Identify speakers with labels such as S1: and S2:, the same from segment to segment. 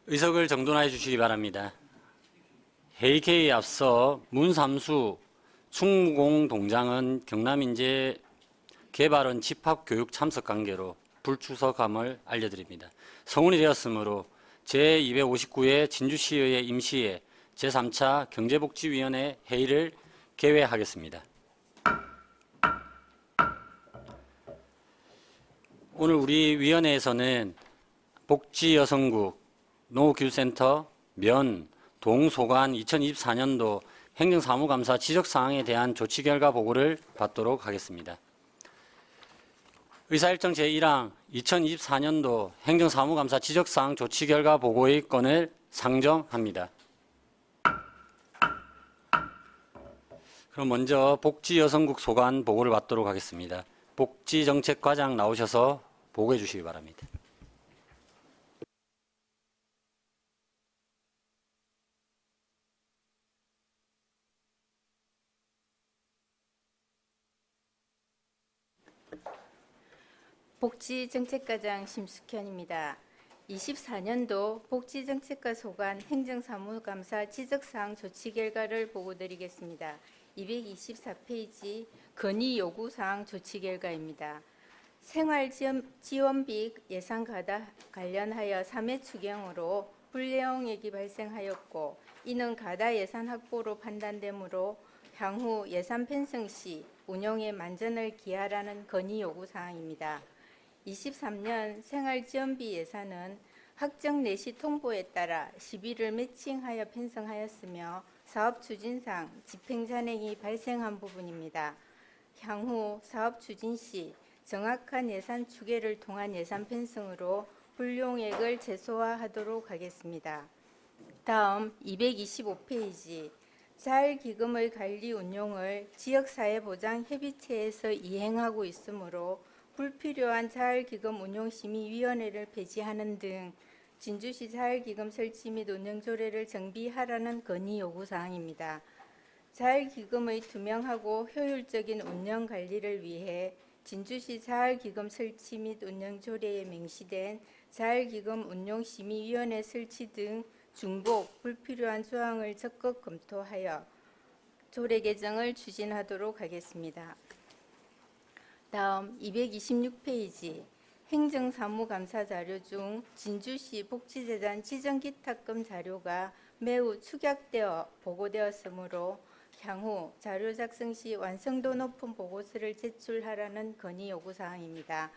S1: 의석을 정돈해 주시기 바랍니다. 회의 개의에 앞서 문삼수 충무공동장은 경남인재 개발원 집합교육 참석 관계로 불출석함을 알려드립니다. 성운이 되었으므로 제259회 진주시의회 임시회 제3차 경제복지위원회 회의를 개회하겠습니다. 오늘 우리 위원회에서는 복지여성국, 노후교육센터, 면, 동소관 2024년도 행정사무감사 지적사항에 대한 조치 결과 보고를 받도록 하겠습니다. 의사일정 제1항 2024년도 행정사무감사 지적사항 조치 결과 보고의 건을 상정합니다. 그럼 먼저 복지여성국 소관 보고를 받도록 하겠습니다. 복지정책과장 나오셔서 보고해 주시기 바랍니다.
S2: 복지정책과장 심숙현입니다. 24년도 복지정책과 소관 행정사무감사 지적사항 조치 결과를 보고드리겠습니다. 224페이지 건의 요구사항 조치 결과입니다. 생활지원비 예산 관련하여 3회 추경으로 불내용액이 발생하였고 이는 가다 예산 확보로 판단되므로 향후 예산 편성 시 운용에 만전을 기하라는 건의 요구사항입니다. 23년 생활지원비 예산은 확정 내시 통보에 따라 11을 매칭하여 편성하였으며 사업 추진상 집행잔행이 발생한 부분입니다. 향후 사업 추진 시 정확한 예산 추계를 통한 예산 편성으로 불용액을 최소화하도록 하겠습니다. 다음 225페이지 자율기금의 관리 운용을 지역사회보장협의체에서 이행하고 있으므로 불필요한 자율기금 운용심의위원회를 폐지하는 등 진주시 자율기금 설치 및 운영 조례를 정비하라는 건의 요구사항입니다. 자율기금의 투명하고 효율적인 운영 관리를 위해 진주시 자율기금 설치 및 운영 조례에 명시된 자율기금 운용심의위원회 설치 등 중복 불필요한 조항을 적극 검토하여 조례 개정을 추진하도록 하겠습니다. 다음 226페이지 행정사무감사 자료 중 진주시 복지재단 지정기탁금 자료가 매우 축약되어 보고되었으므로 향후 자료 작성 시 완성도 높은 보고서를 제출하라는 건의 요구사항입니다.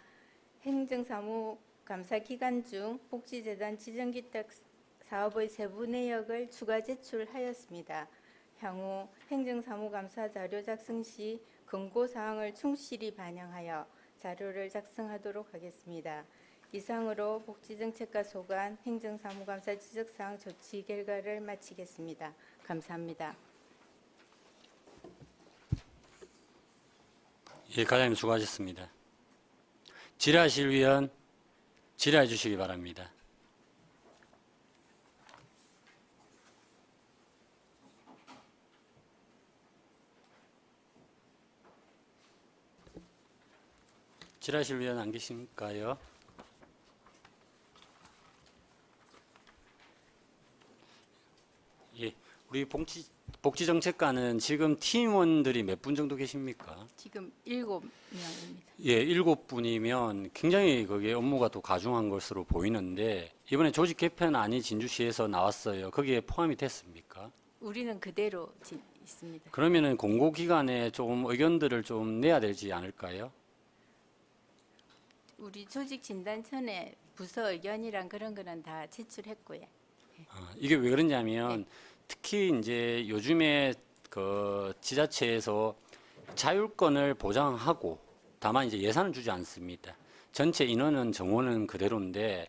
S2: 행정사무감사 기간 중 복지재단 지정기탁 사업의 세부 내역을 추가 제출하였습니다. 향후 행정사무감사 자료 작성 시 권고사항을 충실히 반영하여 자료를 작성하도록 하겠습니다. 이상으로 복지정책과 소관 행정사무감사 지적사항 조치 결과를 마치겠습니다. 감사합니다.
S1: 예, 과장님 수고하셨습니다. 질의하실 위원 질의해 주시기 바랍니다. 질의하실 위원 안 계신가요? 예, 우리 복지정책과는 지금 팀원들이 몇 분 정도 계십니까?
S2: 지금 7명입니다.
S1: 예, 7분이면 굉장히 거기에 업무가 또 가중한 것으로 보이는데 이번에 조직 개편안이 진주시에서 나왔어요. 거기에 포함이 됐습니까?
S2: 우리는 그대로 있습니다.
S1: 그러면은 공고기관에 조금 의견들을 좀 내야 되지 않을까요?
S2: 우리 조직진단천에 부서 의견이랑 그런 거는 다 제출했고요.
S1: 이게 왜 그러냐면 특히 이제 요즘에 그 지자체에서 자율권을 보장하고 다만 이제 예산을 주지 않습니다. 전체 인원은 정원은 그대로인데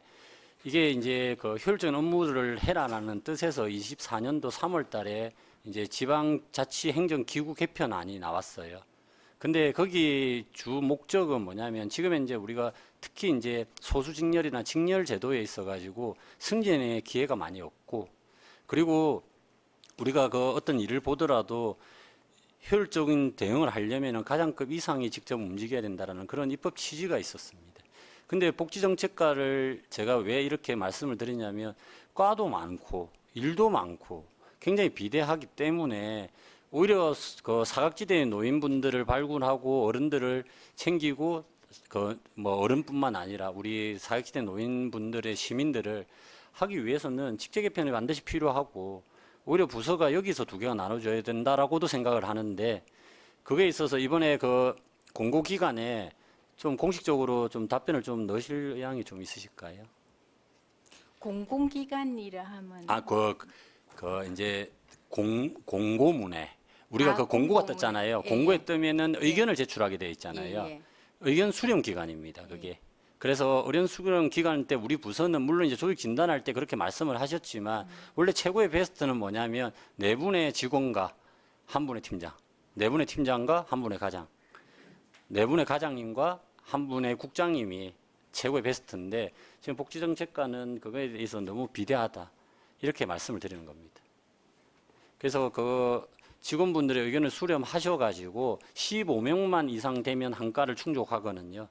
S1: 이게 이제 그 효율적인 업무를 해라라는 뜻에서 24년도 3월 달에 이제 지방자치행정기구 개편안이 나왔어요. 근데 거기 주 목적은 뭐냐면 지금 이제 우리가 특히 이제 소수직렬이나 직렬 제도에 있어 가지고 승진의 기회가 많이 없고 그리고 우리가 그 어떤 일을 보더라도 효율적인 대응을 하려면 가장급 이상이 직접 움직여야 된다는 그런 입법 취지가 있었습니다. 근데 복지정책과를 제가 왜 이렇게 말씀을 드리냐면 과도 많고 일도 많고 굉장히 비대하기 때문에 오히려 그 사각지대의 노인분들을 발굴하고 어른들을 챙기고 그 뭐 어른뿐만 아니라 우리 사각지대 노인분들의 시민들을 하기 위해서는 직제 개편이 반드시 필요하고 오히려 부서가 여기서 두 개가 나눠져야 된다라고도 생각을 하는데 그거에 있어서 이번에 그 공고기관에 좀 공식적으로 좀 답변을 좀 넣으실 의향이 좀 있으실까요?
S2: 공공기관이라 하면
S1: 그 이제 공고문에 우리가 그 공고가
S2: 공고문.
S1: 떴잖아요.
S2: 예,
S1: 공고에
S2: 예.
S1: 뜨면은
S2: 예.
S1: 의견을 제출하게 돼 있잖아요.
S2: 예, 예.
S1: 의견 수렴 기관입니다. 그게. 그래서 의견 수렴 기관 때 우리 부서는 물론 이제 조직 진단할 때 그렇게 말씀을 하셨지만 원래 최고의 베스트는 뭐냐면 네 분의 직원과 한 분의 팀장, 네 분의 팀장과 한 분의 가장, 네 분의 가장님과 한 분의 국장님이 최고의 베스트인데 지금 복지정책과는 그거에 대해서 너무 비대하다 이렇게 말씀을 드리는 겁니다. 그래서 그 직원분들의 의견을 수렴하셔가지고 15명만 이상 되면 한 과를 충족하거든요.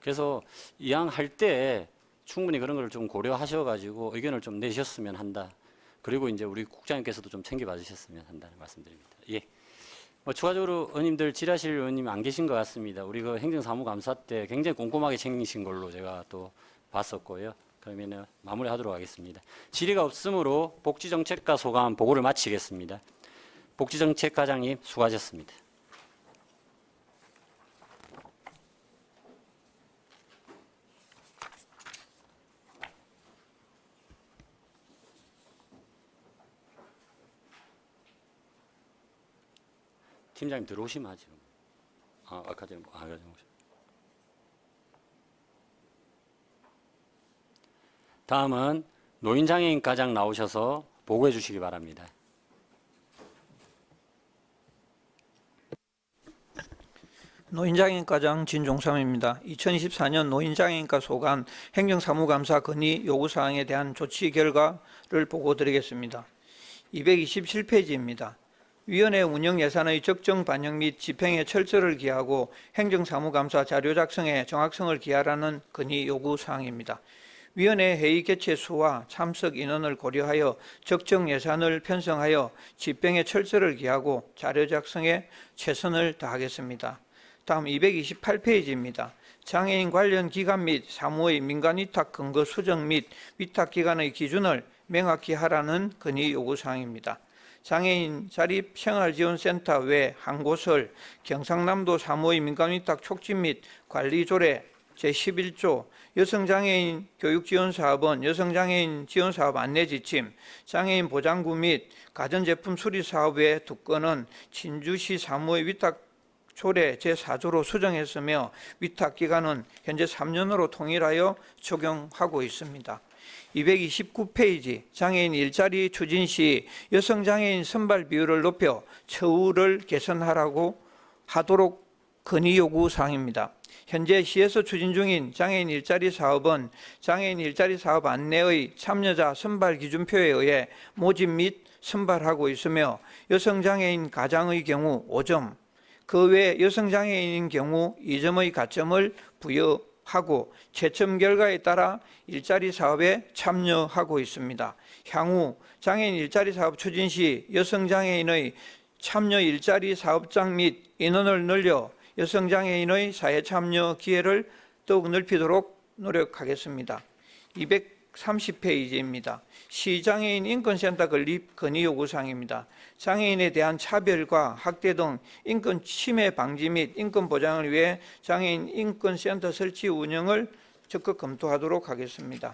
S1: 그래서 이왕할 때 충분히 그런 걸 좀 고려하셔가지고 의견을 좀 내셨으면 한다. 그리고 이제 우리 국장님께서도 좀 챙겨봐 주셨으면 한다는 말씀드립니다. 예. 뭐 추가적으로 의원님들 질의하실 의원님 안 계신 것 같습니다. 우리 그 행정사무감사 때 굉장히 꼼꼼하게 챙기신 걸로 제가 또 봤었고요. 그러면은 마무리하도록 하겠습니다. 질의가 없으므로 복지정책과 소감 보고를 마치겠습니다. 복지정책과장님 수고하셨습니다. 팀장님 들어오시면 하죠. 아까 전에 다음은 노인장애인 과장 나오셔서 보고해 주시기 바랍니다.
S3: 노인장애인과장 진종삼입니다. 2024년 노인장애인과 소관 행정사무감사 건의 요구사항에 대한 조치 결과를 보고드리겠습니다. 227페이지입니다. 위원회 운영 예산의 적정 반영 및 집행에 철저를 기하고 행정사무감사 자료 작성에 정확성을 기하라는 건의 요구사항입니다. 위원회 회의 개최 수와 참석 인원을 고려하여 적정 예산을 편성하여 집행에 철저를 기하고 자료 작성에 최선을 다하겠습니다. 다음 228페이지입니다. 장애인 관련 기관 및 사무의 민간위탁 근거 수정 및 위탁기관의 기준을 명확히 하라는 건의 요구사항입니다. 장애인 자립생활지원센터 외 한 곳을 경상남도 사무의 민간위탁 촉진 및 관리조례 제11조 여성장애인 교육지원사업은 여성장애인 지원사업 안내지침, 장애인 보장구 및 가전제품 수리사업 외 두 건은 진주시 사무의 위탁 조례 제4조로 수정했으며 위탁기간은 현재 3년으로 통일하여 적용하고 있습니다. 229페이지 장애인 일자리 추진 시 여성장애인 선발 비율을 높여 처우를 개선하도록 건의 요구 사항입니다. 현재 시에서 추진 중인 장애인 일자리 사업은 장애인 일자리 사업 안내의 참여자 선발 기준표에 의해 모집 및 선발하고 있으며 여성장애인 가장의 경우 5점, 그 외 여성장애인인 경우 2점의 가점을 부여하고 채점 결과에 따라 일자리 사업에 참여하고 있습니다. 향후 장애인 일자리 사업 추진 시 여성장애인의 참여 일자리 사업장 및 인원을 늘려 여성장애인의 사회 참여 기회를 더욱 넓히도록 노력하겠습니다. 230페이지입니다. 시장애인 인권센터 건립 건의 요구사항입니다. 장애인에 대한 차별과 학대 등 인권 침해 방지 및 인권 보장을 위해 장애인 인권센터 설치 운영을 적극 검토하도록 하겠습니다.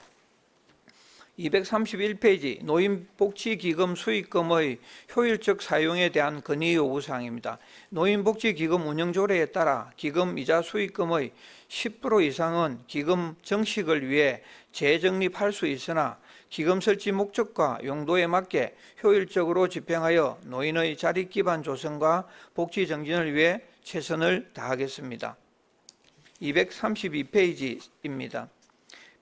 S3: 231페이지 노인복지기금 수익금의 효율적 사용에 대한 건의 요구사항입니다. 노인복지기금 운영조례에 따라 기금 이자 수익금의 10% 이상은 기금 정식을 위해 재적립할 수 있으나 기금 설치 목적과 용도에 맞게 효율적으로 집행하여 노인의 자립 기반 조성과 복지 정진을 위해 최선을 다하겠습니다. 232페이지입니다.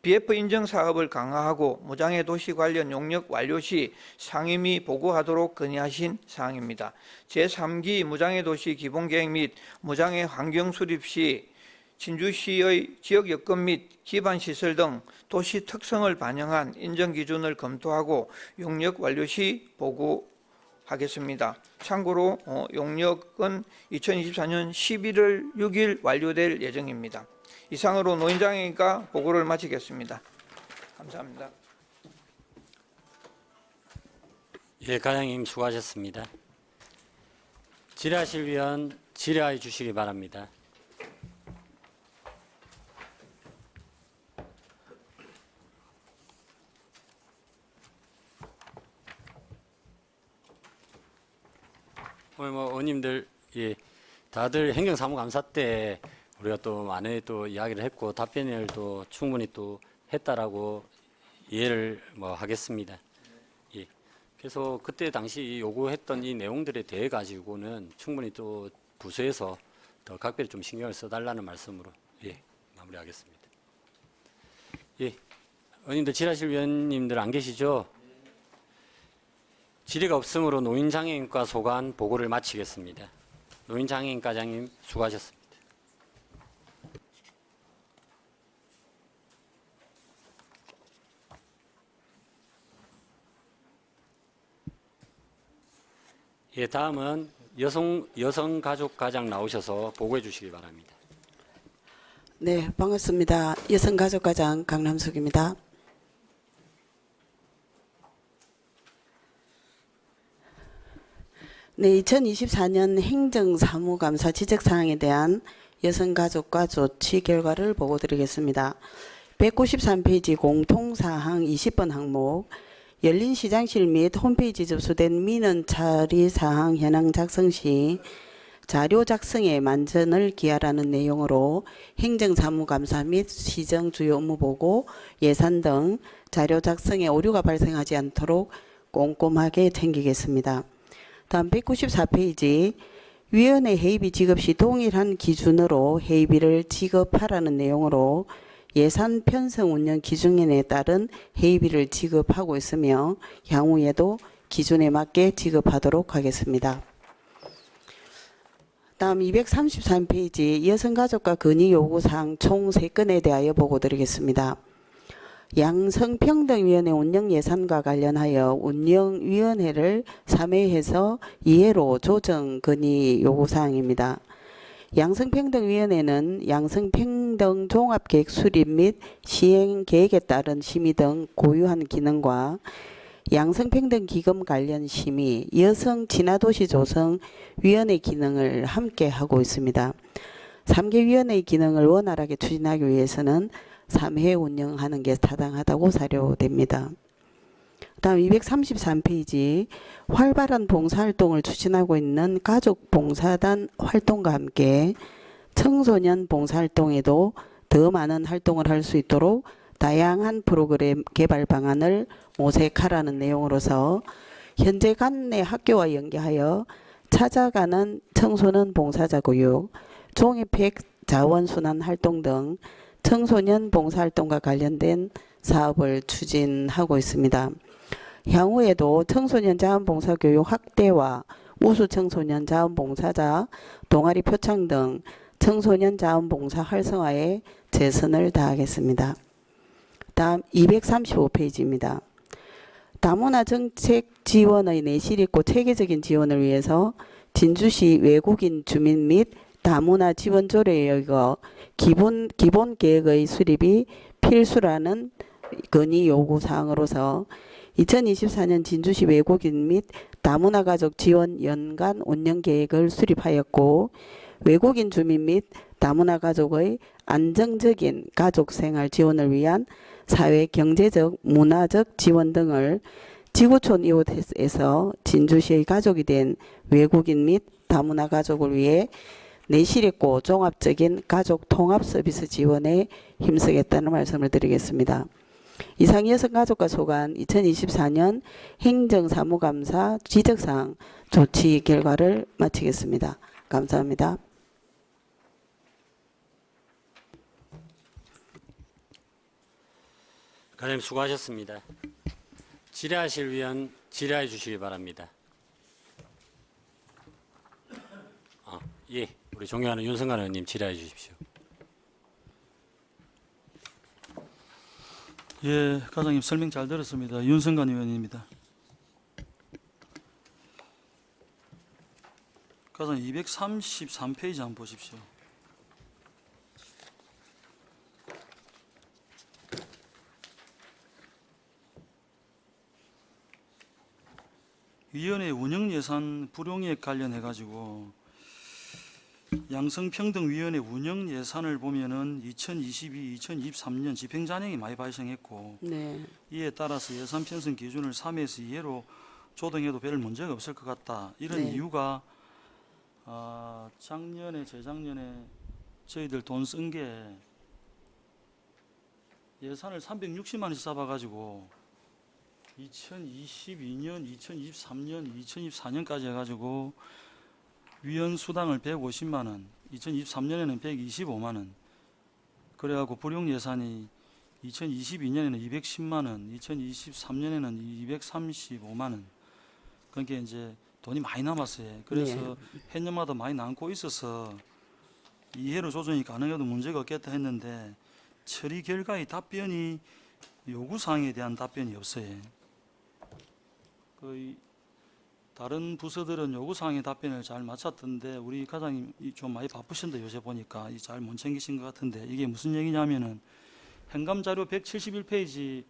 S3: BF 인증 사업을 강화하고 무장애 도시 관련 용역 완료 시 상임위 보고하도록 건의하신 사항입니다. 제3기 무장애 도시 기본계획 및 무장애 환경 수립 시 진주시의 지역 여건 및 기반 시설 등 도시 특성을 반영한 인정 기준을 검토하고 용역 완료 시 보고하겠습니다. 참고로 용역은 2024년 11월 6일 완료될 예정입니다. 이상으로 노인장애인과 보고를 마치겠습니다. 감사합니다.
S1: 예, 과장님 수고하셨습니다. 질의하실 위원 질의해 주시기 바랍니다. 오늘 의원님들 다들 행정사무감사 때 우리가 또 많이 또 이야기를 했고 답변을 또 충분히 또 했다라고 이해를 하겠습니다. 예. 그래서 그때 당시 요구했던 이 내용들에 대해 가지고는 충분히 또 부서에서 더 각별히 좀 신경을 써달라는 말씀으로 마무리하겠습니다. 예, 의원님들 질의하실 위원님들 안 계시죠? 질의가 없으므로 노인장애인과 소관 보고를 마치겠습니다. 노인장애인과장님 수고하셨습니다. 예, 다음은 여성가족과장 나오셔서 보고해 주시기 바랍니다.
S4: 네, 반갑습니다. 여성가족과장 강남숙입니다. 네, 2024년 행정사무감사 지적사항에 대한 여성가족과 조치 결과를 보고드리겠습니다. 193페이지 공통사항 20번 항목 열린 시장실 및 홈페이지 접수된 민원 처리 사항 현황 작성 시 자료 작성에 만전을 기하라는 내용으로 행정사무감사 및 시정 주요 업무 보고 예산 등 자료 작성에 오류가 발생하지 않도록 꼼꼼하게 챙기겠습니다. 다음 194페이지 위원회 회의비 지급 시 동일한 기준으로 회의비를 지급하라는 내용으로 예산 편성 운영 기준에 따른 회의비를 지급하고 있으며 향후에도 기준에 맞게 지급하도록 하겠습니다. 다음 233페이지 여성가족과 건의 요구사항 총 3건에 대하여 보고드리겠습니다. 양성평등위원회 운영예산과 관련하여 운영위원회를 3회해서 2회로 조정 건의 요구사항입니다. 양성평등위원회는 양성평등 종합계획 수립 및 시행 계획에 따른 심의 등 고유한 기능과 양성평등기금 관련 심의, 여성 진화도시 조성 위원회 기능을 함께 하고 있습니다. 3개 위원회의 기능을 원활하게 추진하기 위해서는 3회 운영하는 게 타당하다고 사료됩니다. 다음 233페이지 활발한 봉사활동을 추진하고 있는 가족봉사단 활동과 함께 청소년 봉사활동에도 더 많은 활동을 할 수 있도록 다양한 프로그램 개발 방안을 모색하라는 내용으로서 현재 관내 학교와 연계하여 찾아가는 청소년 봉사자 교육, 종이팩 자원순환 활동 등 청소년 봉사활동과 관련된 사업을 추진하고 있습니다. 향후에도 청소년 자원봉사 교육 확대와 우수 청소년 자원봉사자 동아리 표창 등 청소년 자원봉사 활성화에 최선을 다하겠습니다. 다음 235페이지입니다. 다문화 정책 지원의 내실 있고 체계적인 지원을 위해서 진주시 외국인 주민 및 다문화 지원 조례에 의거 기본 계획의 수립이 필수라는 건의 요구 사항으로서 2024년 진주시 외국인 및 다문화 가족 지원 연간 운영 계획을 수립하였고 외국인 주민 및 다문화 가족의 안정적인 가족 생활 지원을 위한 사회 경제적 문화적 지원 등을 지구촌 이웃에서 진주시의 가족이 된 외국인 및 다문화 가족을 위해 내실있고 종합적인 가족 통합 서비스 지원에 힘쓰겠다는 말씀을 드리겠습니다. 이상 여성가족과 소관 2024년 행정사무감사 지적사항 조치 결과를 마치겠습니다. 감사합니다.
S1: 과장님 수고하셨습니다. 질의하실 위원 질의해 주시기 바랍니다. 예, 우리 존경하는 윤성관 의원님 질의해 주십시오.
S5: 예, 과장님 설명 잘 들었습니다. 윤성관 의원입니다. 과장님 233페이지 한번 보십시오. 위원회 운영 예산 불용액 관련해 가지고 양성평등위원회 운영 예산을 보면은 2022, 2023년 집행 잔액이 많이 발생했고
S4: 네.
S5: 이에 따라서 예산 편성 기준을 3에서 2회로 조정해도 별 문제가 없을 것 같다. 이런
S4: 네.
S5: 이유가 작년에 재작년에 저희들 돈 쓴 게 예산을 360만 원씩 잡아가지고 2022년, 2023년, 2024년까지 해가지고 위원 수당을 150만 원, 2023년에는 125만 원, 그래갖고 불용 예산이 2022년에는 210만 원, 2023년에는 235만 원. 그러니까 이제 돈이 많이 남았어요. 그래서 해년마다 많이 남고 있어서 이해로 조정이 가능해도 문제가 없겠다 했는데 처리 결과의 답변이 요구사항에 대한 답변이 없어요. 거의 다른 부서들은 요구사항의 답변을 잘 마쳤던데 우리 과장님이 좀 많이 바쁘신데 요새 보니까 잘 못 챙기신 것 같은데 이게 무슨 얘기냐면은 행감자료 171페이지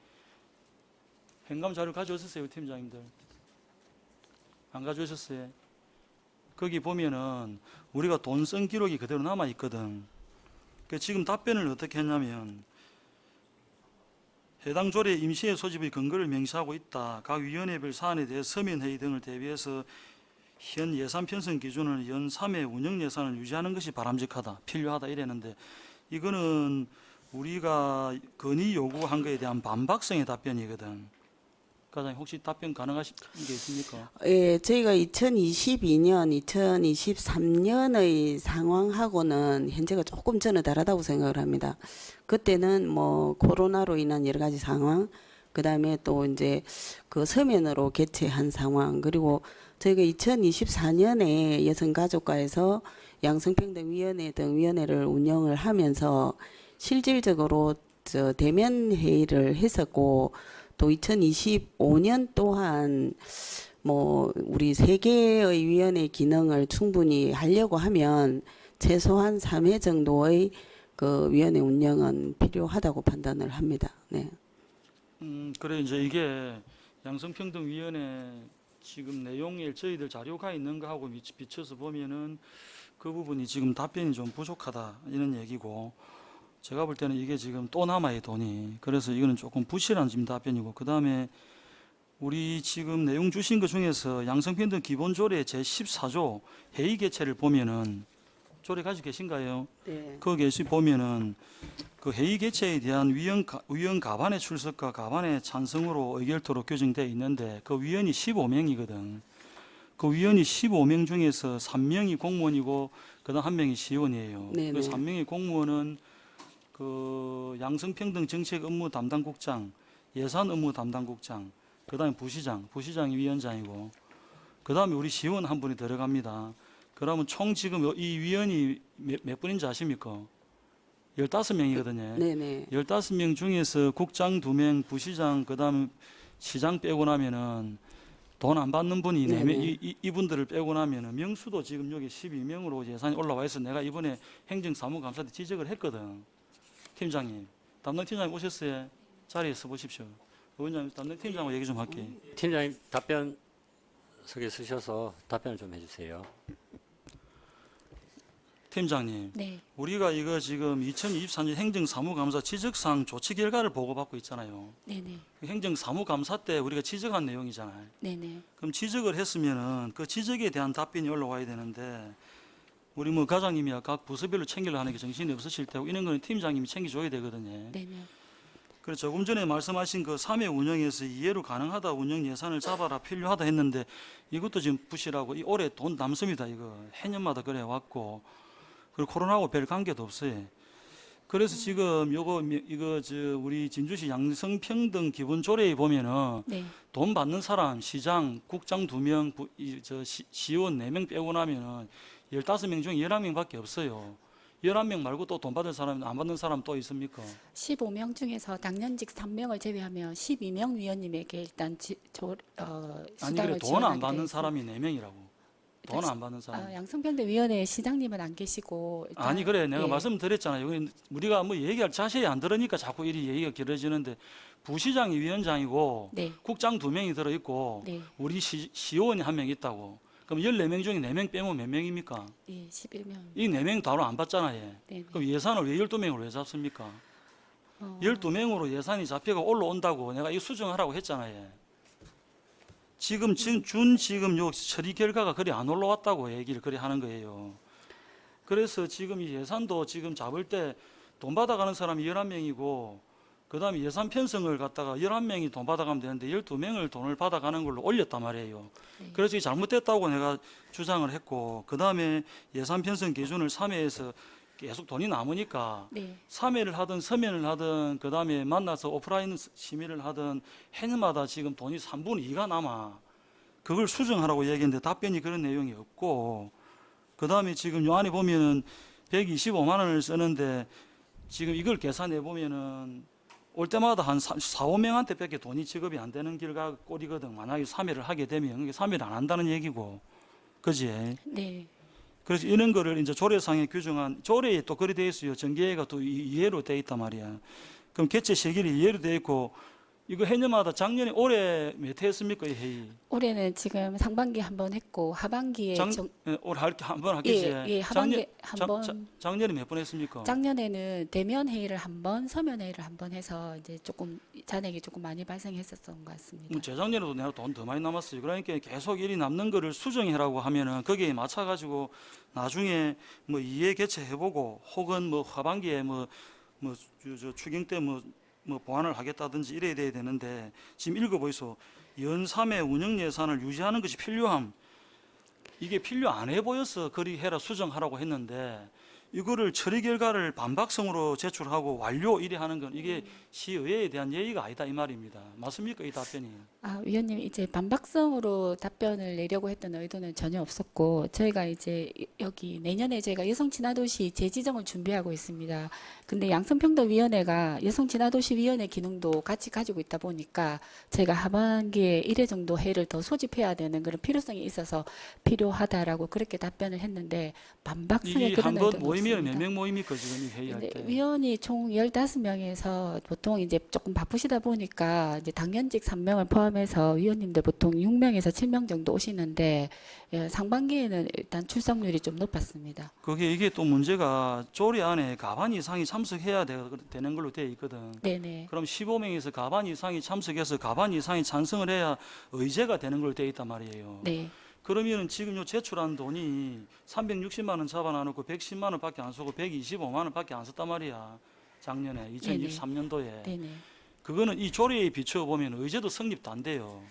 S5: 행감자료 가져오셨어요, 팀장님들? 안 가져오셨어요? 거기 보면은 우리가 돈 쓴 기록이 그대로 남아 있거든. 그 지금 답변을 어떻게 했냐면 해당 조례 임시회 소집의 근거를 명시하고 있다. 각 위원회별 사안에 대해 서면회의 등을 대비해서 현 예산 편성 기준을 연 3회 운영 예산을 유지하는 것이 바람직하다, 필요하다 이랬는데 이거는 우리가 건의 요구한 것에 대한 반박성의 답변이거든. 과장님 혹시 답변 가능하신 게 있습니까?
S4: 예, 저희가 2022년, 2023년의 상황하고는 현재가 조금 저는 다르다고 생각을 합니다. 그때는 뭐 코로나로 인한 여러 가지 상황, 그 다음에 또 이제 그 서면으로 개최한 상황, 그리고 저희가 2024년에 여성가족과에서 양성평등위원회 등 위원회를 운영을 하면서 실질적으로 대면 회의를 했었고, 또 2025년 또한 뭐 우리 세 개의 위원회 기능을 충분히 하려고 하면 최소한 3회 정도의 그 위원회 운영은 필요하다고 판단을 합니다. 네.
S5: 그래 이제 이게 양성평등위원회 지금 내용에 저희들 자료가 있는 거하고 비춰서 보면은 그 부분이 지금 답변이 좀 부족하다 이런 얘기고. 제가 볼 때는 이게 지금 또 남아요, 돈이. 그래서 이거는 조금 부실한 지금 답변이고, 그 다음에 우리 지금 내용 주신 것 중에서 양성평등 기본조례 제14조 회의 개최를 보면은 조례 가지고 계신가요?
S4: 네.
S5: 거기에 보면은 그 회의 개최에 대한 위원 가반의 출석과 가반의 찬성으로 의결토로 규정되어 있는데 그 위원이 15명이거든. 그 위원이 15명 중에서 3명이 공무원이고 그다음 1명이 시의원이에요.
S4: 네네.
S5: 그 3명의 공무원은 그 양성평등 정책 업무 담당국장, 예산 업무 담당국장, 그다음에 부시장이 위원장이고, 그다음에 우리 시의원 한 분이 들어갑니다. 그러면 총 지금 이 위원이 몇 분인지 아십니까? 15명이거든요.
S4: 네네.
S5: 15명 중에서 국장 2명, 부시장, 그다음 시장 빼고 나면은 돈 안 받는 분이
S4: 네네.
S5: 이분들을 빼고 나면은 명수도 지금 여기 12명으로 예산이 올라와 있어. 내가 이번에 행정사무감사때 지적을 했거든. 팀장님, 담당 팀장님 오셨어요? 자리에 서 보십시오. 의원님, 담당 팀장하고 얘기 좀 할게요.
S1: 팀장님 답변석에 서셔서 답변을 좀 해주세요.
S5: 팀장님,
S2: 네,
S5: 우리가 이거 지금 2024년 행정사무감사 지적사항 조치 결과를 보고받고 있잖아요.
S2: 네네,
S5: 그 행정사무감사 때 우리가 지적한 내용이잖아요.
S2: 네네.
S5: 그럼 지적을 했으면은 그 지적에 대한 답변이 올라와야 되는데 우리 뭐 과장님이야 각 부서별로 챙기려 하는 게 정신이 없으실 테고 이런 거는 팀장님이 챙겨줘야 되거든요.
S2: 네네.
S5: 그래서 조금 전에 말씀하신 그 3회 운영에서 이해로 가능하다 운영 예산을 잡아라 필요하다 했는데 이것도 지금 부실하고 이 올해 돈 남습니다. 이거 해년마다 그래 왔고 그리고 코로나하고 별 관계도 없어요. 그래서 지금 이거 우리 진주시 양성평등 기본조례에 보면은
S2: 네,
S5: 돈 받는 사람 시장, 국장 2명, 시의원 4명 빼고 나면은 15명 중에 11명밖에 없어요. 11명 말고 또 돈 받을 사람, 안 받는 사람 또 있습니까?
S6: 15명 중에서 당년직 3명을 제외하면 12명 위원님에게 일단
S5: 아니 그래 돈 안 받는 사람이 4명이라고. 돈 안 받는 사람.
S6: 양성평등위원회 시장님은 안 계시고 일단,
S5: 아니 그래 내가
S6: 예.
S5: 말씀드렸잖아요. 여기 우리가 뭐 얘기할 자세히 안 들으니까 자꾸 이리 얘기가 길어지는데 부시장이 위원장이고
S6: 네.
S5: 국장 2명이 들어 있고
S6: 네.
S5: 우리 시의원이 1명 있다고. 그럼 14명 중에 4명 빼면 몇 명입니까?
S6: 예, 11명.
S5: 이 4명 바로 안 받잖아요.
S6: 네. 네.
S5: 그럼 예산을 왜 12명으로 왜 잡습니까?
S6: 어,
S5: 12명으로 예산이 잡혀가 올라온다고 내가 이 수정하라고 했잖아요. 지금 요 처리 결과가 그리 안 올라왔다고 얘기를 그리 하는 거예요. 그래서 지금 이 예산도 지금 잡을 때 돈 받아가는 사람이 11명이고 그다음에 예산 편성을 갖다가 11명이 돈 받아가면 되는데 12명을 돈을 받아가는 걸로 올렸단 말이에요.
S6: 네.
S5: 그래서 이게 잘못됐다고 내가 주장을 했고 그다음에 예산 편성 기준을 3회에서 계속 돈이 남으니까
S6: 네.
S5: 3회를 하든 서면을 하든 그다음에 만나서 오프라인 심의를 하든 해마다 지금 돈이 3분의 2가 남아. 그걸 수정하라고 얘기했는데 답변이 그런 내용이 없고 그다음에 지금 요 안에 보면은 125만 원을 쓰는데 지금 이걸 계산해 보면은 올 때마다 한 4, 5명한테 밖에 돈이 지급이 안 되는 길가 꼴이거든. 만약에 3회를 하게 되면 그게 3회를 안 한다는 얘기고. 그지?
S6: 네.
S5: 그래서 이런 거를 이제 조례상에 규정한 조례에 또 그리 돼 있어요. 전개가 또 이해로 돼 있단 말이야. 그럼 개최 시기를 이해로 돼 있고 이거 해년마다 작년에 올해 몇 회 했습니까 이 회의?
S6: 올해는 지금 상반기 한 번 했고 하반기에
S5: 올 한번 하겠지.
S6: 예, 하반기 한 번.
S5: 작년에 몇 번 했습니까?
S6: 작년에는 대면 회의를 한 번, 서면 회의를 한 번 해서 이제 조금 잔액이 조금 많이 발생했었던 것 같습니다.
S5: 뭐 재작년에도 내가 돈 더 많이 남았어요. 그러니까 계속 일이 남는 거를 수정해라고 하면은 거기에 맞춰 가지고 나중에 뭐 이해 개최해보고 혹은 뭐 하반기에 저 추경 때 뭐 보완을 하겠다든지 이래야 돼야 되는데 지금 읽어보이소. 연 3회 운영 예산을 유지하는 것이 필요함. 이게 필요 안 해 보여서 그리 해라 수정하라고 했는데 이거를 처리 결과를 반박성으로 제출하고 완료 이래 하는 건 이게 시의회에 대한 예의가 아니다 이 말입니다. 맞습니까 이 답변이?
S6: 아, 위원님 이제 반박성으로 답변을 내려고 했던 의도는 전혀 없었고 저희가 이제 여기 내년에 저희가 여성친화도시 재지정을 준비하고 있습니다. 근데 양성평등위원회가 여성친화도시위원회 기능도 같이 가지고 있다 보니까 저희가 하반기에 1회 정도 회의를 더 소집해야 되는 그런 필요성이 있어서 필요하다라고 그렇게 답변을 했는데 반박성의
S5: 이게
S6: 그런
S5: 한 번
S6: 의도는
S5: 모임이
S6: 없습니다.
S5: 몇 명 모임입니까 지금 이 회의할
S6: 네,
S5: 때?
S6: 위원이 총 15명에서 보통 이제 조금 바쁘시다 보니까 이제 당연직 3명을 포함해서 위원님들 보통 6명에서 7명 정도 오시는데 예, 상반기에는 일단 출석률이 좀 높았습니다.
S5: 그게 이게 또 문제가 조례 안에 가반 이상이 참석해야 되는 걸로 되어 있거든.
S6: 네네.
S5: 그럼 15명에서 가반 이상이 참석해서 가반 이상이 찬성을 해야 의제가 되는 걸로 되어 있단 말이에요.
S6: 네.
S5: 그러면은 지금 요 제출한 돈이 360만 원 잡아놔놓고 110만 원밖에 안 쓰고 125만 원밖에 안 썼단 말이야. 작년에 2023년도에.
S6: 네네.
S5: 그거는 이 조례에 비추어 보면 의제도 성립도 안 돼요.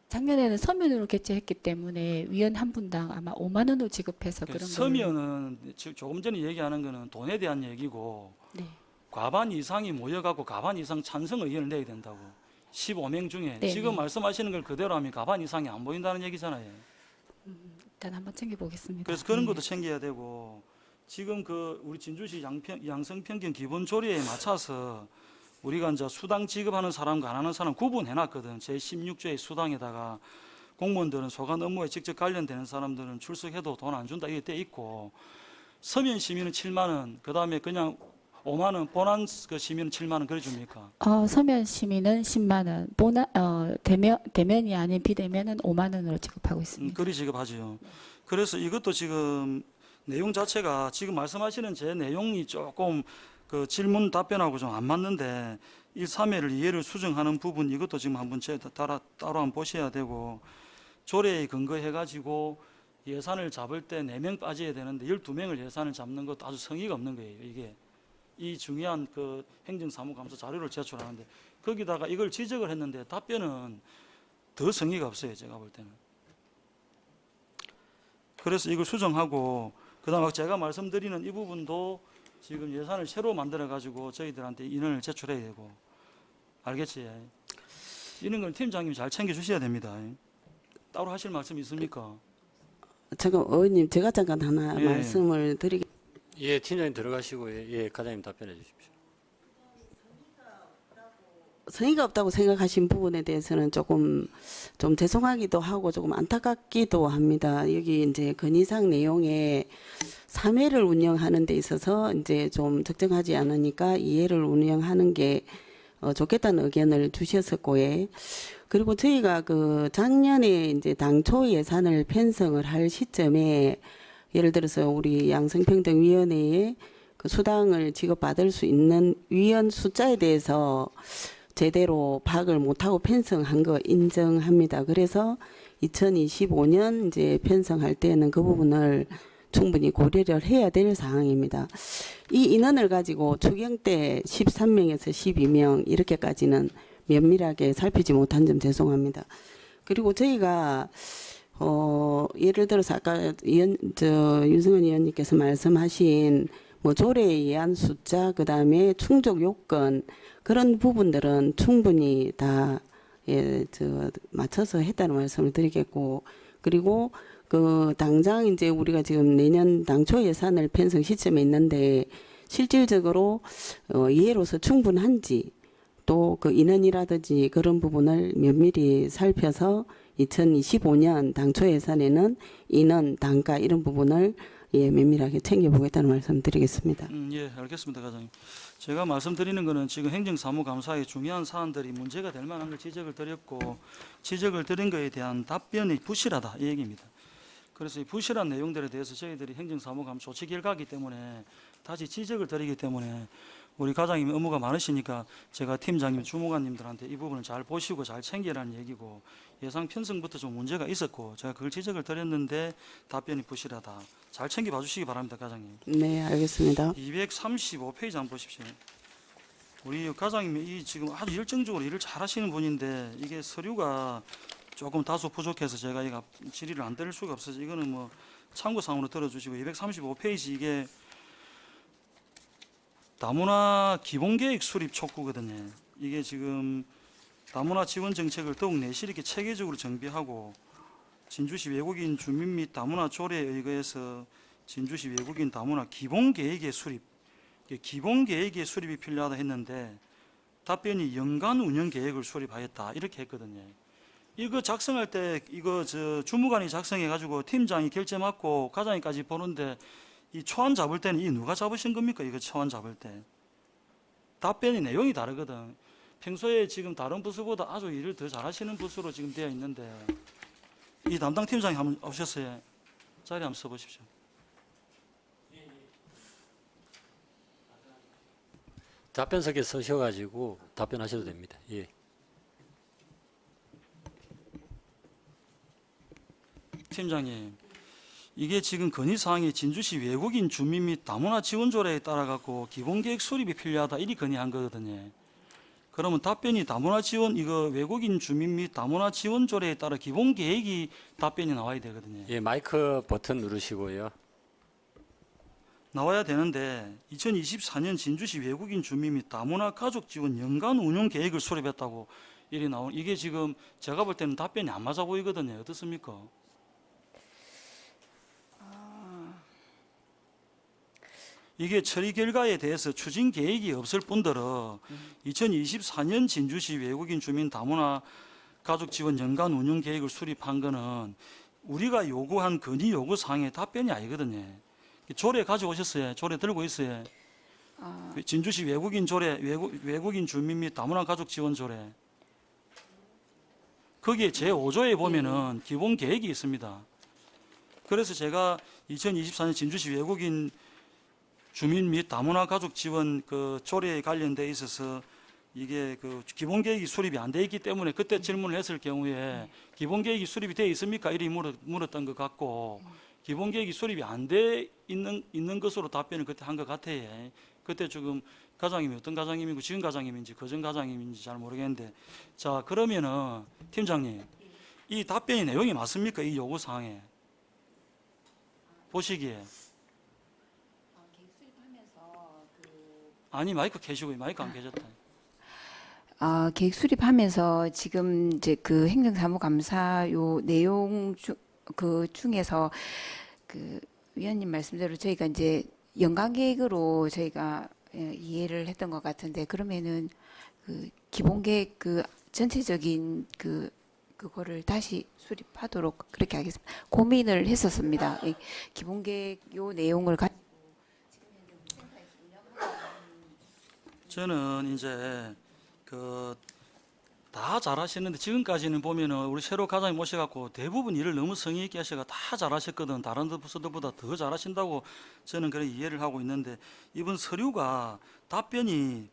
S6: 작년에는 서면으로 개최했기 때문에 위원 한 분당 아마 5만 원을 지급해서 그런
S5: 서면은 조금 전에 얘기하는 거는 돈에 대한 얘기고
S6: 네.
S5: 과반 이상이 모여갖고 과반 이상 찬성 의견을 내야 된다고. 15명 중에
S6: 네,
S5: 지금
S6: 네.
S5: 말씀하시는 걸 그대로 하면 과반 이상이 안 보인다는 얘기잖아요.
S6: 일단 한번 챙겨보겠습니다.
S5: 그래서 그런 것도 챙겨야 되고 지금 그 우리 진주시 양성평균 기본조례에 맞춰서 우리가 이제 수당 지급하는 사람과 안 하는 사람 구분해놨거든. 제16조의 수당에다가 공무원들은 소관 업무에 직접 관련되는 사람들은 출석해도 돈 안 준다 이게 돼 있고 서면 시민은 7만 원, 그 다음에 그냥 5만 원, 본안 그 시민은 7만 원 그래 줍니까?
S6: 서면 시민은 10만 원, 대면이 아닌 비대면은 5만 원으로 지급하고 있습니다.
S5: 그리 지급하지요. 그래서 이것도 지금 내용 자체가 지금 말씀하시는 제 내용이 조금 그 질문 답변하고 좀 안 맞는데 1, 3회를 이해를 수정하는 부분 이것도 지금 한번 따로 한번 보셔야 되고 조례에 근거해 가지고 예산을 잡을 때 4명 빠져야 되는데 12명을 예산을 잡는 것도 아주 성의가 없는 거예요. 이게 이 중요한 그 행정사무감사 자료를 제출하는데 거기다가 이걸 지적을 했는데 답변은 더 성의가 없어요. 제가 볼 때는. 그래서 이걸 수정하고 그다음에 제가 말씀드리는 이 부분도 지금 예산을 새로 만들어 가지고 저희들한테 인원을 제출해야 되고 알겠지? 이런 걸 팀장님이 잘 챙겨 주셔야 됩니다. 따로 하실 말씀 있습니까?
S4: 잠깐 의원님 제가 잠깐 하나
S5: 예.
S4: 말씀을 드리겠습니다.
S1: 예, 팀장님 들어가시고 예, 과장님 답변해 주십시오.
S4: 성의가 없다고 생각하신 부분에 대해서는 조금 좀 죄송하기도 하고 조금 안타깝기도 합니다. 여기 이제 건의사항 내용에 3회를 운영하는 데 있어서 이제 좀 적정하지 않으니까 2회를 운영하는 게 좋겠다는 의견을 주셨었고, 예. 그리고 저희가 그 작년에 이제 당초 예산을 편성을 할 시점에 예를 들어서 우리 양성평등위원회에 그 수당을 지급받을 수 있는 위원 숫자에 대해서 제대로 파악을 못하고 편성한 거 인정합니다. 그래서 2025년 이제 편성할 때는 그 부분을 충분히 고려를 해야 될 사항입니다. 이 인원을 가지고 추경 때 13명에서 12명 이렇게까지는 면밀하게 살피지 못한 점 죄송합니다. 그리고 저희가 예를 들어서 아까 윤승원 의원님께서 말씀하신 뭐 조례에 의한 숫자, 그 다음에 충족 요건 그런 부분들은 충분히 다 맞춰서 했다는 말씀을 드리겠고, 그리고 그 당장 이제 우리가 지금 내년 당초 예산을 편성 시점에 있는데 실질적으로 이해로서 충분한지 또 그 인원이라든지 그런 부분을 면밀히 살펴서 2025년 당초 예산에는 인원, 단가 이런 부분을 면밀하게 챙겨보겠다는 말씀드리겠습니다.
S5: 예, 알겠습니다, 과장님. 제가 말씀드리는 거는 지금 행정사무감사의 중요한 사안들이 문제가 될 만한 걸 지적을 드렸고, 지적을 드린 거에 대한 답변이 부실하다 이 얘기입니다. 그래서 이 부실한 내용들에 대해서 저희들이 행정사무감 조치 결과이기 때문에 다시 지적을 드리기 때문에 우리 과장님 업무가 많으시니까 제가 팀장님, 주무관님들한테 이 부분을 잘 보시고 잘 챙기라는 얘기고, 예상 편성부터 좀 문제가 있었고 제가 그걸 지적을 드렸는데 답변이 부실하다. 잘 챙겨봐 주시기 바랍니다, 과장님.
S4: 네, 알겠습니다.
S5: 235페이지 한번 보십시오. 우리 과장님이 지금 아주 열정적으로 일을 잘하시는 분인데 이게 서류가 조금 다소 부족해서 제가 이거 질의를 안 드릴 수가 없어서 이거는 뭐 참고사항으로 들어주시고, 235페이지 이게 다문화 기본계획 수립 촉구거든요. 이게 지금 다문화 지원 정책을 더욱 내실 있게 체계적으로 정비하고, 진주시 외국인 주민 및 다문화 조례에 의거해서 진주시 외국인 다문화 기본계획의 수립, 기본계획의 수립이 필요하다 했는데 답변이 연간 운영계획을 수립하였다 이렇게 했거든요. 이거 작성할 때 이거 주무관이 작성해 가지고 팀장이 결재 맡고 과장님까지 보는데 이 초안 잡을 때는 이 누가 잡으신 겁니까? 이거 초안 잡을 때 답변이 내용이 다르거든. 평소에 지금 다른 부서보다 아주 일을 더 잘하시는 부서로 지금 되어 있는데 이 담당 팀장이 한번 오셨어요. 자리 한번 써보십시오.
S1: 답변석에 서셔가지고 답변하셔도 됩니다. 예.
S5: 팀장님, 이게 지금 건의사항이 진주시 외국인 주민 및 다문화 지원 조례에 따라 갖고 기본계획 수립이 필요하다 이리 건의한 거거든요. 그러면 답변이 다문화 지원 이거 외국인 주민 및 다문화 지원 조례에 따라 기본계획이 답변이 나와야 되거든요.
S1: 예, 마이크 버튼 누르시고요.
S5: 나와야 되는데 2024년 진주시 외국인 주민 및 다문화 가족 지원 연간 운영 계획을 수립했다고 이리 나온, 이게 지금 제가 볼 때는 답변이 안 맞아 보이거든요. 어떻습니까? 이게 처리 결과에 대해서 추진 계획이 없을 뿐더러 2024년 진주시 외국인 주민 다문화 가족 지원 연간 운영 계획을 수립한 거는 우리가 요구한 건의 요구 사항의 답변이 아니거든요. 조례 가져오셨어요? 조례 들고 있어요? 진주시 외국인 조례, 외국인 주민 및 다문화 가족 지원 조례. 거기에 제5조에 보면은 기본 계획이 있습니다. 그래서 제가 2024년 진주시 외국인 주민 및 다문화 가족 지원 그 조례에 관련돼 있어서 이게 그 기본 계획이 수립이 안 돼 있기 때문에 그때 질문을 했을 경우에 기본 계획이 수립이 돼 있습니까? 이리 물었던 것 같고, 기본 계획이 수립이 안 돼 있는 것으로 답변을 그때 한 것 같아요. 그때 지금 과장님이 어떤 과장님이고 지금 과장님인지 그전 과장님인지 잘 모르겠는데, 자 그러면은 팀장님 이 답변의 내용이 맞습니까? 이 요구 사항에 보시기에. 아니 마이크 켜시고, 마이크 안 켜졌다.
S7: 계획 수립하면서 지금 이제 그 행정사무감사 요 내용 중에서 그 위원님 말씀대로 저희가 이제 연간 계획으로 저희가 이해를 했던 것 같은데 그러면은 그 기본 계획 그 전체적인 그거를 다시 수립하도록 그렇게 하겠습니다. 고민을 했었습니다. 이 기본 계획 요 내용을
S5: 저는 이제 다 잘하시는데 지금까지는 보면은 우리 새로 과장님 모셔갖고 대부분 일을 너무 성의 있게 하셔가 다 잘하셨거든. 다른 부서들보다 더 잘하신다고 저는 그렇게 이해를 하고 있는데 이번 서류가 답변이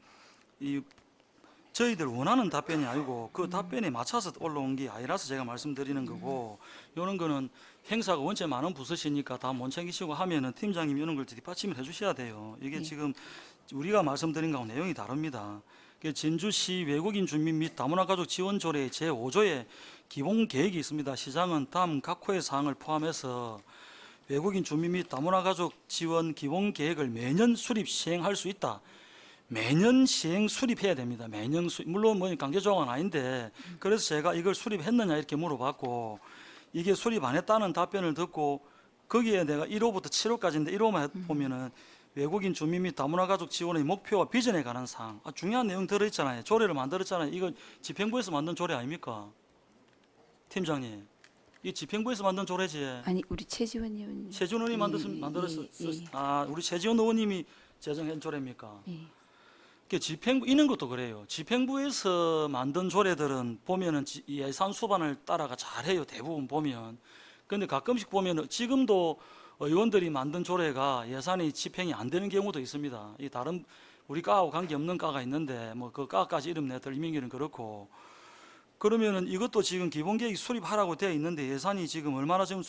S5: 저희들 원하는 답변이 아니고 그 답변에 맞춰서 올라온 게 아니라서 제가 말씀드리는 거고 이런 거는 행사가 원체 많은 부서시니까 다 못 챙기시고 하면은 팀장님이 이런 걸 뒷받침을 해주셔야 돼요. 이게 지금 우리가 말씀드린 거하고 내용이 다릅니다. 진주시 외국인 주민 및 다문화 가족 지원 조례 제5조에 기본 계획이 있습니다. 시장은 다음 각 호의 사항을 포함해서 외국인 주민 및 다문화 가족 지원 기본 계획을 매년 수립 시행할 수 있다. 매년 시행 수립해야 됩니다. 매년 물론 뭐 강제 조항은 아닌데 그래서 제가 이걸 수립했느냐 이렇게 물어봤고 이게 수립 안 했다는 답변을 듣고 거기에 내가 1호부터 7호까지인데 1호만 보면은 외국인 주민 및 다문화 가족 지원의 목표와 비전에 관한 사항 중요한 내용 들어있잖아요. 조례를 만들었잖아요. 이거 집행부에서 만든 조례 아닙니까? 팀장님 이 집행부에서 만든 조례지.
S7: 아니 우리 최지원 의원
S5: 최지원 의원이 만들었어. 아 우리 최지원 의원님이 제정한 조례입니까? 집행부 이런 것도 그래요. 집행부에서 만든 조례들은 보면은 예산 수반을 따라가 잘해요. 대부분 보면. 근데 가끔씩 보면은 지금도 의원들이 만든 조례가 예산이 집행이 안 되는 경우도 있습니다. 이 다른 우리 과하고 관계 없는 과가 있는데 뭐 그 과까지 이름 내들 이민기는 그렇고 그러면은 이것도 지금 기본 계획 수립하라고 되어 있는데 예산이 지금 얼마나 지금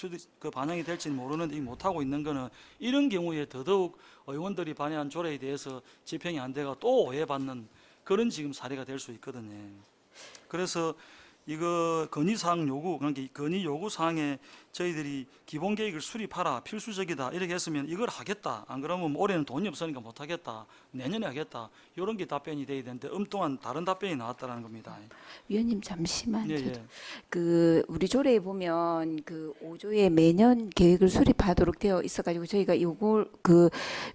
S5: 반영이 될지는 모르는데 못 하고 있는 거는 이런 경우에 더더욱 의원들이 반영한 조례에 대해서 집행이 안 돼가 또 오해받는 그런 지금 사례가 될 수 있거든요. 그래서 이거 건의사항 요구, 그러니까 건의 요구 사항에 저희들이 기본 계획을 수립하라, 필수적이다 이렇게 했으면 이걸 하겠다. 안 그러면 올해는 돈이 없으니까 못 하겠다. 내년에 하겠다. 이런 게 답변이 돼야 되는데 엉뚱한 다른 답변이 나왔다는 겁니다.
S7: 위원님 잠시만.
S5: 예,
S7: 저도
S5: 예.
S7: 우리 조례에 보면 5조에 매년 계획을 수립하도록 되어 있어가지고 저희가 요걸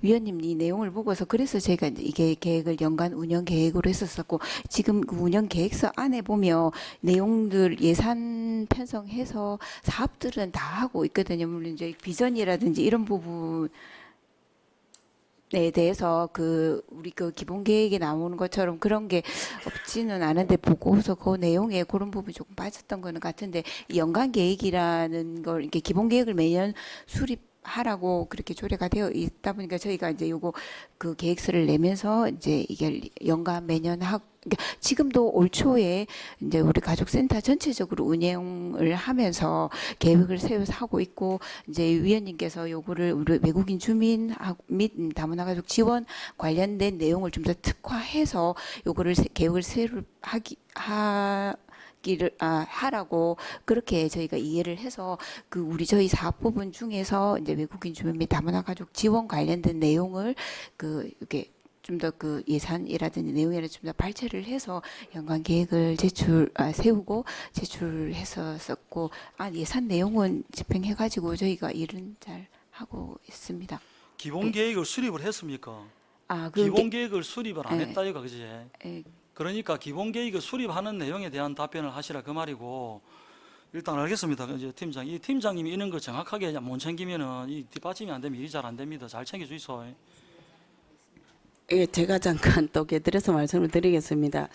S7: 위원님 이 내용을 보고서 그래서 제가 이게 계획을 연간 운영 계획으로 했었었고 지금 그 운영 계획서 안에 보면 내용들 예산 편성해서 사업들은 다 하고 있거든요. 물론 이제 비전이라든지 이런 부분. 에 대해서 우리 기본 계획에 나오는 것처럼 그런 게 없지는 않은데 보고서 그 내용에 그런 부분이 조금 빠졌던 거는 같은데 이 연간 계획이라는 걸 이렇게 기본 계획을 매년 수립하라고 그렇게 조례가 되어 있다 보니까 저희가 이제 요거 계획서를 내면서 이제 이게 연간 매년 그러니까 지금도 올 초에 이제 우리 가족센터 전체적으로 운영을 하면서 계획을 세워서 하고 있고 이제 위원님께서 요거를 우리 외국인 주민 및 다문화 가족 지원 관련된 내용을 좀 더 특화해서 요거를 계획을 새로 하라고 그렇게 저희가 이해를 해서 저희 사업 부분 중에서 이제 외국인 주민 및 다문화 가족 지원 관련된 내용을 이렇게 좀 더 예산이라든지 내용이라든지 좀 더 발췌를 해서 연간 계획을 세우고 제출했었고 예산 내용은 집행해가지고 저희가 일은 잘 하고 있습니다.
S5: 기본 계획을 수립을 했습니까?
S7: 그
S5: 기본 계획을 수립을 안
S7: 네.
S5: 했다 이거 그지? 그러니까 기본 계획을 수립하는 내용에 대한 답변을 하시라 그 말이고 일단 알겠습니다. 이제 이 팀장님이 이런 거 정확하게 못 챙기면은 이 뒷받침이 안 되면 일이 잘 안 됩니다. 잘 챙겨 주이소.
S4: 예, 제가 잠깐 또 곁들여서 말씀을 드리겠습니다.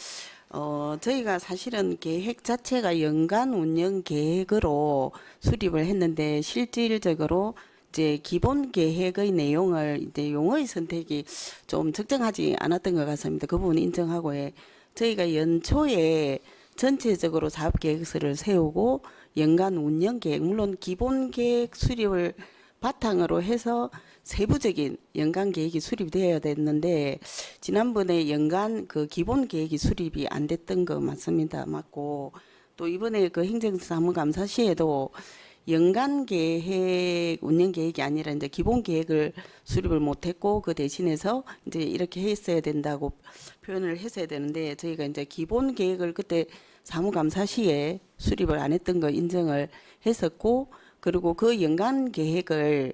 S4: 저희가 사실은 계획 자체가 연간 운영 계획으로 수립을 했는데 실질적으로 이제 기본 계획의 내용을 이제 용어의 선택이 좀 적정하지 않았던 것 같습니다. 그 부분 인정하고 저희가 연초에 전체적으로 사업 계획서를 세우고 연간 운영 계획 물론 기본 계획 수립을 바탕으로 해서 세부적인 연간 계획이 수립되어야 됐는데 지난번에 연간 기본 계획이 수립이 안 됐던 거 맞습니다. 맞고 또 이번에 행정사무감사 시에도 연간 계획 운영 계획이 아니라 이제 기본 계획을 수립을 못했고 그 대신해서 이제 이렇게 했어야 된다고 표현을 했어야 되는데 저희가 이제 기본 계획을 그때 사무감사 시에 수립을 안 했던 거 인정을 했었고 그리고 그 연간 계획을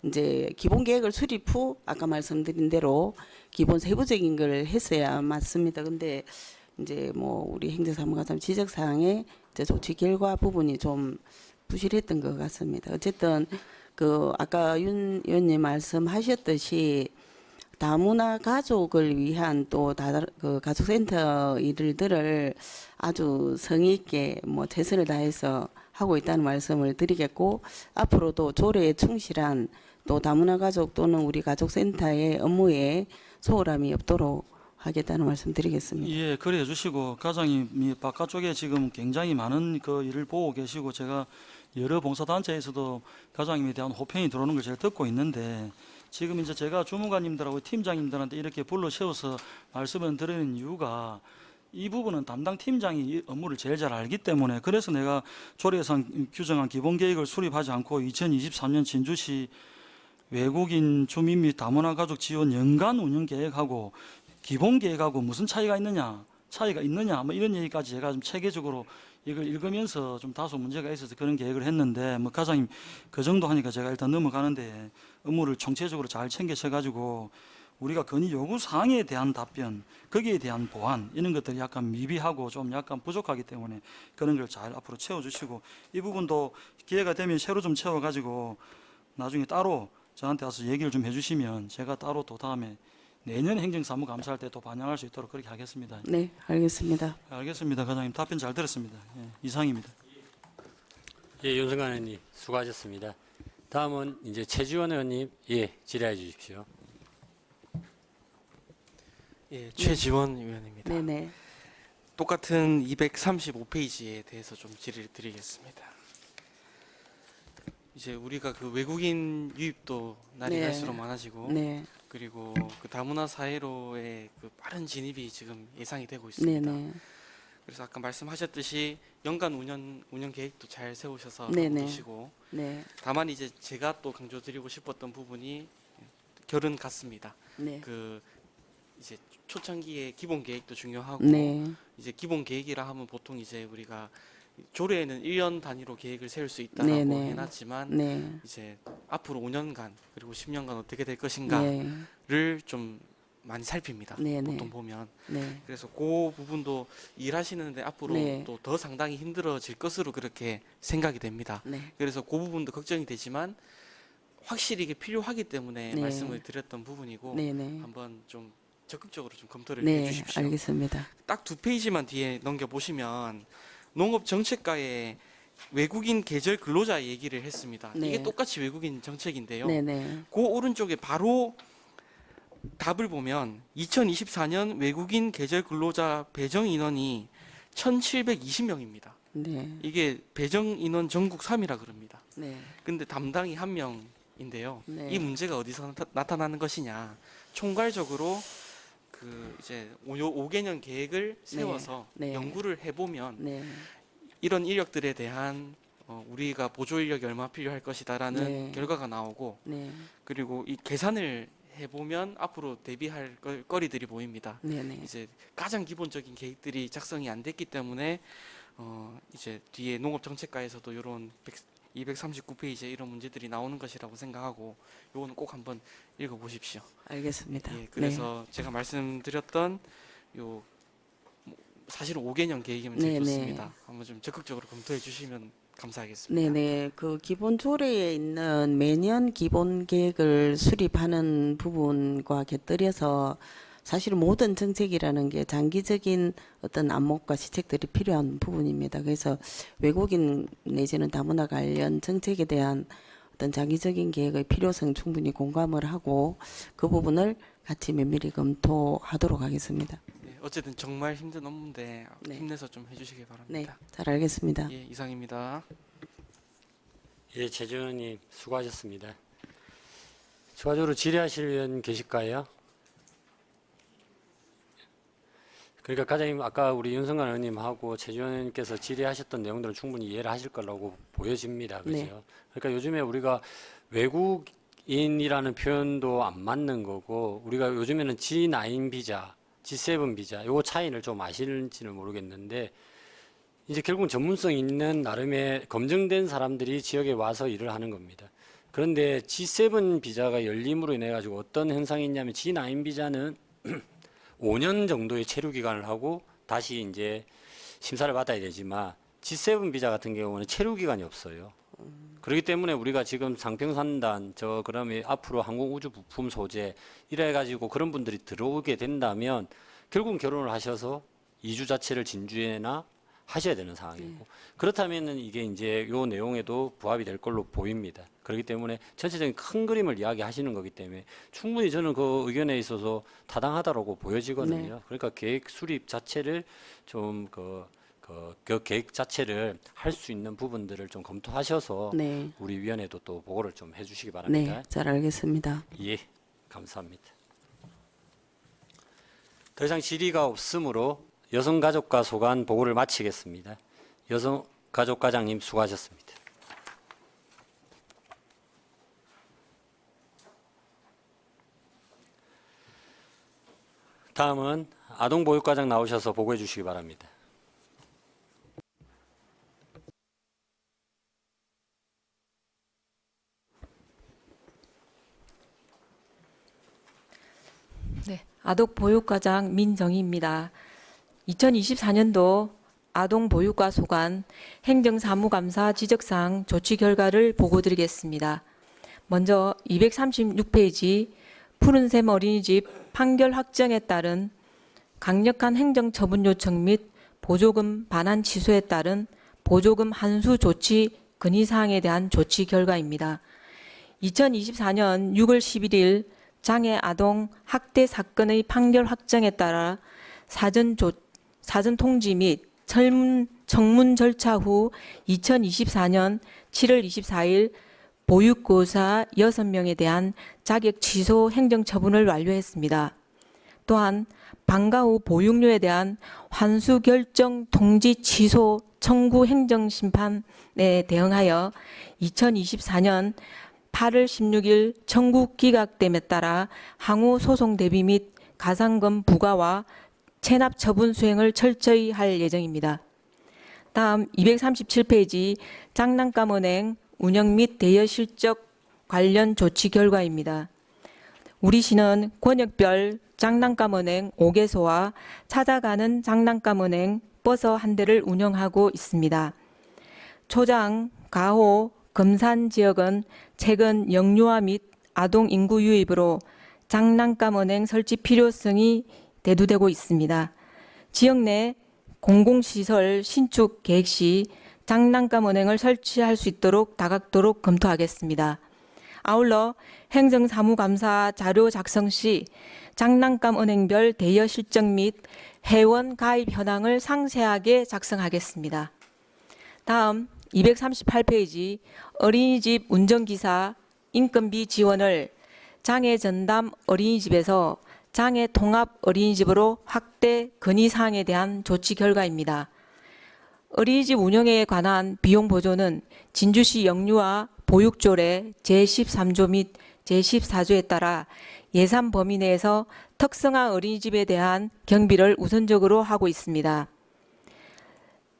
S4: 이제 기본 계획을 수립 후 아까 말씀드린 대로 기본 세부적인 걸 했어야 맞습니다. 근데 이제 뭐 우리 행정사무과장 지적 사항에 이제 조치 결과 부분이 좀 부실했던 것 같습니다. 어쨌든 그 아까 윤 의원님 말씀하셨듯이 다문화 가족을 위한 또 그 가족센터 일들을 아주 성의 있게 뭐 최선을 다해서 하고 있다는 말씀을 드리겠고, 앞으로도 조례에 충실한 또 다문화 가족 또는 우리 가족센터의 업무에 소홀함이 없도록 하겠다는 말씀 드리겠습니다.
S5: 예, 그래 해주시고 과장님이 바깥쪽에 지금 굉장히 많은 그 일을 보고 계시고 제가 여러 봉사단체에서도 과장님에 대한 호평이 들어오는 걸 제가 듣고 있는데 지금 이제 제가 주무관님들하고 팀장님들한테 이렇게 불러 세워서 말씀을 드리는 이유가 이 부분은 담당 팀장이 이 업무를 제일 잘 알기 때문에 그래서 내가 조례상 규정한 기본 계획을 수립하지 않고 2023년 진주시 외국인 주민 및 다문화 가족 지원 연간 운영 계획하고 기본 계획하고 무슨 차이가 있느냐 뭐 이런 얘기까지 제가 좀 체계적으로 이걸 읽으면서 좀 다소 문제가 있어서 그런 계획을 했는데 뭐 과장님 그 정도 하니까 제가 일단 넘어가는데 업무를 총체적으로 잘 챙겨셔 가지고 우리가 건의 요구 사항에 대한 답변, 거기에 대한 보완 이런 것들이 약간 미비하고 좀 약간 부족하기 때문에 그런 걸 잘 앞으로 채워주시고 이 부분도 기회가 되면 새로 좀 채워가지고 나중에 따로 저한테 와서 얘기를 좀 해주시면 제가 따로 또 다음에 내년 행정사무 감사할 때 또 반영할 수 있도록 그렇게 하겠습니다.
S4: 네, 알겠습니다.
S5: 알겠습니다, 과장님. 답변 잘 들었습니다. 예, 이상입니다.
S1: 예, 윤성관 의원님 수고하셨습니다. 다음은 이제 최지원 의원님 질의해 주십시오.
S8: 예, 최지원 의원입니다.
S4: 네네.
S8: 똑같은 235페이지에 대해서 좀 질의를 드리겠습니다. 이제 우리가 그 외국인 유입도 날이
S4: 네.
S8: 갈수록 많아지고
S4: 네,
S8: 그리고 그 다문화 사회로의 그 빠른 진입이 지금 예상이 되고 있습니다.
S4: 네네.
S8: 그래서 아까 말씀하셨듯이 연간 운영 계획도 잘 세우셔서 하고
S4: 네네.
S8: 계시고
S4: 네,
S8: 다만 이제 제가 또 강조드리고 싶었던 부분이 결은 같습니다.
S4: 네,
S8: 그 이제 초창기에 기본 계획도 중요하고
S4: 네,
S8: 이제 기본 계획이라 하면 보통 이제 우리가 조례에는 1년 단위로 계획을 세울 수 있다라고
S4: 네네.
S8: 해놨지만
S4: 네,
S8: 이제 앞으로 5년간 그리고 10년간 어떻게 될 것인가를
S4: 네,
S8: 좀 많이 살핍니다.
S4: 네네.
S8: 보통 보면
S4: 네,
S8: 그래서 그 부분도 일하시는데 앞으로
S4: 네.
S8: 또 더 상당히 힘들어질 것으로 그렇게 생각이 됩니다.
S4: 네,
S8: 그래서 그 부분도 걱정이 되지만 확실히 이게 필요하기 때문에
S4: 네.
S8: 말씀을 드렸던 부분이고
S4: 네네.
S8: 한번 좀 적극적으로 좀 검토를
S4: 네,
S8: 해주십시오.
S4: 알겠습니다.
S8: 딱 2페이지만 뒤에 넘겨 보시면 농업정책과의 외국인 계절 근로자 얘기를 했습니다.
S4: 네.
S8: 이게 똑같이 외국인 정책인데요.
S4: 네네.
S8: 그 오른쪽에 바로 답을 보면 2024년 외국인 계절 근로자 배정 인원이 1,720명입니다.
S4: 네,
S8: 이게 배정 인원 전국 3위라 그럽니다.
S4: 네,
S8: 근데 담당이 1명인데요.
S4: 네.
S8: 이 문제가 어디서 나타나는 것이냐? 총괄적으로 그 이제 5개년 계획을 세워서
S4: 네.
S8: 연구를 해보면
S4: 네,
S8: 이런 인력들에 대한 우리가 보조 인력이 얼마 필요할 것이다라는
S4: 네.
S8: 결과가 나오고
S4: 네,
S8: 그리고 이 계산을 해보면 앞으로 대비할 거리들이 보입니다.
S4: 네네.
S8: 이제 가장 기본적인 계획들이 작성이 안 됐기 때문에 이제 뒤에 농업정책과에서도 이런 239페이지에 이런 문제들이 나오는 것이라고 생각하고 요거는 꼭 한번 읽어보십시오.
S4: 알겠습니다.
S8: 예, 그래서 제가 말씀드렸던 요 사실은 5개년 계획이면 제일
S4: 네,
S8: 좋습니다.
S4: 네.
S8: 한번 좀 적극적으로 검토해 주시면 감사하겠습니다.
S4: 네네. 그 기본 조례에 있는 매년 기본 계획을 수립하는 부분과 곁들여서 사실 모든 정책이라는 게 장기적인 어떤 안목과 시책들이 필요한 부분입니다. 그래서 외국인 내지는 다문화 관련 정책에 대한 어떤 장기적인 계획의 필요성 충분히 공감을 하고 그 부분을 같이 면밀히 검토하도록 하겠습니다.
S8: 네, 어쨌든 정말 힘든 업무인데
S4: 네.
S8: 힘내서 좀 해주시기
S4: 네,
S8: 바랍니다.
S4: 잘 알겠습니다.
S8: 예, 이상입니다.
S1: 예, 최지원 의원님 수고하셨습니다. 추가적으로 질의하실 의원 계실까요? 그러니까 과장님 아까 우리 윤성관 의원님하고 최지원 의원님께서 질의하셨던 내용들은 충분히 이해를 하실 거라고 보여집니다. 그죠?
S4: 네.
S1: 그러니까 요즘에 우리가 외국인이라는 표현도 안 맞는 거고 우리가 요즘에는 G9 비자, G7 비자 요거 차이를 좀 아실지는 모르겠는데 이제 결국 전문성 있는 나름의 검증된 사람들이 지역에 와서 일을 하는 겁니다. 그런데 G7 비자가 열림으로 인해 가지고 어떤 현상이 있냐면 G9 비자는 5년 정도의 체류 기간을 하고 다시 이제 심사를 받아야 되지만 G7 비자 같은 경우는 체류 기간이 없어요. 그렇기 때문에 우리가 지금 상평산단 그러면 앞으로 항공우주 부품 소재 이래 가지고 그런 분들이 들어오게 된다면 결국은 결혼을 하셔서 이주 자체를 진주에나 하셔야 되는 상황이고 그렇다면은 이게 이제 요 내용에도 부합이 될 걸로 보입니다. 그렇기 때문에 전체적인 큰 그림을 이야기하시는 거기 때문에 충분히 저는 그 의견에 있어서 타당하다라고 보여지거든요. 그러니까 계획 수립 자체를 좀 그 계획 자체를 할 수 있는 부분들을 좀 검토하셔서
S4: 네.
S1: 우리 위원회도 또 보고를 좀 해주시기
S4: 네,
S1: 바랍니다.
S4: 잘 알겠습니다.
S1: 예, 감사합니다. 더 이상 질의가 없으므로 여성가족과 소관 보고를 마치겠습니다. 여성가족과장님 수고하셨습니다. 다음은 아동보육과장 나오셔서 보고해 주시기 바랍니다.
S9: 네, 아동보육과장 민정희입니다. 2024년도 아동보육과 소관 행정사무감사 지적사항 조치 결과를 보고드리겠습니다. 먼저 236페이지 푸른샘 어린이집 판결 확정에 따른 강력한 행정처분 요청 및 보조금 반환 취소에 따른 보조금 환수 조치 건의사항에 대한 조치 결과입니다. 2024년 6월 11일 장애 아동 학대 사건의 판결 확정에 따라 사전 통지 및 청문 절차 후 2024년 7월 24일 보육교사 6명에 대한 자격 취소 행정처분을 완료했습니다. 또한 방과 후 보육료에 대한 환수 결정 통지 취소 청구 행정심판에 대응하여 2024년 8월 16일 청구 기각됨에 따라 항후 소송 대비 및 가산금 부과와 체납 처분 수행을 철저히 할 예정입니다. 다음 237페이지 장난감은행 운영 및 대여 실적 관련 조치 결과입니다. 우리 시는 권역별 장난감은행 5개소와 찾아가는 장난감은행 버스 한 대를 운영하고 있습니다. 초장, 가호, 금산 지역은 최근 영유아 및 아동 인구 유입으로 장난감은행 설치 필요성이 대두되고 있습니다. 지역 내 공공시설 신축 계획 시 장난감은행을 설치할 수 있도록 다각도록 검토하겠습니다. 아울러 행정사무감사 자료 작성 시 장난감은행별 대여 실적 및 회원 가입 현황을 상세하게 작성하겠습니다. 다음 238페이지 어린이집 운전기사 인건비 지원을 장애전담 어린이집에서 장애통합 어린이집으로 확대 건의사항에 대한 조치 결과입니다. 어린이집 운영에 관한 비용 보조는 진주시 영유아 보육조례 제13조 및 제14조에 따라 예산 범위 내에서 특성화 어린이집에 대한 경비를 우선적으로 하고 있습니다.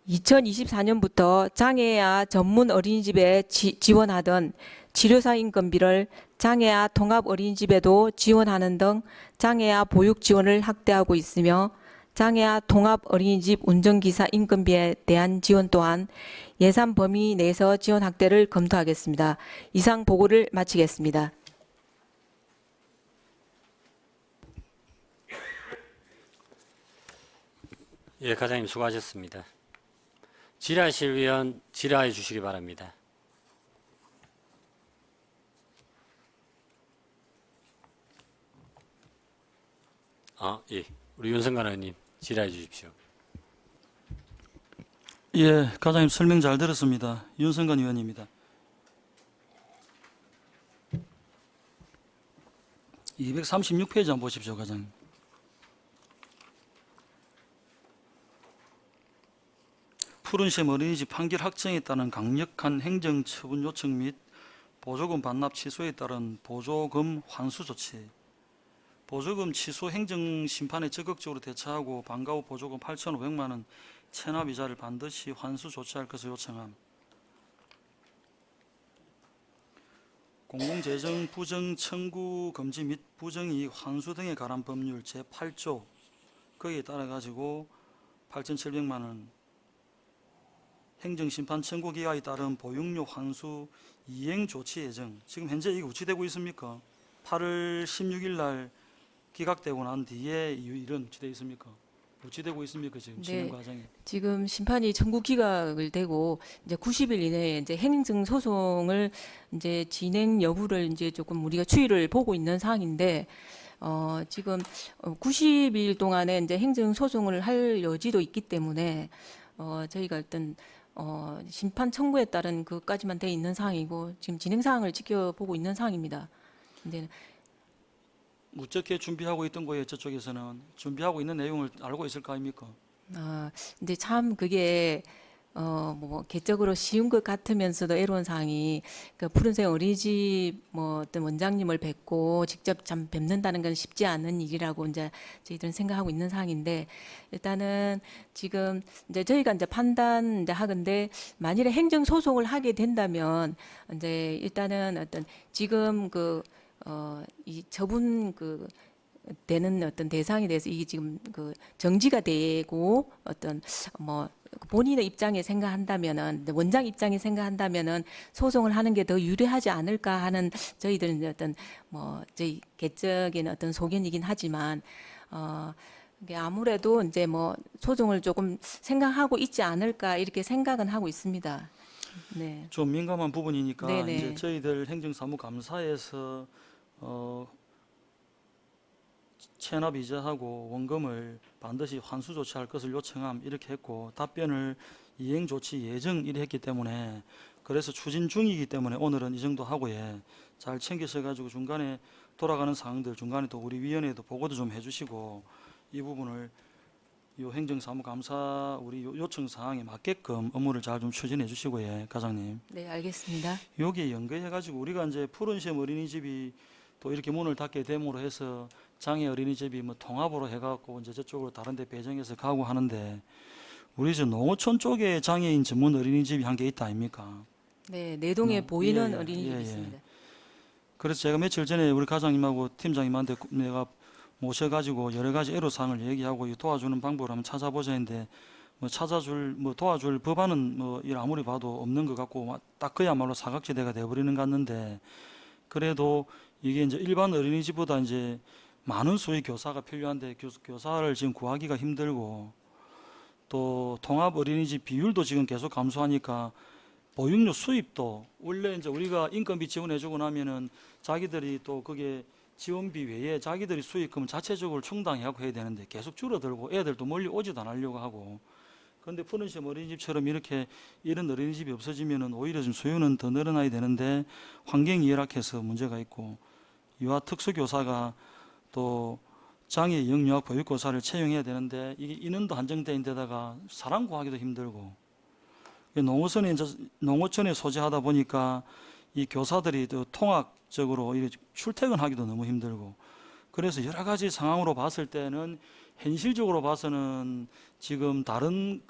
S9: 2024년부터 장애아 전문 어린이집에 지원하던 치료사 인건비를 장애아 통합 어린이집에도 지원하는 등 장애아 보육 지원을 확대하고 있으며 장애아 통합 어린이집 운전기사 인건비에 대한 지원 또한 예산 범위 내에서 지원 확대를 검토하겠습니다. 이상 보고를 마치겠습니다.
S1: 예, 과장님 수고하셨습니다. 질의하실 위원 질의해 주시기 바랍니다. 예, 우리 윤성관 의원님 질의해 주십시오.
S5: 예, 과장님 설명 잘 들었습니다. 윤성건 의원입니다. 236페이지 한번 보십시오, 과장님. 푸른샘 어린이집 판결 확정에 따른 강력한 행정처분 요청 및 보조금 반납 취소에 따른 보조금 환수 조치. 보조금 취소 행정심판에 적극적으로 대처하고 방과 후 보조금 8,500만 원 체납이자를 반드시 환수 조치할 것을 요청함. 공공재정 부정 청구 금지 및 부정이익 환수 등에 관한 법률 제8조 거기에 따라 가지고 8,700만 원 행정심판 청구 기각에 따른 보육료 환수 이행 조치 예정. 지금 현재 이게 우치되고 있습니까? 8월 16일 날 기각되고 난 뒤에 이런 우치되어 있습니까? 우치되고 있습니까? 지금 진행
S9: 네.
S5: 과정에.
S9: 지금 심판이 청구 기각을 되고 이제 90일 이내에 이제 행정 소송을 이제 진행 여부를 이제 조금 우리가 추이를 보고 있는 상황인데 지금 90일 동안에 이제 행정 소송을 할 여지도 있기 때문에 저희가 일단 심판 청구에 따른 그까지만 돼 있는 상황이고 지금 진행 사항을 지켜보고 있는 상황입니다. 근데
S5: 어떻게 준비하고 있던 거예요? 저쪽에서는 준비하고 있는 내용을 알고 있을 거 아닙니까?
S9: 근데 참 그게 뭐 개적으로 쉬운 것 같으면서도 애로운 사항이 그 푸른색 어린이집 뭐 어떤 원장님을 뵙고 직접 참 뵙는다는 건 쉽지 않은 일이라고 이제 저희들은 생각하고 있는 상황인데 일단은 지금 이제 저희가 이제 판단 이제 하건데 만일에 행정 소송을 하게 된다면 이제 일단은 어떤 지금 이 처분 되는 어떤 대상에 대해서 이게 지금 정지가 되고 어떤 뭐 본인의 입장에 생각한다면은 원장 입장에 생각한다면은 소송을 하는 게 더 유리하지 않을까 하는 저희들은 어떤 뭐 저희 개적인 어떤 소견이긴 하지만 이게 아무래도 이제 뭐 소송을 조금 생각하고 있지 않을까 이렇게 생각은 하고 있습니다. 네.
S5: 좀 민감한 부분이니까
S9: 네네.
S5: 이제 저희들 행정사무감사에서 체납 이자하고 원금을 반드시 환수 조치할 것을 요청함 이렇게 했고 답변을 이행 조치 예정 이렇게 했기 때문에 그래서 추진 중이기 때문에 오늘은 이 정도 하고요. 잘 챙기셔가지고 중간에 돌아가는 사항들 중간에 또 우리 위원회에도 보고도 좀 해주시고 이 부분을 이 행정사무감사 우리 요청 사항에 맞게끔 업무를 잘 좀 추진해 주시고요, 과장님.
S9: 네, 알겠습니다.
S5: 여기에 연계해가지고 우리가 이제 푸른샘 어린이집이 또 이렇게 문을 닫게 됨으로 해서 장애 어린이집이 뭐 통합으로 해갖고 이제 저쪽으로 다른데 배정해서 가고 하는데 우리 저 농어촌 쪽에 장애인 전문 어린이집이 한 개 있다 아닙니까?
S9: 네, 내동에
S5: 뭐,
S9: 보이는
S5: 예, 예,
S9: 어린이집이
S5: 예, 예.
S9: 있습니다.
S5: 그래서 제가 며칠 전에 우리 과장님하고 팀장님한테 내가 모셔가지고 여러 가지 애로사항을 얘기하고 이 도와주는 방법을 한번 찾아보자 했는데 뭐 도와줄 법안은 뭐 일 아무리 봐도 없는 것 같고 딱 그야말로 사각지대가 돼버리는 것 같는데 그래도 이게 이제 일반 어린이집보다 이제 많은 수의 교사가 필요한데 교사를 지금 구하기가 힘들고 또 통합 어린이집 비율도 지금 계속 감소하니까 보육료 수입도 원래 이제 우리가 인건비 지원해주고 나면은 자기들이 또 그게 지원비 외에 자기들이 수익금 자체적으로 충당해갖고 해야 되는데 계속 줄어들고 애들도 멀리 오지도 않으려고 하고 그런데 푸른샘 어린이집처럼 이렇게 이런 어린이집이 없어지면은 오히려 좀 수요는 더 늘어나야 되는데 환경이 열악해서 문제가 있고 유아 특수교사가 또 장애 영유아 보육교사를 채용해야 되는데 이게 인원도 한정된 데다가 사람 구하기도 힘들고 농어촌에 소재하다 보니까 이 교사들이 또 통학적으로 출퇴근하기도 너무 힘들고 그래서 여러 가지 상황으로 봤을 때는 현실적으로 봐서는 지금 다른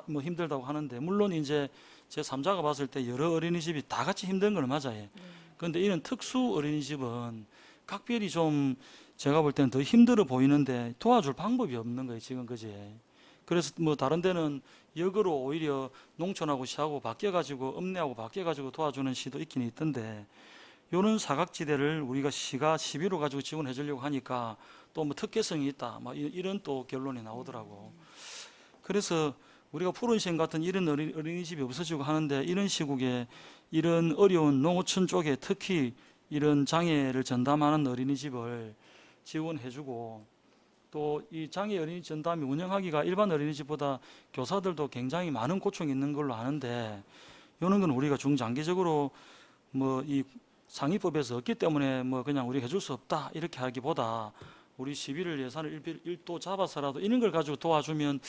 S5: 뭐 힘들다고 하는데 물론 이제 제 3자가 봤을 때 여러 어린이집이 다 같이 힘든 건 맞아요. 그런데 이런 특수 어린이집은 각별히 좀 제가 볼 때는 더 힘들어 보이는데 도와줄 방법이 없는 거예요 지금 그지. 그래서 뭐 다른 데는 역으로 오히려 농촌하고 시하고 바뀌어가지고 읍내하고 바뀌어가지고 도와주는 시도 있긴 있던데 이런 사각지대를 우리가 시가 시비로 가지고 지원해 주려고 하니까 또 뭐 특혜성이 있다 막 이런 또 결론이 나오더라고. 그래서 우리가 푸른샘 같은 이런 어린이집이 없어지고 하는데 이런 시국에 이런 어려운 농어촌 쪽에 특히 이런 장애를 전담하는 어린이집을 지원해주고 또 이 장애 어린이집 전담이 운영하기가 일반 어린이집보다 교사들도 굉장히 많은 고충이 있는 걸로 아는데 이런 건 우리가 중장기적으로 뭐 이 상위법에서 없기 때문에 뭐 그냥 우리가 해줄 수 없다 이렇게 하기보다 우리 11월 예산을 1도 잡아서라도 이런 걸 가지고 도와주면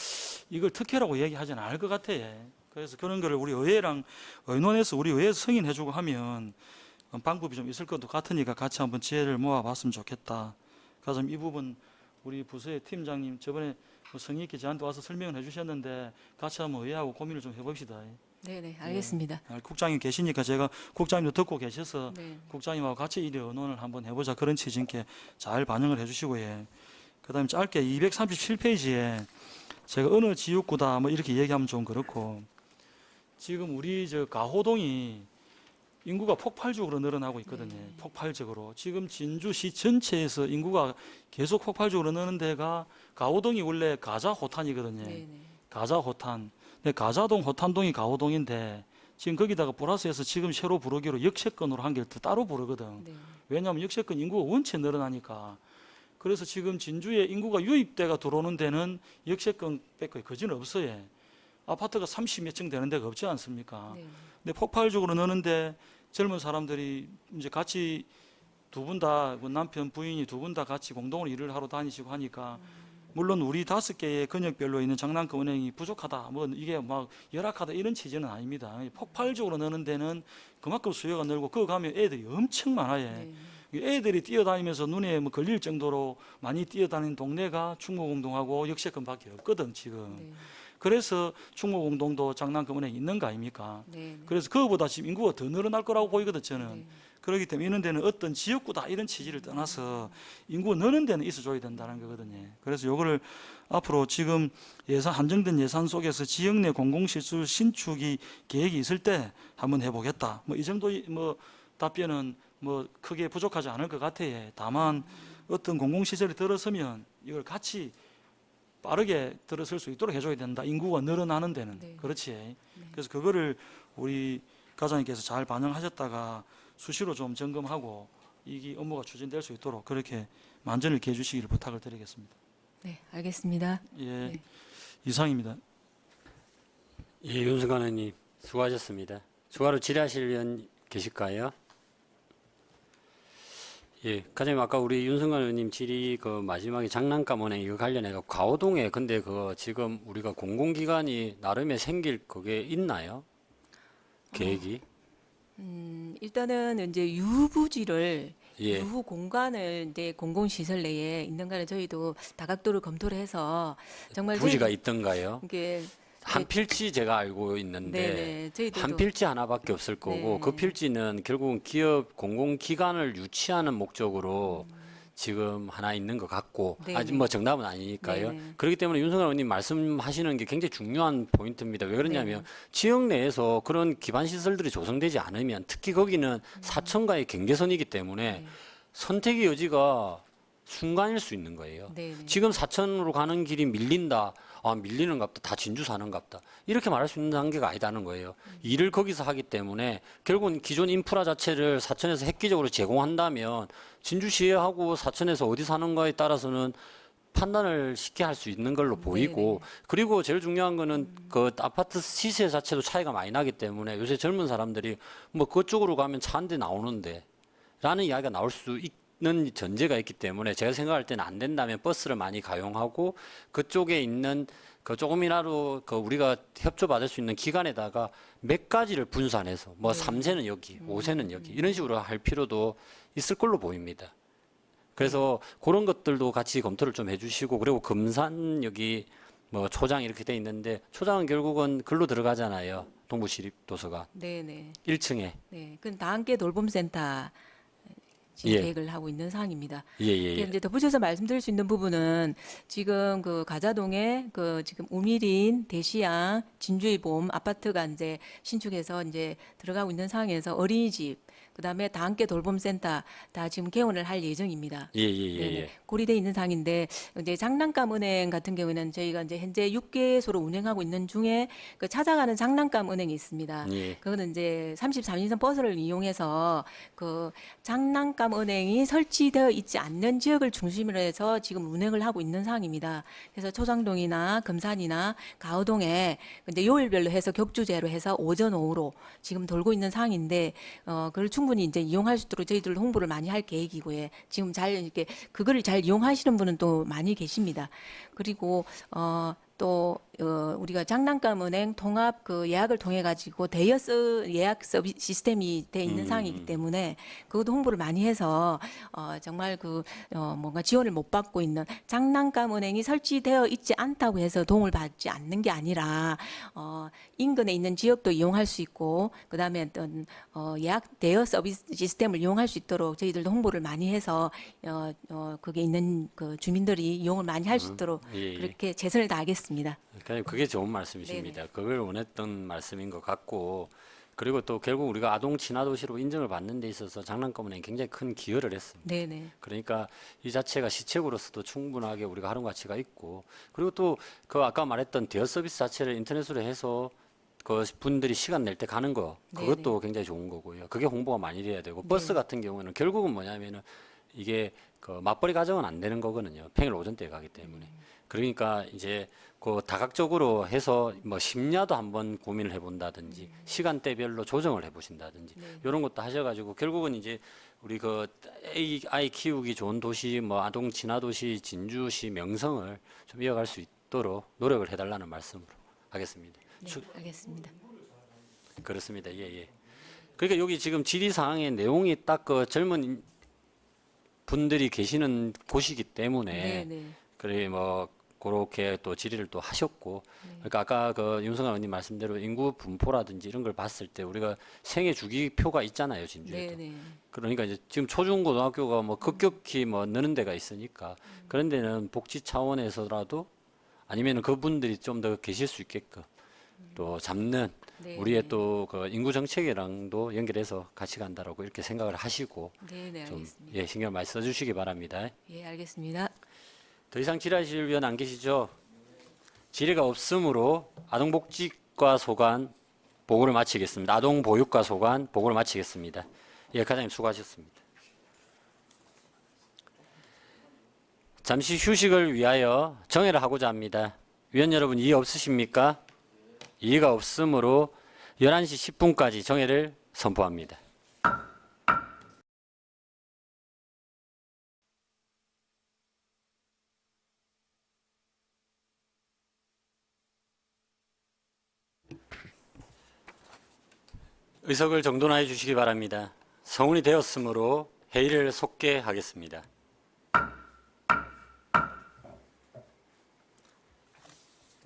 S5: 이걸 특혜라고 얘기하지는 않을 것 같아. 그래서 그런 거를 우리 의회랑 의논해서 우리 의회 승인해주고 하면 방법이 좀 있을 것도 같으니까 같이 한번 지혜를 모아봤으면 좋겠다. 그래서 이 부분 우리 부서의 팀장님 저번에 성의 있게 저한테 와서 설명을 해주셨는데 같이 한번 의회하고 고민을 좀 해봅시다.
S9: 네, 알겠습니다.
S5: 국장님 계시니까 제가 국장님도 듣고 계셔서
S9: 네.
S5: 국장님하고 같이 이 의논을 한번 해보자 그런 취지인게 잘 반영을 해주시고 예. 그다음에 짧게 237페이지에 제가 어느 지역구다 뭐 이렇게 얘기하면 좀 그렇고 지금 우리 저 가호동이 인구가 폭발적으로 늘어나고 있거든요. 폭발적으로 지금 진주시 전체에서 인구가 계속 폭발적으로 느는 데가 가호동이 원래 가자호탄이거든요. 가자호탄. 근데 가자동, 호탄동이 가호동인데 지금 거기다가 플러스해서 지금 새로 부르기로 역세권으로 한 개를 더 따로 부르거든. 왜냐하면 역세권 인구가 원체 늘어나니까. 그래서 지금 진주에 인구가 유입대가 들어오는 데는 역세권 빼고 거지는 없어요. 아파트가 30몇 층 되는 데가 없지 않습니까? 근데 폭발적으로 느는데 젊은 사람들이 이제 같이 두 분 다 남편 부인이 두 분 다 같이 공동으로 일을 하러 다니시고 하니까 물론 우리 5개의 권역별로 있는 장난감 은행이 부족하다, 뭐 이게 막 열악하다 이런 취지는 아닙니다. 폭발적으로 느는 데는 그만큼 수요가 늘고 그거 가면 애들이 엄청 많아요. 애들이 뛰어다니면서 눈에 뭐 걸릴 정도로 많이 뛰어다니는 동네가 충무공동하고 역세권밖에 없거든 지금. 그래서 충무공동도 장난감 은행이 있는 거 아닙니까? 그래서 그거보다 지금 인구가 더 늘어날 거라고 보이거든 저는. 그렇기 때문에 이런 데는 어떤 지역구다 이런 취지를 떠나서 인구가 느는 데는 있어줘야 된다는 거거든요. 그래서 요거를 앞으로 지금 예산 한정된 예산 속에서 지역 내 공공시설 신축이 계획이 있을 때 한번 해보겠다. 뭐 이 정도 뭐 답변은 뭐 크게 부족하지 않을 것 같아요. 다만 어떤 공공시설이 들어서면 이걸 같이 빠르게 들어설 수 있도록 해줘야 된다. 인구가 늘어나는 데는. 그렇지. 그래서 그거를 우리 과장님께서 잘 반영하셨다가 수시로 좀 점검하고 이 업무가 추진될 수 있도록 그렇게 만전을 기해 주시기를 부탁을 드리겠습니다.
S9: 네, 알겠습니다.
S5: 예, 이상입니다.
S1: 예, 윤승관 의원님 수고하셨습니다. 추가로 질의하실 의원 계실까요? 예, 과장님 아까 우리 윤승관 의원님 질의 그 마지막에 장난감 은행 이거 관련해서 가호동에 근데 그 지금 우리가 공공기관이 나름의 생길 그게 있나요? 계획이?
S9: 일단은 이제 유부지를
S1: 예.
S9: 유후 공간을 이제 공공시설 내에 있는 거를 저희도 다각도로 검토를 해서 정말
S1: 부지가 있던가요?
S9: 이게
S1: 한 필지 제가 알고 있는데
S9: 네네 저희도
S1: 한 필지 하나밖에 없을 거고
S9: 네.
S1: 그 필지는 결국은 기업 공공기관을 유치하는 목적으로 지금 하나 있는 것 같고
S9: 네네.
S1: 아직 뭐 정답은 아니니까요.
S9: 네네.
S1: 그렇기 때문에 윤석열 의원님 말씀하시는 게 굉장히 중요한 포인트입니다. 왜 그러냐면 지역 내에서 그런 기반 시설들이 조성되지 않으면 특히 거기는 사천과의 경계선이기 때문에 선택의 여지가 순간일 수 있는 거예요.
S9: 네네.
S1: 지금 사천으로 가는 길이 밀린다. 아, 밀리는갑다. 다 진주 사는갑다. 이렇게 말할 수 있는 단계가 아니다는 거예요. 일을 거기서 하기 때문에 결국은 기존 인프라 자체를 사천에서 획기적으로 제공한다면 진주시하고 사천에서 어디 사는가에 따라서는 판단을 쉽게 할 수 있는 걸로 보이고 그리고 제일 중요한 거는 그 아파트 시세 자체도 차이가 많이 나기 때문에 요새 젊은 사람들이 뭐 그쪽으로 가면 차 한 대 나오는데 라는 이야기가 나올 수 있는 전제가 있기 때문에 제가 생각할 때는 안 된다면 버스를 많이 가용하고 그쪽에 있는 그 조금이라도 그 우리가 협조받을 수 있는 기관에다가 몇 가지를 분산해서 뭐 3세는 여기, 5세는 여기 이런 식으로 할 필요도 있을 걸로 보입니다. 그래서 그런 것들도 같이 검토를 좀 해주시고 그리고 금산 여기 뭐 초장 이렇게 돼 있는데 초장은 결국은 글로 들어가잖아요. 동부시립도서관
S9: 네네
S1: 1층에.
S9: 네, 그건 다 함께 돌봄센터 지금
S1: 예.
S9: 계획을 하고 있는 사항입니다.
S1: 예예예.
S9: 이제 덧붙여서 말씀드릴 수 있는 부분은 지금 그 가자동에 그 지금 우미린, 대시양, 진주의 봄 아파트가 이제 신축해서 이제 들어가고 있는 상황에서 어린이집, 그다음에 다 함께 돌봄센터 다 지금 개원을 할 예정입니다.
S1: 예예예.
S9: 네네. 고리돼 있는 상인데 이제 장난감 은행 같은 경우에는 저희가 이제 현재 6개소로 운영하고 있는 중에 그 찾아가는 장난감 은행이 있습니다.
S1: 예.
S9: 그거는 이제 33인선 버스를 이용해서 그 장난감 은행이 설치되어 있지 않는 지역을 중심으로 해서 지금 운행을 하고 있는 상황입니다. 그래서 초장동이나 금산이나 가호동에 이제 요일별로 해서 격주제로 해서 오전 오후로 지금 돌고 있는 상황인데 그걸 충분히 이제 이용할 수 있도록 저희들 홍보를 많이 할 계획이고요. 지금 잘 이렇게 그거를 잘 이용하시는 분은 또 많이 계십니다. 그리고 또 우리가 장난감은행 통합 그 예약을 통해 가지고 대여 예약 서비스 시스템이 돼 있는 상황이기 때문에 그것도 홍보를 많이 해서 정말 뭔가 지원을 못 받고 있는 장난감은행이 설치되어 있지 않다고 해서 도움을 받지 않는 게 아니라 인근에 있는 지역도 이용할 수 있고 그다음에 어떤 예약 대여 서비스 시스템을 이용할 수 있도록 저희들도 홍보를 많이 해서 거기에 있는 그 주민들이 이용을 많이 할 수 있도록
S1: 예, 예.
S9: 그렇게 최선을 다하겠습니다.
S1: 그러니까 그게 좋은 말씀이십니다. 그걸 원했던 말씀인 것 같고 그리고 또 결국 우리가 아동 친화 도시로 인정을 받는 데 있어서 장난감은행이 굉장히 큰 기여를 했습니다.
S9: 네네.
S1: 그러니까 이 자체가 시책으로서도 충분하게 우리가 활용 가치가 있고 그리고 또 그 아까 말했던 대여 서비스 자체를 인터넷으로 해서 그 분들이 시간 낼 때 가는 거 그것도 굉장히 좋은 거고요. 그게 홍보가 많이 돼야 되고 버스 같은 경우에는 결국은 뭐냐면은 이게 그 맞벌이 가정은 안 되는 거거든요. 평일 오전대에 가기 때문에. 그러니까 이제 그 다각적으로 해서 뭐 심야도 한번 고민을 해본다든지 시간대별로 조정을 해보신다든지 이런 것도 하셔가지고 결국은 이제 우리 그 아이 키우기 좋은 도시 뭐 아동 친화 도시 진주시 명성을 좀 이어갈 수 있도록 노력을 해달라는 말씀으로 하겠습니다.
S9: 네, 알겠습니다.
S1: 그렇습니다. 예, 예. 그러니까 여기 지금 질의사항의 내용이 딱 그 젊은 분들이 계시는 곳이기 때문에
S9: 네네.
S1: 그래 뭐 그렇게 또 질의를 또 하셨고 그러니까 아까 그 윤성아 의원님 말씀대로 인구 분포라든지 이런 걸 봤을 때 우리가 생애 주기표가 있잖아요 진주에도.
S9: 네네.
S1: 그러니까 이제 지금 초중고등학교가 뭐 급격히 뭐 느는 데가 있으니까 그런 데는 복지 차원에서라도 아니면은 그분들이 좀 더 계실 수 있게끔 또 잡는
S9: 네,
S1: 우리의
S9: 네.
S1: 또 그 인구 정책이랑도 연결해서 같이 간다라고 이렇게 생각을 하시고
S9: 네네,
S1: 좀
S9: 알겠습니다.
S1: 예, 신경 많이 써주시기 바랍니다.
S9: 예, 알겠습니다.
S1: 더 이상 질의하실 위원 안 계시죠? 질의가 없으므로 아동복지과 소관 보고를 마치겠습니다. 아동보육과 소관 보고를 마치겠습니다. 예, 과장님 수고하셨습니다. 잠시 휴식을 위하여 정회를 하고자 합니다. 위원 여러분 이의 없으십니까? 이의가 없으므로 11시 10분까지 정회를 선포합니다. 의석을 정돈하여 주시기 바랍니다. 성운이 되었으므로 회의를 속개하겠습니다.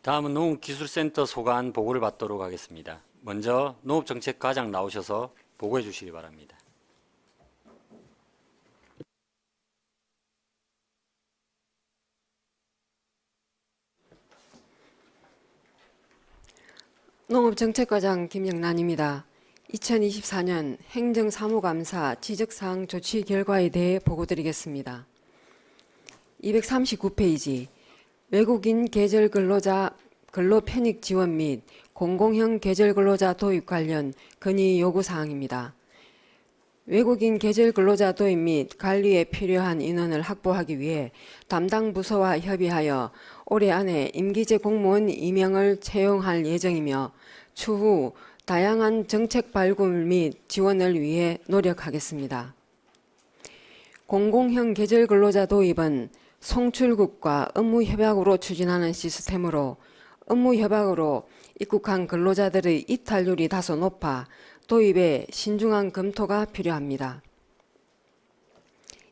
S1: 다음은 농업기술센터 소관 보고를 받도록 하겠습니다. 먼저 농업정책과장 나오셔서 보고해 주시기 바랍니다.
S10: 농업정책과장 김영란입니다. 2024년 행정사무감사 지적사항 조치 결과에 대해 보고드리겠습니다. 239페이지 외국인 계절 근로자 근로 편익 지원 및 공공형 계절 근로자 도입 관련 건의 요구 사항입니다. 외국인 계절 근로자 도입 및 관리에 필요한 인원을 확보하기 위해 담당 부서와 협의하여 올해 안에 임기제 공무원 임명을 채용할 예정이며 추후 다양한 정책 발굴 및 지원을 위해 노력하겠습니다. 공공형 계절 근로자 도입은 송출국과 업무협약으로 추진하는 시스템으로 업무협약으로 입국한 근로자들의 이탈률이 다소 높아 도입에 신중한 검토가 필요합니다.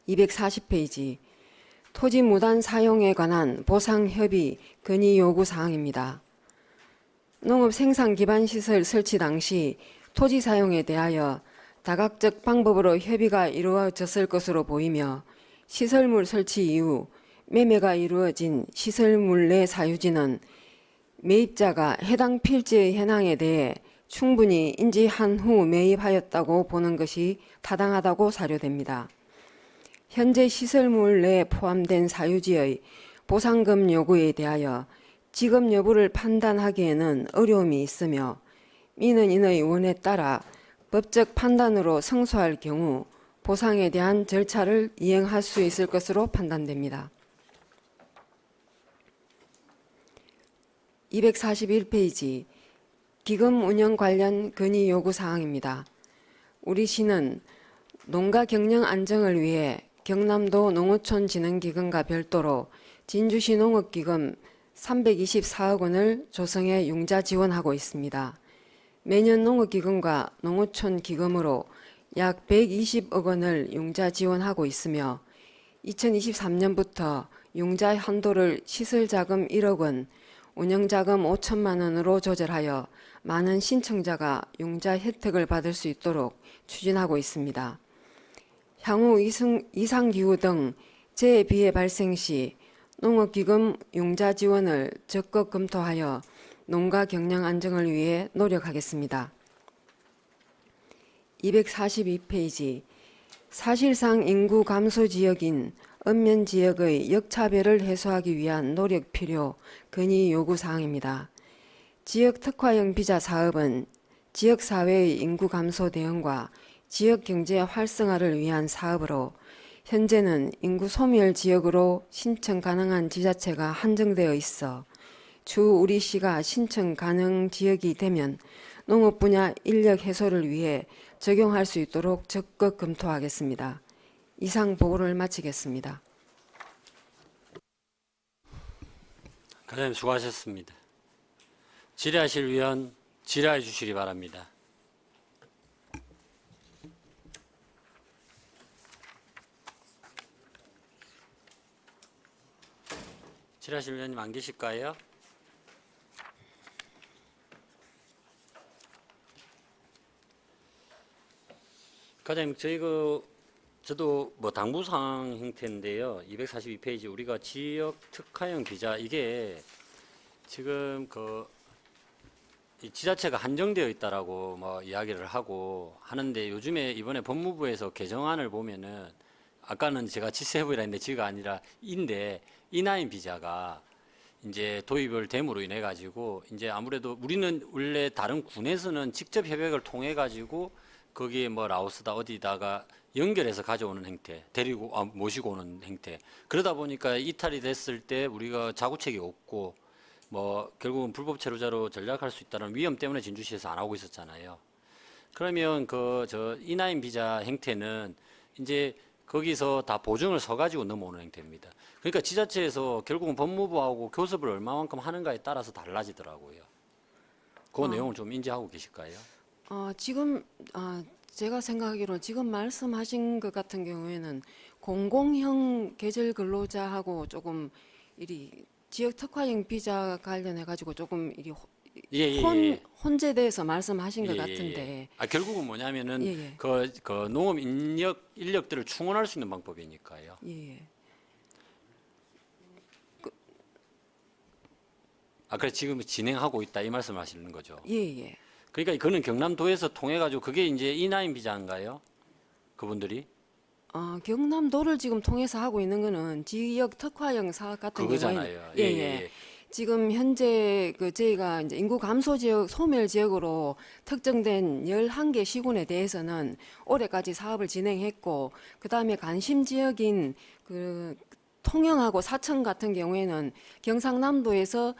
S10: 240페이지 토지 무단 사용에 관한 보상협의 건의 요구 사항입니다. 농업생산기반시설 설치 당시 토지 사용에 대하여 다각적 방법으로 협의가 이루어졌을 것으로 보이며 시설물 설치 이후 매매가 이루어진 시설물 내 사유지는 매입자가 해당 필지의 현황에 대해 충분히 인지한 후 매입하였다고 보는 것이 타당하다고 사료됩니다. 현재 시설물 내에 포함된 사유지의 보상금 요구에 대하여 지급 여부를 판단하기에는 어려움이 있으며 이는 인의 원에 따라 법적 판단으로 성소할 경우 보상에 대한 절차를 이행할 수 있을 것으로 판단됩니다. 241페이지 기금 운영 관련 건의 요구 사항입니다. 우리 시는 농가 경영 안정을 위해 경남도 농어촌진흥기금과 별도로 진주시 농업기금 324억 원을 조성에 융자 지원하고 있습니다. 매년 농업기금과 농어촌기금으로 약 120억 원을 융자 지원하고 있으며 2023년부터 융자 한도를 시설자금 1억 원, 운영자금 5천만 원으로 조절하여 많은 신청자가 융자 혜택을 받을 수 있도록 추진하고 있습니다. 향후 이상기후 등 재해 발생 시 농업기금 융자 지원을 적극 검토하여 농가 경영 안정을 위해 노력하겠습니다. 242페이지 사실상 인구 감소 지역인 읍면 지역의 역차별을 해소하기 위한 노력 필요 건의 요구 사항입니다. 지역 특화형 비자 사업은 지역 사회의 인구 감소 대응과 지역 경제 활성화를 위한 사업으로 현재는 인구 소멸 지역으로 신청 가능한 지자체가 한정되어 있어 추후 우리 시가 신청 가능 지역이 되면 농업 분야 인력 해소를 위해 적용할 수 있도록 적극 검토하겠습니다. 이상 보고를 마치겠습니다.
S1: 과장님 수고하셨습니다. 질의하실 위원 질의해 주시기 바랍니다. 질의하실 위원님 안 계실까요? 과장님 저도 뭐 당부사항 형태인데요. 242페이지 우리가 지역 특화형 비자 이게 지금 이 지자체가 한정되어 있다라고 뭐 이야기를 하고 하는데 요즘에 이번에 법무부에서 개정안을 보면은 아까는 제가 지세부이라 했는데 지가 아니라 인데 이나인 비자가 이제 도입을 됨으로 인해 가지고 이제 아무래도 우리는 원래 다른 군에서는 직접 협약을 통해 가지고 거기에 뭐 라오스다 어디다가 연결해서 가져오는 행태, 모시고 오는 행태. 그러다 보니까 이탈이 됐을 때 우리가 자구책이 없고 뭐 결국은 불법 체류자로 전락할 수 있다는 위험 때문에 진주시에서 안 하고 있었잖아요. 그러면 이나인 비자 행태는 이제 거기서 다 보증을 서가지고 넘어오는 행태입니다. 그러니까 지자체에서 결국은 법무부하고 교섭을 얼마만큼 하는가에 따라서 달라지더라고요. 그 내용을 좀 인지하고 계실까요?
S10: 지금 제가 생각하기로 지금 말씀하신 것 같은 경우에는 공공형 계절 근로자하고 조금 지역 특화형 비자 관련해 가지고 조금 혼재돼서 말씀하신 것 같은데.
S1: 결국은 뭐냐면은
S10: 예.
S1: 그 농업 인력들을 충원할 수 있는 방법이니까요.
S10: 예.
S1: 그래서 지금 진행하고 있다 이 말씀하시는 거죠.
S10: 예.
S1: 그러니까 그거는 경남도에서 통해 가지고 그게 이제 이나인 비자인가요? 그분들이?
S10: 경남도를 지금 통해서 하고 있는 거는 지역 특화형 사업 같은
S1: 그거잖아요.
S10: 경우에는 예. 지금 현재 저희가 이제 인구 감소 지역, 소멸 지역으로 특정된 11개 시군에 대해서는 올해까지 사업을 진행했고 그다음에 관심 지역인 통영하고 사천 같은 경우에는 경상남도에서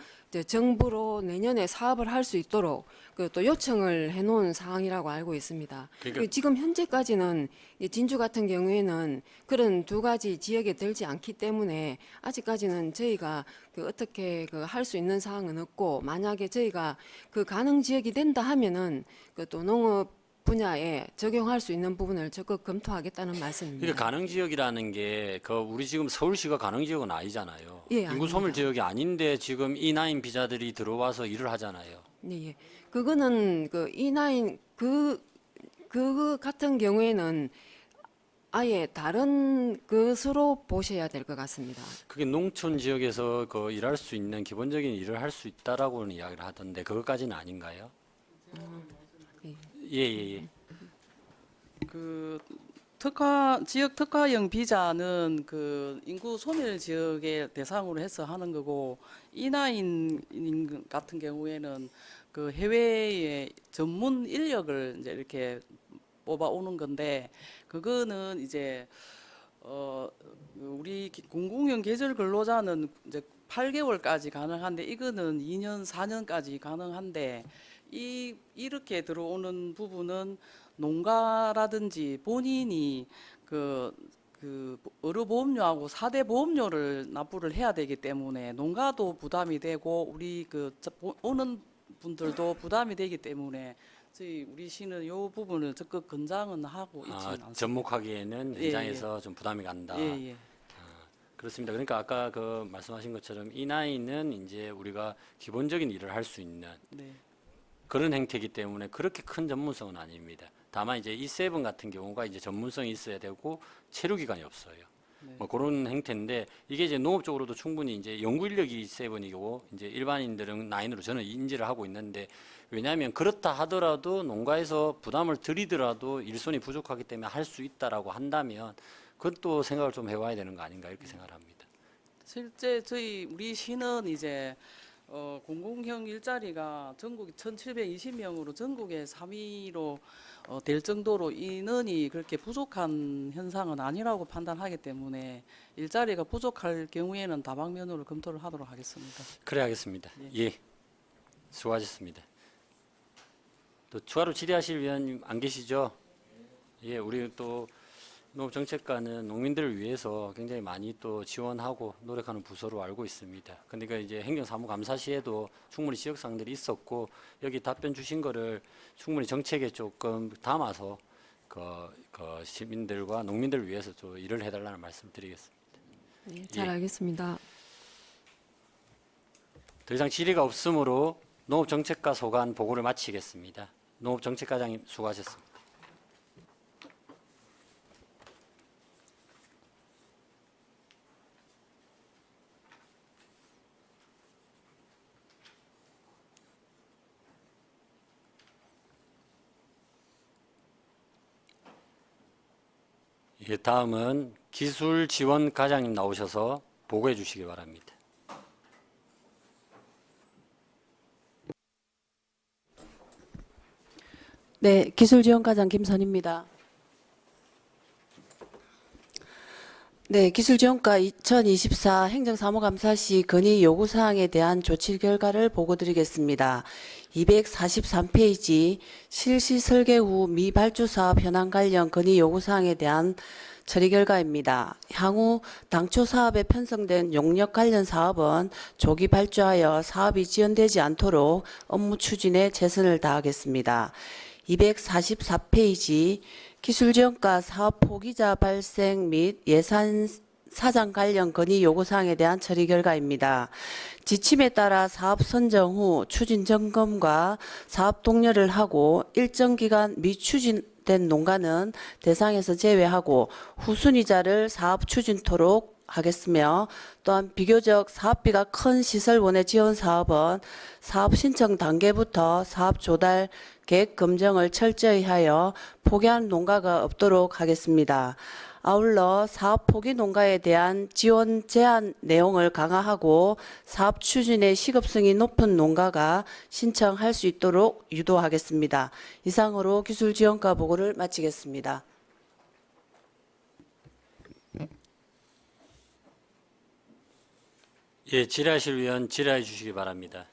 S10: 정부로 내년에 사업을 할 수 있도록 또 요청을 해놓은 상황이라고 알고 있습니다.
S1: 그러니까
S10: 지금 현재까지는 진주 같은 경우에는 그런 두 가지 지역에 들지 않기 때문에 아직까지는 저희가 어떻게 할 수 있는 사항은 없고 만약에 저희가 가능 지역이 된다 하면은 또 농업 분야에 적용할 수 있는 부분을 적극 검토하겠다는 말씀입니다.
S1: 그러니까 가능 지역이라는 게 우리 지금 서울시가 가능 지역은 아니잖아요.
S10: 예,
S1: 인구 소멸 지역이 아닌데 지금 이나인 비자들이 들어와서 일을 하잖아요.
S10: 예. 그거는 이나인 그 같은 경우에는 아예 다른 것으로 보셔야 될 것 같습니다.
S1: 그게 농촌 지역에서 일할 수 있는 기본적인 일을 할 수 있다라고는 이야기를 하던데 그것까지는 아닌가요? 예.
S11: 지역 특화형 비자는 인구 소멸 지역의 대상으로 해서 하는 거고 이나인 같은 경우에는 해외의 전문 인력을 이제 이렇게 뽑아 오는 건데 그거는 이제 우리 공공형 계절 근로자는 이제 8개월까지 가능한데 이거는 2년, 4년까지 가능한데 이렇게 들어오는 부분은 농가라든지 본인이 그 의료보험료하고 4대 보험료를 납부를 해야 되기 때문에 농가도 부담이 되고 우리 오는 분들도 부담이 되기 때문에 저희 우리 시는 이 부분을 적극 권장은 하고 있지는 않습니다.
S1: 접목하기에는
S11: 예,
S1: 현장에서 좀 부담이 간다.
S11: 예, 예.
S1: 그렇습니다. 그러니까 아까 그 말씀하신 것처럼 이 나이는 이제 우리가 기본적인 일을 할 수 있는
S11: 네.
S1: 그런 행태이기 때문에 그렇게 큰 전문성은 아닙니다. 다만 이제 E7 같은 경우가 이제 전문성이 있어야 되고 체류 기간이 없어요.
S11: 네.
S1: 뭐 그런 행태인데 이게 이제 농업적으로도 충분히 이제 연구 인력이 E7이고 이제 일반인들은 9으로 저는 인지를 하고 있는데 왜냐하면 그렇다 하더라도 농가에서 부담을 드리더라도 일손이 부족하기 때문에 할 수 있다라고 한다면 그것도 생각을 좀 해봐야 되는 거 아닌가 이렇게 생각을 합니다.
S11: 실제 우리 시는 이제 공공형 일자리가 전국 1,720명으로 전국의 3위로 될 정도로 인원이 그렇게 부족한 현상은 아니라고 판단하기 때문에 일자리가 부족할 경우에는 다방면으로 검토를 하도록 하겠습니다.
S1: 그래 하겠습니다.
S11: 예.
S1: 예, 수고하셨습니다. 또 추가로 질의하실 위원님 안 계시죠? 예, 우리 또 농업정책과는 농민들을 위해서 굉장히 많이 또 지원하고 노력하는 부서로 알고 있습니다. 그러니까 이제 행정사무감사시에도 충분히 지역사항들이 있었고 여기 답변 주신 거를 충분히 정책에 조금 담아서 그 시민들과 농민들을 위해서 또 일을 해달라는 말씀 드리겠습니다.
S10: 네, 잘
S1: 예.
S10: 알겠습니다.
S1: 더 이상 질의가 없으므로 농업정책과 소관 보고를 마치겠습니다. 농업정책과장님 수고하셨습니다. 예, 다음은 기술지원과장님 나오셔서 보고해 주시기 바랍니다.
S4: 네, 기술지원과장 김선입니다. 네, 기술지원과 2024 행정사무감사 시 건의 요구사항에 대한 조치 결과를 보고드리겠습니다. 243페이지 실시 설계 후 미발주 사업 현황 관련 건의 요구사항에 대한 처리 결과입니다. 향후 당초 사업에 편성된 용역 관련 사업은 조기 발주하여 사업이 지연되지 않도록 업무 추진에 최선을 다하겠습니다. 244페이지 기술지원과 사업 포기자 발생 및 예산 사장 관련 건의 요구사항에 대한 처리 결과입니다. 지침에 따라 사업 선정 후 추진 점검과 사업 동료를 하고 일정 기간 미추진된 농가는 대상에서 제외하고 후순위자를 사업 추진토록 하겠으며 또한 비교적 사업비가 큰 시설원의 지원 사업은 사업 신청 단계부터 사업 조달 계획 검증을 철저히 하여 포기한 농가가 없도록 하겠습니다. 아울러 사업 포기 농가에 대한 지원 제한 내용을 강화하고 사업 추진의 시급성이 높은 농가가 신청할 수 있도록 유도하겠습니다. 이상으로 기술지원과 보고를 마치겠습니다.
S1: 예, 질의하실 위원 질의해 주시기 바랍니다.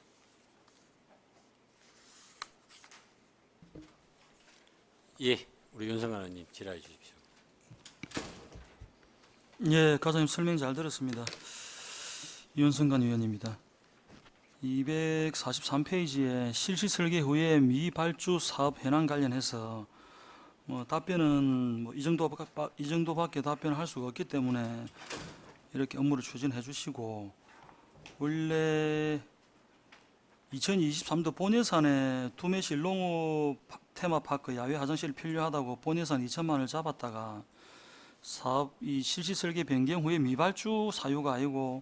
S1: 예, 우리 윤성관 의원님 질의해 주십시오.
S5: 예, 과장님 설명 잘 들었습니다. 윤성관 의원입니다. 243페이지에 실시 설계 후에 미발주 사업 현황 관련해서 답변은 이 정도밖에 답변을 할 수가 없기 때문에 이렇게 업무를 추진해 주시고 원래 2023도 본예산에 두매실 농업 테마파크 야외 화장실 필요하다고 본예산 2천만 원을 잡았다가 사업 이 실시 설계 변경 후에 미발주 사유가 아니고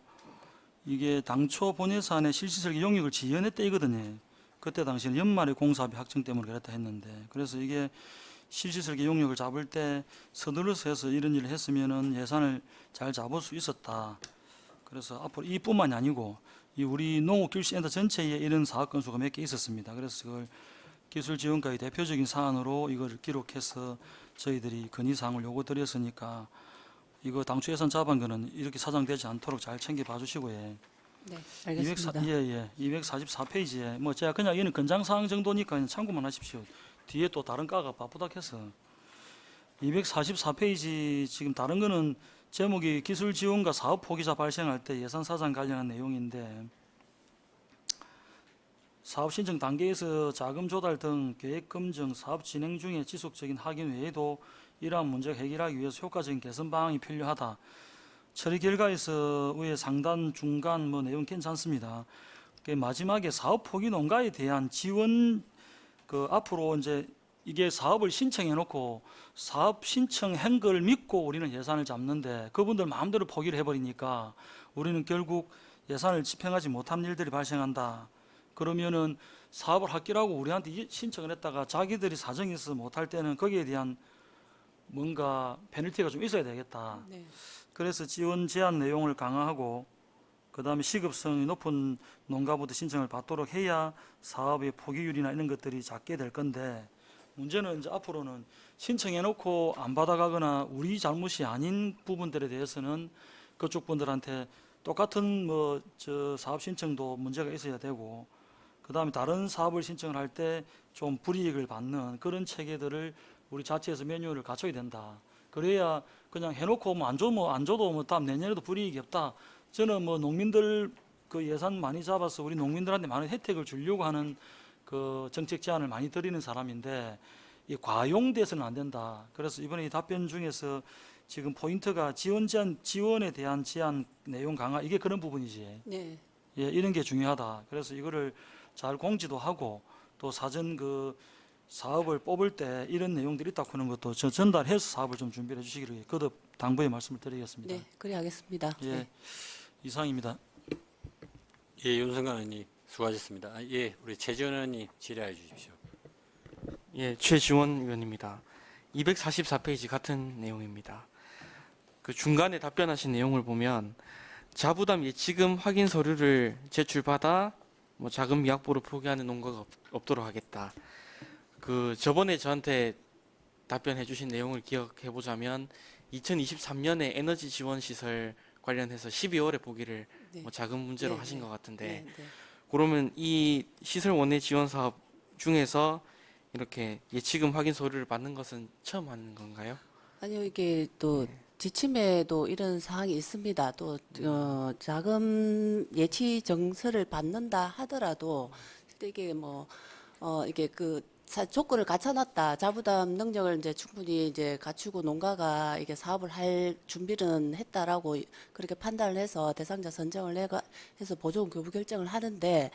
S5: 이게 당초 본예산에 실시 설계 용역을 지연했다 이거든요. 그때 당시에는 연말에 공사비 확정 때문에 그랬다 했는데 그래서 이게 실시 설계 용역을 잡을 때 서둘러서 해서 이런 일을 했으면은 예산을 잘 잡을 수 있었다. 그래서 앞으로 이뿐만이 아니고 이 우리 농업기술센터 전체에 이런 사업 건수가 몇 개 있었습니다. 그래서 그걸 기술지원과의 대표적인 사안으로 이걸 기록해서 저희들이 건의사항을 요구드렸으니까 이거 당초 예산 잡은 거는 이렇게 사장되지 않도록 잘 챙겨봐 주시고요.
S4: 네, 알겠습니다.
S5: 244페이지에 제가 그냥 이는 건장사항 정도니까 참고만 하십시오. 뒤에 또 다른 과가 바쁘다 해서 244페이지 지금 다른 거는 제목이 기술 지원과 사업 포기자 발생할 때 예산 사정 관련한 내용인데 사업 신청 단계에서 자금 조달 등 계획 검증, 사업 진행 중에 지속적인 확인 외에도 이러한 문제를 해결하기 위해서 효과적인 개선 방안이 필요하다. 처리 결과에서 위에 상단, 중간 뭐 내용 괜찮습니다. 마지막에 사업 포기 농가에 대한 지원 앞으로 이제 이게 사업을 신청해 놓고 사업 신청한 걸 믿고 우리는 예산을 잡는데 그분들 마음대로 포기를 해버리니까 우리는 결국 예산을 집행하지 못한 일들이 발생한다. 그러면은 사업을 하기라고 우리한테 신청을 했다가 자기들이 사정이 있어서 못할 때는 거기에 대한 뭔가 페널티가 좀 있어야 되겠다.
S2: 네.
S5: 그래서 지원 제한 내용을 강화하고 그다음에 시급성이 높은 농가부터 신청을 받도록 해야 사업의 포기율이나 이런 것들이 작게 될 건데 문제는 이제 앞으로는 신청해 놓고 안 받아가거나 우리 잘못이 아닌 부분들에 대해서는 그쪽 분들한테 똑같은 사업 신청도 문제가 있어야 되고 그다음에 다른 사업을 신청을 할 때 좀 불이익을 받는 그런 체계들을 우리 자체에서 매뉴얼을 갖춰야 된다. 그래야 그냥 해놓고 안 줘도 다음 내년에도 불이익이 없다. 저는 농민들 그 예산 많이 잡아서 우리 농민들한테 많은 혜택을 주려고 하는 그 정책 제안을 많이 드리는 사람인데 이 과용돼서는 안 된다. 그래서 이번에 이 답변 중에서 지금 포인트가 지원에 대한 제한 내용 강화 이게 그런 부분이지.
S2: 네.
S5: 예, 이런 게 중요하다. 그래서 이거를 잘 공지도 하고 또 사전 그 사업을 뽑을 때 이런 내용들이 있다고 하는 것도 전달해서 사업을 좀 준비해 주시기를 거듭 당부의 말씀을 드리겠습니다.
S2: 네, 그래 하겠습니다.
S5: 예,
S2: 네.
S5: 이상입니다.
S1: 예, 윤성관 의원님 수고하셨습니다. 예, 우리 최지원 의원님 질의해 주십시오.
S8: 예, 최지원 의원입니다. 244페이지 같은 내용입니다. 그 중간에 답변하신 내용을 보면 자부담 예치금 확인 서류를 제출받아 자금 미확보를 포기하는 농가가 없도록 하겠다. 그 저번에 저한테 답변해 주신 내용을 기억해 보자면 2023년에 에너지 지원 시설 관련해서 12월에 보기를
S2: 네.
S8: 자금 문제로
S2: 네,
S8: 하신
S2: 네.
S8: 것 같은데
S2: 네, 네.
S8: 그러면 이 시설 원해 지원 사업 중에서 이렇게 예치금 확인 서류를 받는 것은 처음 하는 건가요?
S12: 아니요, 이게 또 지침에도 이런 사항이 있습니다. 또 자금 예치 정서를 받는다 하더라도 이게 이게 조건을 갖춰놨다. 자부담 능력을 이제 충분히 이제 갖추고 농가가 이게 사업을 할 준비는 했다라고 그렇게 판단을 해서 대상자 선정을 해서 보조금 교부 결정을 하는데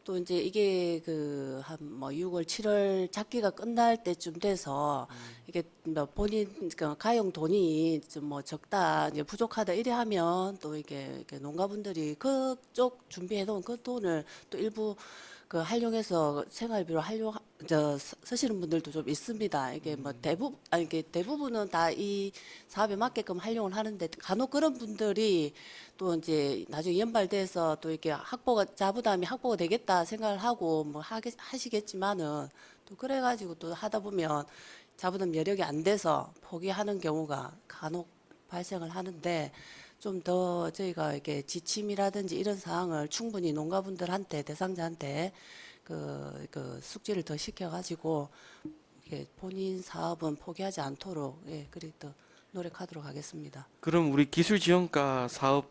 S12: 또 이제 이게 한 6월, 7월 작기가 끝날 때쯤 돼서 이게 본인 가용 돈이 좀 적다, 이제 부족하다 이래 하면 또 이게 농가분들이 그쪽 준비해 놓은 그 돈을 또 일부 활용해서 생활비로 쓰시는 분들도 좀 있습니다. 이게 대부분은 다 이 사업에 맞게끔 활용을 하는데 간혹 그런 분들이 또 이제 나중에 연발돼서 또 이렇게 자부담이 확보가 되겠다 생각을 하고 하시겠지만은 또 그래가지고 또 하다 보면 자부담 여력이 안 돼서 포기하는 경우가 간혹 발생을 하는데 좀 더 저희가 이렇게 지침이라든지 이런 사항을 충분히 농가분들한테 대상자한테 숙지를 더 시켜가지고 본인 사업은 포기하지 않도록 그리 더 노력하도록 하겠습니다.
S8: 그럼 우리 기술 지원과 사업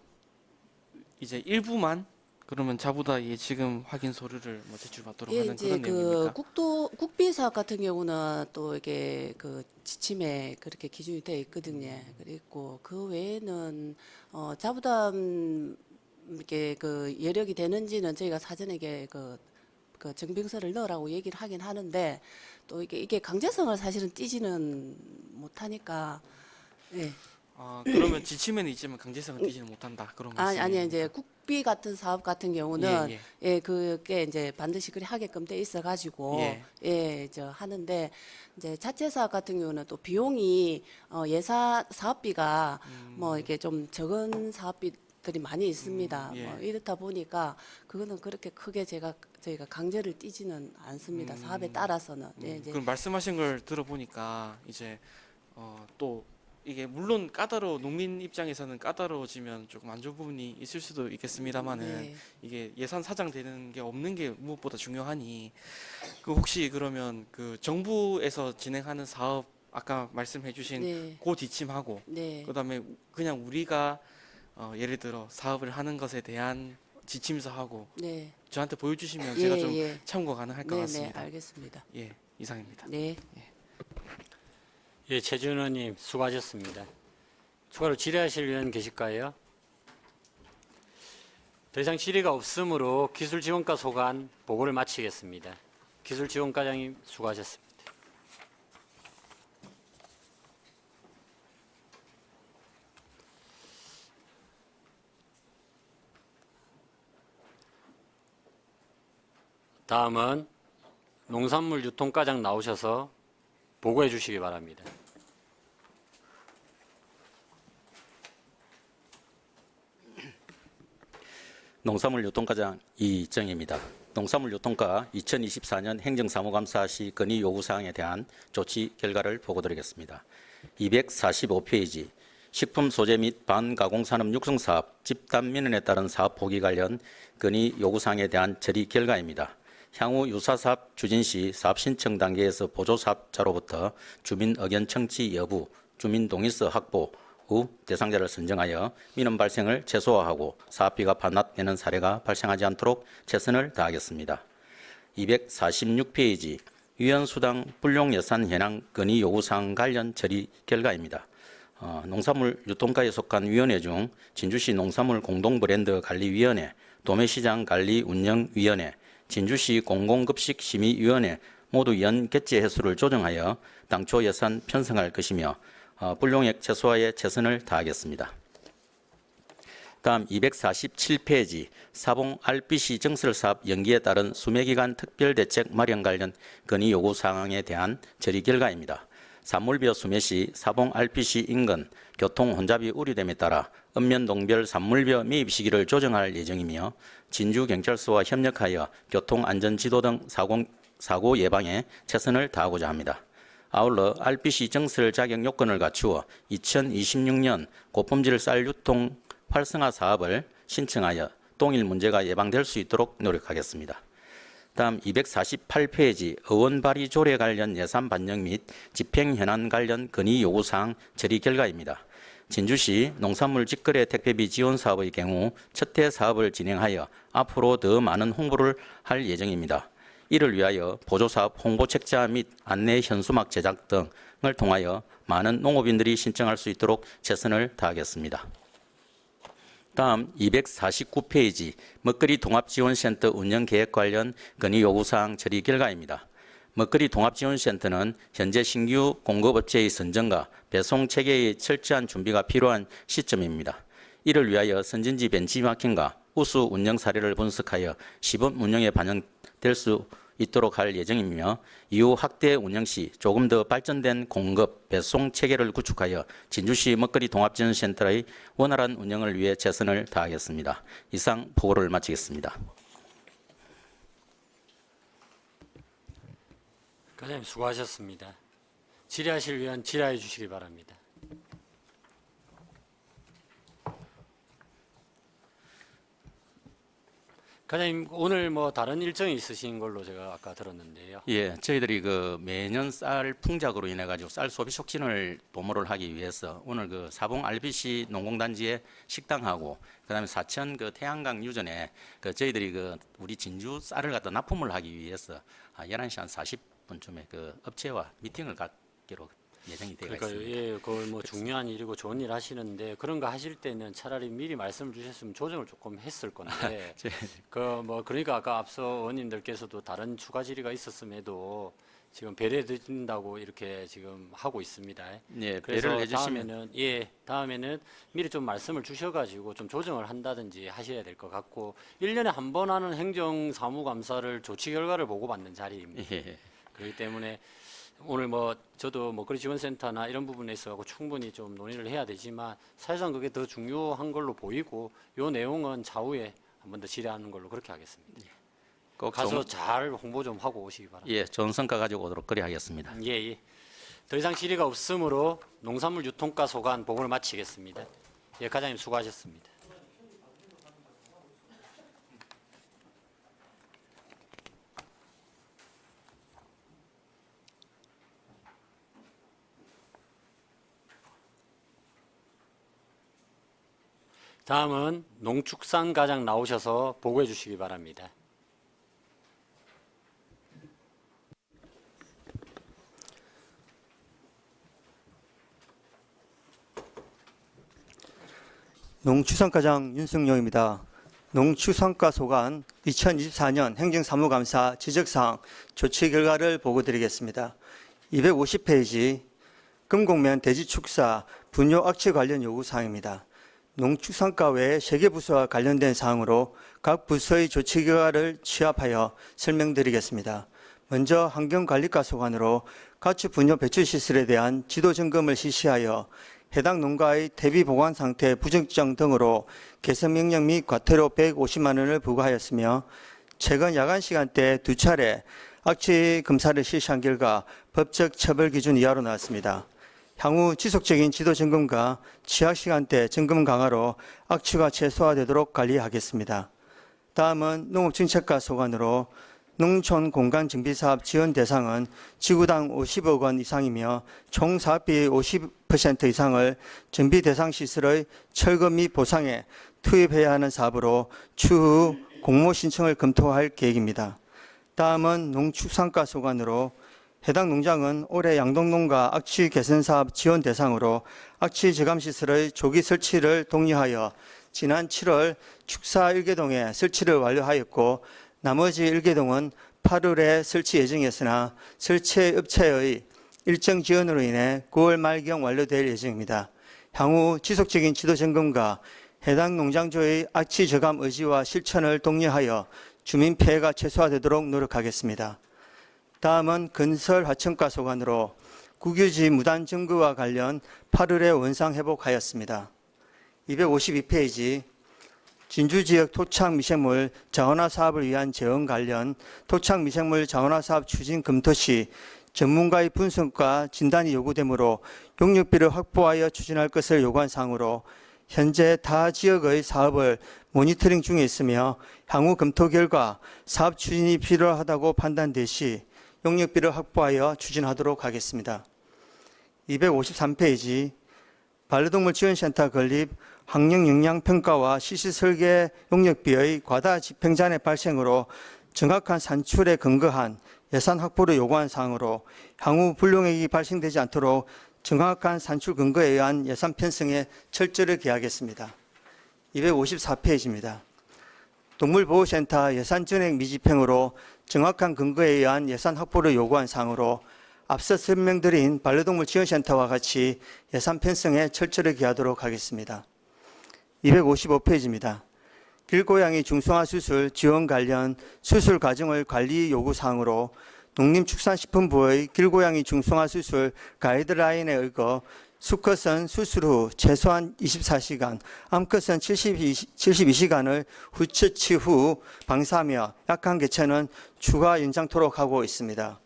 S8: 이제 일부만 그러면 자부다 예치금 확인 서류를 제출받도록 하는
S12: 이제
S8: 그런 내용입니까?
S12: 국비 사업 같은 경우는 또 이게 지침에 그렇게 기준이 되어 있거든요. 그리고 그 외에는 자부담 이게 여력이 되는지는 저희가 사전에 증빙서를 넣으라고 얘기를 하긴 하는데 또 이게 강제성을 사실은 띠지는 못하니까. 예.
S8: 그러면 지침에는 있지만 강제성을 띠지는 못한다 그런 말씀이에요?
S12: 아니 이제 국비 같은 사업 같은 경우는 그게 이제 반드시 그리 하게끔 돼 있어 가지고 하는데 이제 자체 사업 같은 경우는 또 비용이 사업비가 이게 좀 적은 사업비들이 많이 있습니다. 이렇다 보니까 그거는 그렇게 크게 저희가 강제를 띠지는 않습니다. 사업에 따라서는. 이제
S8: 그럼 말씀하신 걸 들어보니까 이제 또 이게 물론 농민 입장에서는 까다로워지면 조금 안 좋은 부분이 있을 수도 있겠습니다만은 이게 예산 사장되는 게 없는 게 무엇보다 중요하니 혹시 그러면 정부에서 진행하는 사업 아까 말씀해주신
S12: 네.
S8: 그 지침하고
S12: 네.
S8: 그다음에 그냥 우리가 예를 들어 사업을 하는 것에 대한 지침서하고
S12: 네.
S8: 저한테 보여주시면
S12: 예,
S8: 제가 좀
S12: 예.
S8: 참고 가능할 것
S12: 네,
S8: 같습니다.
S12: 네, 알겠습니다.
S8: 예, 이상입니다.
S12: 네.
S1: 예, 최준 의원님 수고하셨습니다. 추가로 질의하실 의원 계실까요? 더 이상 질의가 없으므로 기술지원과 소관 보고를 마치겠습니다. 기술지원과장님 수고하셨습니다. 다음은 농산물 유통과장 나오셔서 보고해 주시기 바랍니다.
S13: 농산물 유통과장 이정입니다. 농산물 유통과 2024년 행정사무감사 시 건의 요구사항에 대한 조치 결과를 보고드리겠습니다. 245페이지 식품 소재 및 반가공산업 육성사업 집단 민원에 따른 사업 포기 관련 건의 요구사항에 대한 처리 결과입니다. 향후 유사사업 추진 시 사업 신청 단계에서 보조사업자로부터 주민 의견 청취 여부, 주민 동의서 확보 후 대상자를 선정하여 민원 발생을 최소화하고 사업비가 반납되는 사례가 발생하지 않도록 최선을 다하겠습니다. 246페이지 위원수당 불용예산 현황 건의 요구사항 관련 처리 결과입니다. 농산물 유통과에 속한 위원회 중 진주시 농산물 공동브랜드 관리위원회, 도매시장 관리운영위원회, 진주시 공공급식심의위원회 모두 연 개최 횟수를 조정하여 당초 예산 편성할 것이며 불용액 최소화에 최선을 다하겠습니다. 다음 247페이지 사봉 RBC 증설사업 연기에 따른 수매기간 특별대책 마련 관련 건의 요구사항에 대한 처리 결과입니다. 산물벼 수매 시 사봉 RBC 인근 교통 혼잡이 우려됨에 따라 읍면동별 산물벼 매입 시기를 조정할 예정이며 진주경찰서와 협력하여 교통안전지도 등 사고 예방에 최선을 다하고자 합니다. 아울러 RBC 증설 자격 요건을 갖추어 2026년 고품질 쌀 유통 활성화 사업을 신청하여 동일 문제가 예방될 수 있도록 노력하겠습니다. 다음 248페이지 의원 발의 조례 관련 예산 반영 및 집행 현안 관련 건의 요구사항 처리 결과입니다. 진주시 농산물 직거래 택배비 지원 사업의 경우 첫 해 사업을 진행하여 앞으로 더 많은 홍보를 할 예정입니다. 이를 위하여 보조사업 홍보 책자 및 안내 현수막 제작 등을 통하여 많은 농업인들이 신청할 수 있도록 최선을 다하겠습니다. 다음 249페이지 먹거리 통합지원센터 운영계획 관련 건의 요구사항 처리 결과입니다. 먹거리 통합지원센터는 현재 신규 공급업체의 선정과 배송 체계의 철저한 준비가 필요한 시점입니다. 이를 위하여 선진지 벤치마킹과 우수 운영 사례를 분석하여 시범 운영에 반영될 수 있도록 할 예정이며 이후 확대 운영 시 조금 더 발전된 공급, 배송 체계를 구축하여 진주시 먹거리 통합지원센터의 원활한 운영을 위해 최선을 다하겠습니다. 이상 보고를 마치겠습니다.
S1: 과장님 수고하셨습니다. 질의하실 의원 질의해 주시기 바랍니다. 과장님 오늘 뭐 다른 일정이 있으신 걸로 제가 아까 들었는데요.
S13: 예, 저희들이 그 매년 쌀 풍작으로 인해 가지고 쌀 소비 촉진을 도모를 하기 위해서 오늘 그 사봉 RBC 농공단지의 식당하고 그다음에 사천 그 태양강 유전에 그 저희들이 그 우리 진주 쌀을 갖다 납품을 하기 위해서 11시 한 40분쯤에 그 업체와 미팅을 갖기로 예정이 되어
S1: 그러니까
S13: 있습니다.
S1: 예, 그걸 뭐 중요한 일이고 좋은 일 하시는데 그런 거 하실 때는 차라리 미리 말씀을 주셨으면 조정을 조금 했을 건데 그 뭐 그러니까 아까 앞서 의원님들께서도 다른 추가 질의가 있었음에도 지금 배려해 드린다고 이렇게 지금 하고 있습니다.
S13: 예,
S1: 그래서
S13: 배려를 해주시면
S1: 다음에는 미리 좀 말씀을 주셔가지고 좀 조정을 한다든지 하셔야 될 것 같고 1년에 한 번 하는 행정사무감사를 조치 결과를 보고받는 자리입니다.
S13: 예.
S1: 그렇기 때문에 오늘 뭐 저도 먹거리 지원센터나 이런 부분에 있어서 충분히 좀 논의를 해야 되지만 사실상 그게 더 중요한 걸로 보이고 요 내용은 차후에 한 번 더 질의하는 걸로 그렇게 하겠습니다.
S13: 꼭
S1: 가서 잘 홍보 좀 하고 오시기 바랍니다.
S13: 예, 좋은 성과 가지고 오도록 그리하겠습니다.
S1: 예. 더 이상 질의가 없으므로 농산물 유통과 소관 보고를 마치겠습니다. 예, 과장님 수고하셨습니다. 다음은 농축산과장 나오셔서 보고해 주시기 바랍니다.
S14: 농축산과장 윤승용입니다. 농축산과 소관 2024년 행정사무감사 지적사항 조치 결과를 보고드리겠습니다. 250페이지 금곡면 대지축사 분뇨 악취 관련 요구사항입니다. 농축산과 외 세개 부서와 관련된 사항으로 각 부서의 조치 결과를 취합하여 설명드리겠습니다. 먼저 환경관리과 소관으로 가축 분뇨 배출 시설에 대한 지도 점검을 실시하여 해당 농가의 대비 보관 상태 부정정 등으로 개선 명령 및 과태료 150만 원을 부과하였으며 최근 야간 시간대 2차례 악취 검사를 실시한 결과 법적 처벌 기준 이하로 나왔습니다. 향후 지속적인 지도 점검과 취약 시간대 점검 강화로 악취가 최소화되도록 관리하겠습니다. 다음은 농업정책과 소관으로 농촌 공간 정비 사업 지원 대상은 지구당 50억 원 이상이며 총 사업비의 50% 이상을 정비 대상 시설의 철거 및 보상에 투입해야 하는 사업으로 추후 공모 신청을 검토할 계획입니다. 다음은 농축산과 소관으로 해당 농장은 올해 양동농가 악취 개선 사업 지원 대상으로 악취 저감 시설의 조기 설치를 독려하여 지난 7월 축사 1개동에 설치를 완료하였고 나머지 1개동은 8월에 설치 예정이었으나 설치 업체의 일정 지연으로 인해 9월 말경 완료될 예정입니다. 향후 지속적인 지도 점검과 해당 농장주의 악취 저감 의지와 실천을 독려하여 주민 피해가 최소화되도록 노력하겠습니다. 다음은 건설 화천과 소관으로 국유지 무단 점거와 관련 8월에 원상 회복하였습니다. 252페이지 진주지역 토착 미생물 자원화 사업을 위한 재원 관련 토착 미생물 자원화 사업 추진 검토 시 전문가의 분석과 진단이 요구되므로 용역비를 확보하여 추진할 것을 요구한 사항으로 현재 타 지역의 사업을 모니터링 중에 있으며 향후 검토 결과 사업 추진이 필요하다고 판단될 시 용역비를 확보하여 추진하도록 하겠습니다. 253페이지 반려동물 지원센터 건립 환경영향평가와 시설설계 용역비의 과다 집행잔해 발생으로 정확한 산출에 근거한 예산 확보를 요구한 사항으로 향후 불용액이 발생되지 않도록 정확한 산출 근거에 의한 예산 편성에 철저를 기하겠습니다. 254페이지입니다. 동물보호센터 예산 전액 미집행으로 정확한 근거에 의한 예산 확보를 요구한 사항으로 앞서 설명드린 반려동물 지원센터와 같이 예산 편성에 철저를 기하도록 하겠습니다. 255페이지입니다. 길고양이 중성화 수술 지원 관련 수술 과정을 관리 요구 사항으로 농림축산식품부의 길고양이 중성화 수술 가이드라인에 의거 수컷은 수술 후 최소한 24시간, 암컷은 72시간을 후처치 후 방사하며 약한 개체는 추가 연장토록 하고 있습니다.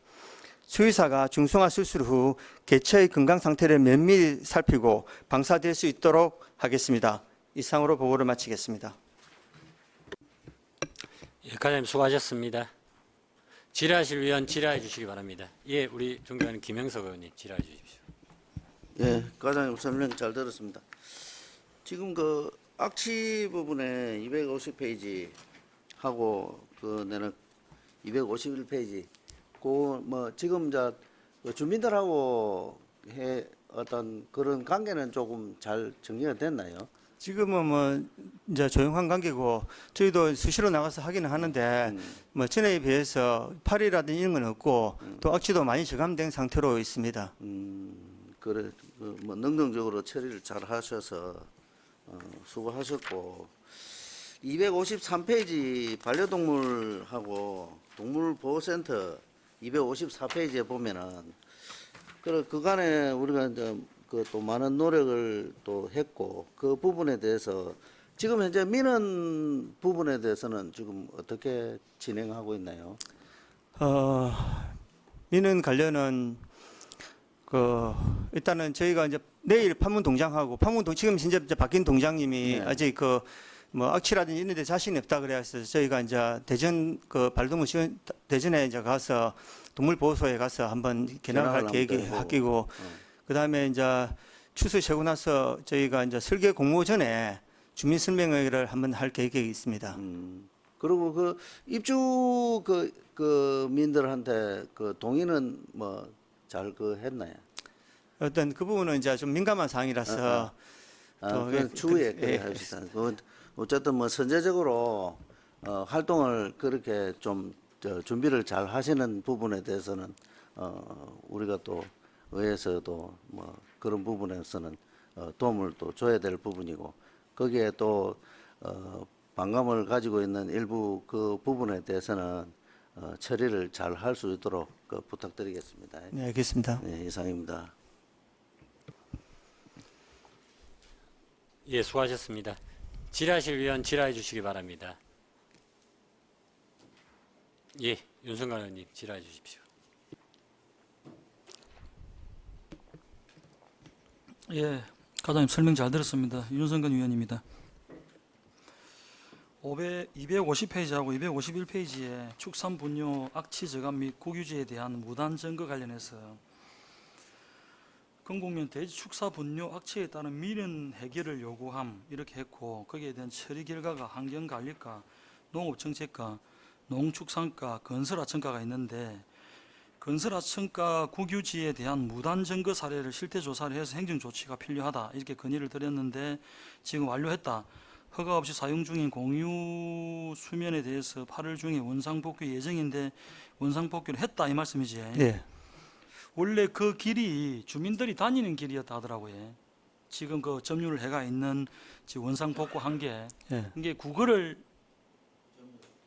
S14: 수의사가 중성화 수술 후 개체의 건강 상태를 면밀히 살피고 방사될 수 있도록 하겠습니다. 이상으로 보고를 마치겠습니다.
S1: 예, 과장님 수고하셨습니다. 질의하실 위원 질의해 주시기 바랍니다. 예, 우리 존경하는 김영석 의원님 질의해 주십시오.
S15: 예, 과장님 설명 잘 들었습니다. 지금 그 악취 부분에 250페이지 하고 그 내는 251페이지 그 뭐 지금 저 주민들하고 해 어떤 그런 관계는 조금 잘 정리가 됐나요?
S14: 지금은 뭐 이제 조용한 관계고 저희도 수시로 나가서 하기는 하는데 뭐 전에 비해서 파리라든지 이런 건 없고 또 악취도 많이 저감된 상태로 있습니다.
S15: 그래 뭐 능동적으로 처리를 잘 하셔서 수고하셨고 253페이지 반려동물하고 동물보호센터 254페이지에 보면은 그간에 우리가 이제 그 또 많은 노력을 또 했고 그 부분에 대해서 지금 현재 민원 부분에 대해서는 지금 어떻게 진행하고 있나요?
S14: 민원 관련은 일단은 저희가 이제 내일 판문 동장하고 지금 현재 바뀐 동장님이
S15: 네.
S14: 아직 뭐 악취라든지 이런 데 자신이 없다 그래서 저희가 이제 대전 반려동물 지원 대전에 이제 가서 동물보호소에 가서 한번 견학할 계획이 바뀌고 그다음에 이제 추수 쉬고 나서 저희가 이제 설계 공모 전에 주민설명회를 한번 할 계획이 있습니다.
S15: 그리고 그 입주 그 민들한테 그 동의는 뭐 잘 그 했나요?
S14: 어떤 그 부분은 이제 좀 민감한 사항이라서
S15: 그 추후에 그래 합시다. 그 어쨌든 뭐 선제적으로 활동을 그렇게 좀 준비를 잘 하시는 부분에 대해서는 우리가 또 의회에서도 뭐 그런 부분에서는 도움을 또 줘야 될 부분이고 거기에 또 반감을 가지고 있는 일부 그 부분에 대해서는 처리를 잘 할 수 있도록 부탁드리겠습니다.
S14: 네, 알겠습니다.
S15: 네, 이상입니다.
S1: 예, 수고하셨습니다. 질의하실 위원 질의해 주시기 바랍니다. 예, 윤성관 의원님 질의해 주십시오.
S5: 예, 과장님 설명 잘 들었습니다. 윤성근 위원입니다. 250페이지하고 251페이지에 축산 분뇨 악취 저감 및 국유지에 대한 무단 증거 관련해서 건국면 대지 축사 분뇨 악취에 따른 민원 해결을 요구함 이렇게 했고 거기에 대한 처리 결과가 환경관리과, 농업정책과, 농축산과, 건설하청과가 있는데 건설하청과 국유지에 대한 무단 증거 사례를 실태 조사를 해서 행정조치가 필요하다 이렇게 건의를 드렸는데 지금 완료했다. 허가 없이 사용 중인 공유 수면에 대해서 8월 중에 원상복귀 예정인데 원상복귀를 했다 이 말씀이지.
S14: 네.
S5: 원래 그 길이 주민들이 다니는 길이었다 하더라고요. 지금 그 점유를 해가 있는 지금 원상복구한 게
S14: 네.
S5: 이게 국어를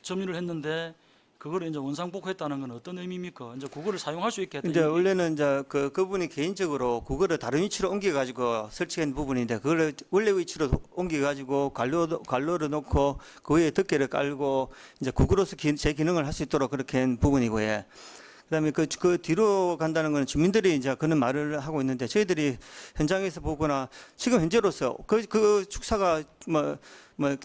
S5: 점유를 했는데 그거를 이제 원상복구했다는 건 어떤 의미입니까? 이제 국어를 사용할 수 있게 했다.
S14: 이제 원래는 이제 그분이 개인적으로 그거를 다른 위치로 옮겨가지고 설치한 부분인데 그걸 원래 위치로 옮겨가지고 관로를 놓고 그 위에 덮개를 깔고 이제 국어로서 제 기능을 할 수 있도록 그렇게 한 부분이고요. 그다음에 그 뒤로 간다는 건 주민들이 이제 그런 말을 하고 있는데 저희들이 현장에서 보거나 지금 현재로서 그 축사가 뭐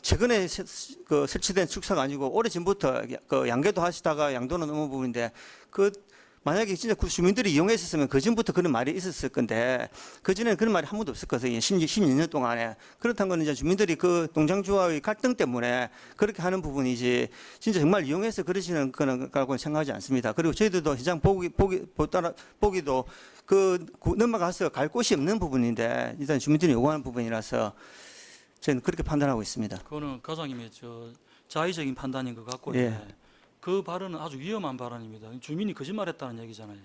S14: 최근에 설치된 축사가 아니고 오래 전부터 그 양계도 하시다가 양도는 넘은 부분인데 만약에 진짜 그 주민들이 이용했었으면 그 전부터 그런 말이 있었을 건데 그 전에는 그런 말이 한 번도 없었거든요. 16년 동안에. 그렇다는 건 이제 주민들이 그 농장주와의 갈등 때문에 그렇게 하는 부분이지 진짜 정말 이용해서 그러시는 거라고는 생각하지 않습니다. 그리고 저희들도 현장 보기도 넘어가서 갈 곳이 없는 부분인데 일단 주민들이 요구하는 부분이라서 저는 그렇게 판단하고 있습니다.
S5: 그거는 과장님의 자의적인 판단인 것 같고요.
S14: 예.
S5: 그 발언은 아주 위험한 발언입니다. 주민이 거짓말했다는 얘기잖아요.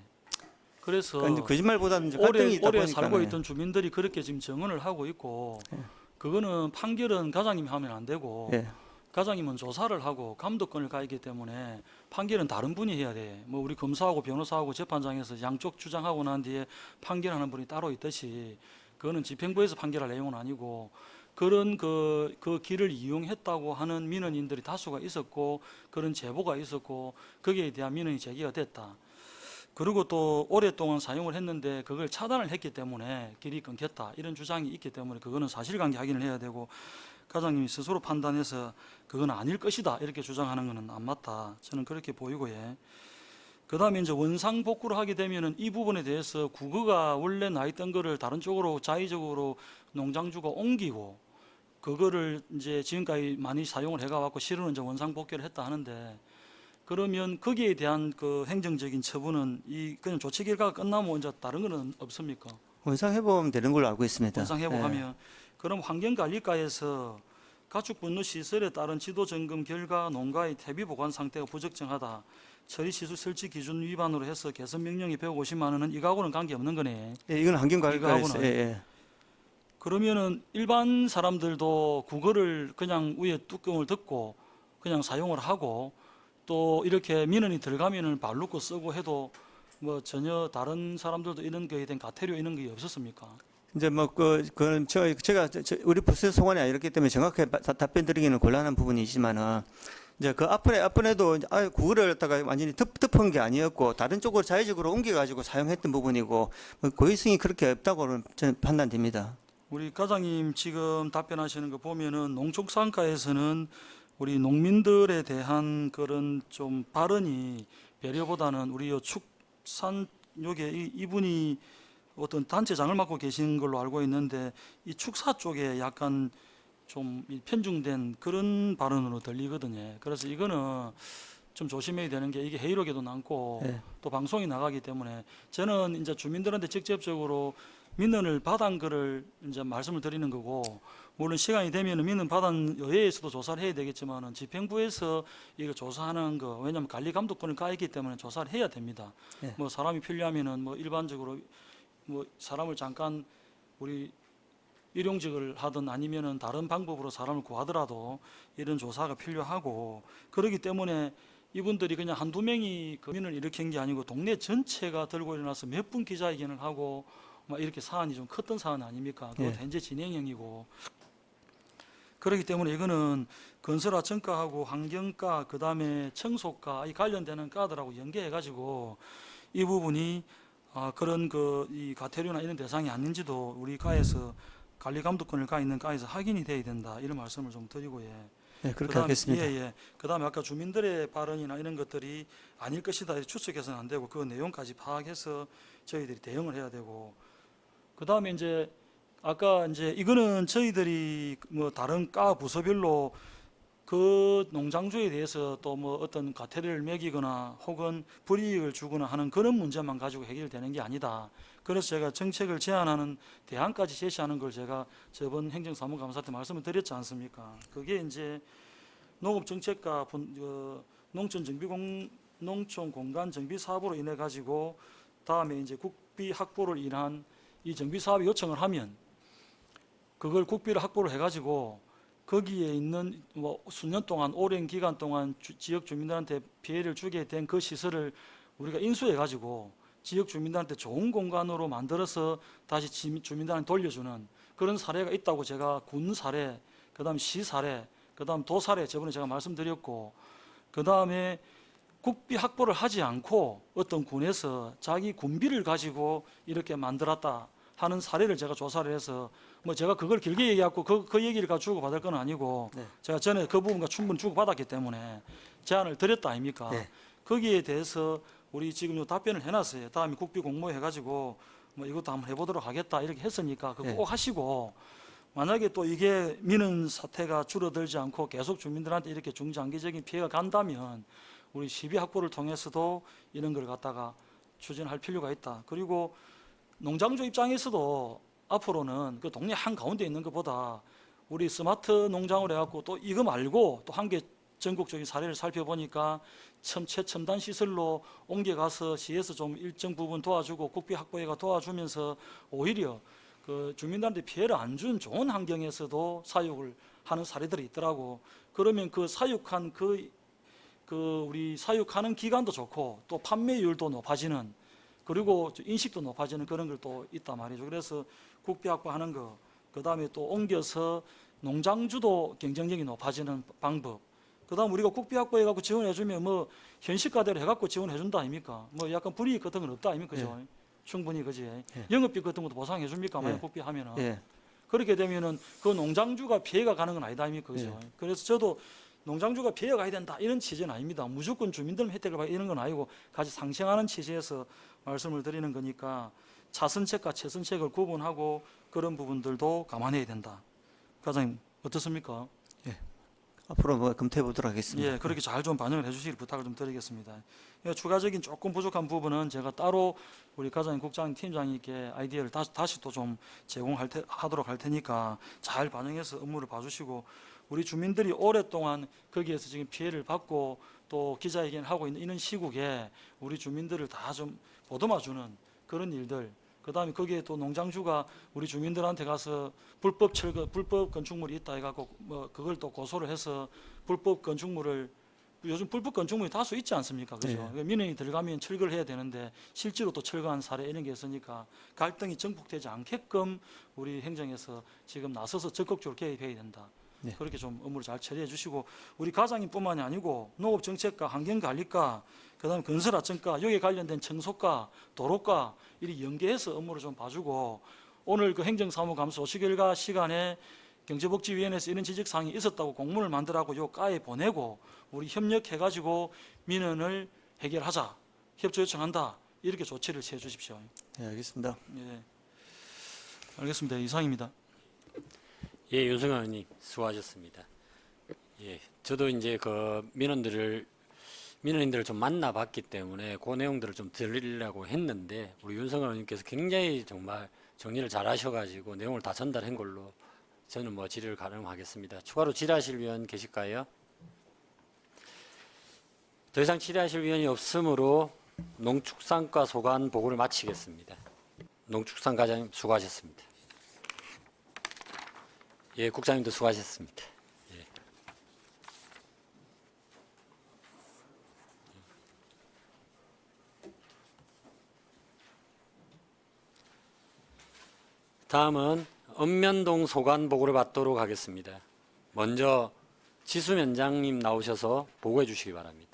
S5: 그래서
S14: 그러니까 거짓말보다는 이제 갈등이 있다
S5: 오래
S14: 보니까
S5: 살고 있던 주민들이 그렇게 지금 증언을 하고 있고 그거는 판결은 과장님이 하면 안 되고
S14: 예.
S5: 과장님은 조사를 하고 감독권을 가지기 때문에 판결은 다른 분이 해야 돼. 뭐 우리 검사하고 변호사하고 재판장에서 양쪽 주장하고 난 뒤에 판결하는 분이 따로 있듯이 그거는 집행부에서 판결할 내용은 아니고 그런 그 길을 이용했다고 하는 민원인들이 다수가 있었고 그런 제보가 있었고 거기에 대한 민원이 제기가 됐다. 그리고 또 오랫동안 사용을 했는데 그걸 차단을 했기 때문에 길이 끊겼다. 이런 주장이 있기 때문에 그거는 사실관계 확인을 해야 되고 과장님이 스스로 판단해서 그건 아닐 것이다. 이렇게 주장하는 것은 안 맞다. 저는 그렇게 보이고요. 그 다음에 이제 원상복구를 하게 되면은 이 부분에 대해서 국어가 원래 나 있던 거를 다른 쪽으로 자의적으로 농장주가 옮기고 그거를 이제 지금까지 많이 사용을 해가지고 실은 이제 원상복귀를 했다 하는데 그러면 거기에 대한 그 행정적인 처분은 그냥 조치 결과가 끝나면 이제 다른 거는 없습니까?
S14: 원상회복하면 되는 걸로 알고 있습니다.
S5: 원상회복하면
S14: 예.
S5: 그럼 환경관리과에서 가축 분노 시설에 따른 지도 점검 결과 농가의 퇴비 보관 상태가 부적정하다. 처리 시설 설치 기준 위반으로 해서 개선 명령이 150만 원은 이거하고는 관계 없는 거네.
S14: 예, 이건 환경관리과에서
S5: 이거하고는.
S14: 예.
S5: 그러면은 일반 사람들도 국어를 그냥 위에 뚜껑을 덮고 그냥 사용을 하고 또 이렇게 민원이 들어가면은 발루고 쓰고 해도 뭐 전혀 다른 사람들도 이런 거에 대한 가태료 이런 게 없었습니까?
S14: 이제 그건 제가 우리 부서 소관이 아니었기 때문에 정확하게 답변 드리기는 곤란한 부분이지만은 이제 그 앞번에도 국어를 갖다가 완전히 덮은 게 아니었고 다른 쪽으로 자의적으로 옮겨가지고 사용했던 부분이고 고의성이 그렇게 없다고는 저는 판단됩니다.
S5: 우리 과장님 지금 답변하시는 거 보면은 농축산과에서는 우리 농민들에 대한 그런 좀 발언이 배려보다는 우리 요 축산 요게 이분이 어떤 단체장을 맡고 계신 걸로 알고 있는데 이 축사 쪽에 약간 좀 편중된 그런 발언으로 들리거든요. 그래서 이거는 좀 조심해야 되는 게 이게 회의록에도 남고
S3: 네.
S5: 또 방송이 나가기 때문에 저는 이제 주민들한테 직접적으로 민원을 받은 거를 이제 말씀을 드리는 거고, 물론 시간이 되면 민원 받은 의회에서도 조사를 해야 되겠지만은 집행부에서 이거 조사하는 거, 왜냐하면 관리 감독권을 까있기 때문에 조사를 해야 됩니다.
S3: 네.
S5: 뭐 사람이 필요하면은 뭐 일반적으로 뭐 사람을 잠깐 우리 일용직을 하든 아니면은 다른 방법으로 사람을 구하더라도 이런 조사가 필요하고, 그렇기 때문에 이분들이 그냥 한두 명이 민원을 일으킨 게 아니고 동네 전체가 들고 일어나서 몇 분 기자회견을 하고 막 이렇게 사안이 좀 컸던 사안 아닙니까? 그것도
S3: 예.
S5: 현재 진행형이고, 그렇기 때문에 이거는 건설화 정가하고 환경가, 그 다음에 청소가, 이 관련되는 가들하고 연계해가지고 이 부분이 그런 이 과태료나 이런 대상이 아닌지도 우리 가에서 관리 감독권을 가 있는 가에서 확인이 돼야 된다, 이런 말씀을 좀 드리고, 예.
S3: 네, 그렇게 하겠습니다.
S5: 예. 그다음에 아까 주민들의 발언이나 이런 것들이 아닐 것이다 이렇게 추측해서는 안 되고 그 내용까지 파악해서 저희들이 대응을 해야 되고, 그다음에 이제 아까 이제 이거는 저희들이 뭐 다른 과 부서별로 그 농장주에 대해서 또 뭐 어떤 과태료를 매기거나 혹은 불이익을 주거나 하는 그런 문제만 가지고 해결되는 게 아니다. 그래서 제가 정책을 제안하는 대안까지 제시하는 걸 제가 저번 행정사무감사 때 말씀을 드렸지 않습니까? 그게 이제 농업정책과 농촌 공간 정비 사업으로 인해 가지고 다음에 이제 국비 확보를 인한 이 정비 사업에 요청을 하면 그걸 국비를 확보를 해가지고 거기에 있는 뭐 수년 동안 오랜 기간 동안 지역 주민들한테 피해를 주게 된 그 시설을 우리가 인수해가지고 지역 주민들한테 좋은 공간으로 만들어서 다시 주민들한테 돌려주는 그런 사례가 있다고 제가 군 사례, 그다음 시 사례, 그다음 도 사례 저번에 제가 말씀드렸고, 그다음에 국비 확보를 하지 않고 어떤 군에서 자기 군비를 가지고 이렇게 만들었다 하는 사례를 제가 조사를 해서 뭐 제가 그걸 길게 얘기하고 그 얘기를 가지고 받을 건 아니고,
S3: 네.
S5: 제가 전에 그 부분과 충분히 주고받았기 때문에 제안을 드렸다 아닙니까?
S3: 네.
S5: 거기에 대해서 우리 지금 요 답변을 해놨어요. 다음에 국비 공모 해가지고 뭐 이것도 한번 해보도록 하겠다 이렇게 했으니까 그거
S3: 네.
S5: 꼭 하시고, 만약에 또 이게 민원 사태가 줄어들지 않고 계속 주민들한테 이렇게 중장기적인 피해가 간다면 우리 시비 확보를 통해서도 이런 걸 갖다가 추진할 필요가 있다. 그리고 농장주 입장에서도 앞으로는 그 동네 한 가운데 있는 것보다 우리 스마트 농장을 해갖고 또 이거 말고 또 한 개 전국적인 사례를 살펴보니까 최첨단 시설로 옮겨가서 시에서 좀 일정 부분 도와주고 국비 확보에가 도와주면서 오히려 그 주민들한테 피해를 안 준 좋은 환경에서도 사육을 하는 사례들이 있더라고. 그러면 그 사육한 우리 사육하는 기간도 좋고 또 판매율도 높아지는, 그리고 인식도 높아지는 그런 걸 또 있단 말이죠. 그래서 국비 확보하는 거, 그 다음에 또 옮겨서 농장주도 경쟁력이 높아지는 방법, 그 다음 우리가 국비 확보해갖고 지원해주면 뭐 현실가대로 해갖고 지원해준다 아닙니까? 뭐 약간 불이익 같은 건 없다 아닙니까? 그죠?
S3: 예.
S5: 충분히 그지?
S3: 예.
S5: 영업비용 같은 것도 보상해줍니까? 만약
S3: 예.
S5: 국비 하면은.
S3: 예.
S5: 그렇게 되면은 그 농장주가 피해가 가는 건 아니다 아닙니까? 그죠?
S3: 예.
S5: 그래서 저도 농장주가 피해가 가야 된다 이런 취지는 아닙니다. 무조건 주민들만 혜택을 받고 이런 건 아니고 같이 상생하는 취지에서 말씀을 드리는 거니까 차선책과 최선책을 구분하고 그런 부분들도 감안해야 된다. 과장님 어떻습니까?
S14: 앞으로 뭐 검토해 보도록 하겠습니다.
S5: 예, 그렇게 잘 좀 반영을 해주시길 부탁을 좀 드리겠습니다. 예, 추가적인 조금 부족한 부분은 제가 따로 우리 과장님, 국장님, 팀장님께 아이디어를 다시 또 좀 하도록 할 테니까 잘 반영해서 업무를 봐주시고, 우리 주민들이 오랫동안 거기에서 지금 피해를 받고 또 기자회견을 하고 있는 이런 시국에 우리 주민들을 다 좀 보듬어주는 그런 일들, 그 다음에 거기에 또 농장주가 우리 주민들한테 가서 불법 건축물이 있다 해갖고 뭐 그걸 또 고소를 해서 불법 건축물을, 요즘 불법 건축물이 다수 있지 않습니까? 그죠?
S3: 네.
S5: 민원이 들어가면 철거를 해야 되는데 실제로 또 철거한 사례 이런 게 있으니까 갈등이 증폭되지 않게끔 우리 행정에서 지금 나서서 적극적으로 개입해야 된다.
S3: 네.
S5: 그렇게 좀 업무를 잘 처리해 주시고, 우리 과장님뿐만이 아니고 농업정책과 환경관리과, 그다음에 건설하청과, 여기에 관련된 청소과, 도로과 이리 연계해서 업무를 좀 봐주고, 오늘 그 행정사무감사 소식 결과 시간에 경제복지위원회에서 이런 지적사항이 있었다고 공문을 만들라고 요 과에 보내고 우리 협력해가지고 민원을 해결하자, 협조 요청한다, 이렇게 조치를 취해 주십시오.
S14: 네, 알겠습니다.
S5: 예, 알겠습니다. 이상입니다.
S1: 예, 윤석열 의원님 수고하셨습니다. 예, 저도 이제 그 민원인들을 좀 만나봤기 때문에 그 내용들을 좀 들으려고 했는데 우리 윤석열 의원님께서 굉장히 정말 정리를 잘 하셔가지고 내용을 다 전달한 걸로 저는 뭐 질의를 가능하겠습니다. 추가로 질의하실 위원 계실까요? 더 이상 질의하실 위원이 없으므로 농축산과 소관 보고를 마치겠습니다. 농축산과장님 수고하셨습니다. 예, 국장님도 수고하셨습니다. 예. 다음은 읍면동 소관 보고를 받도록 하겠습니다. 먼저 지수면장님 나오셔서 보고해 주시기 바랍니다.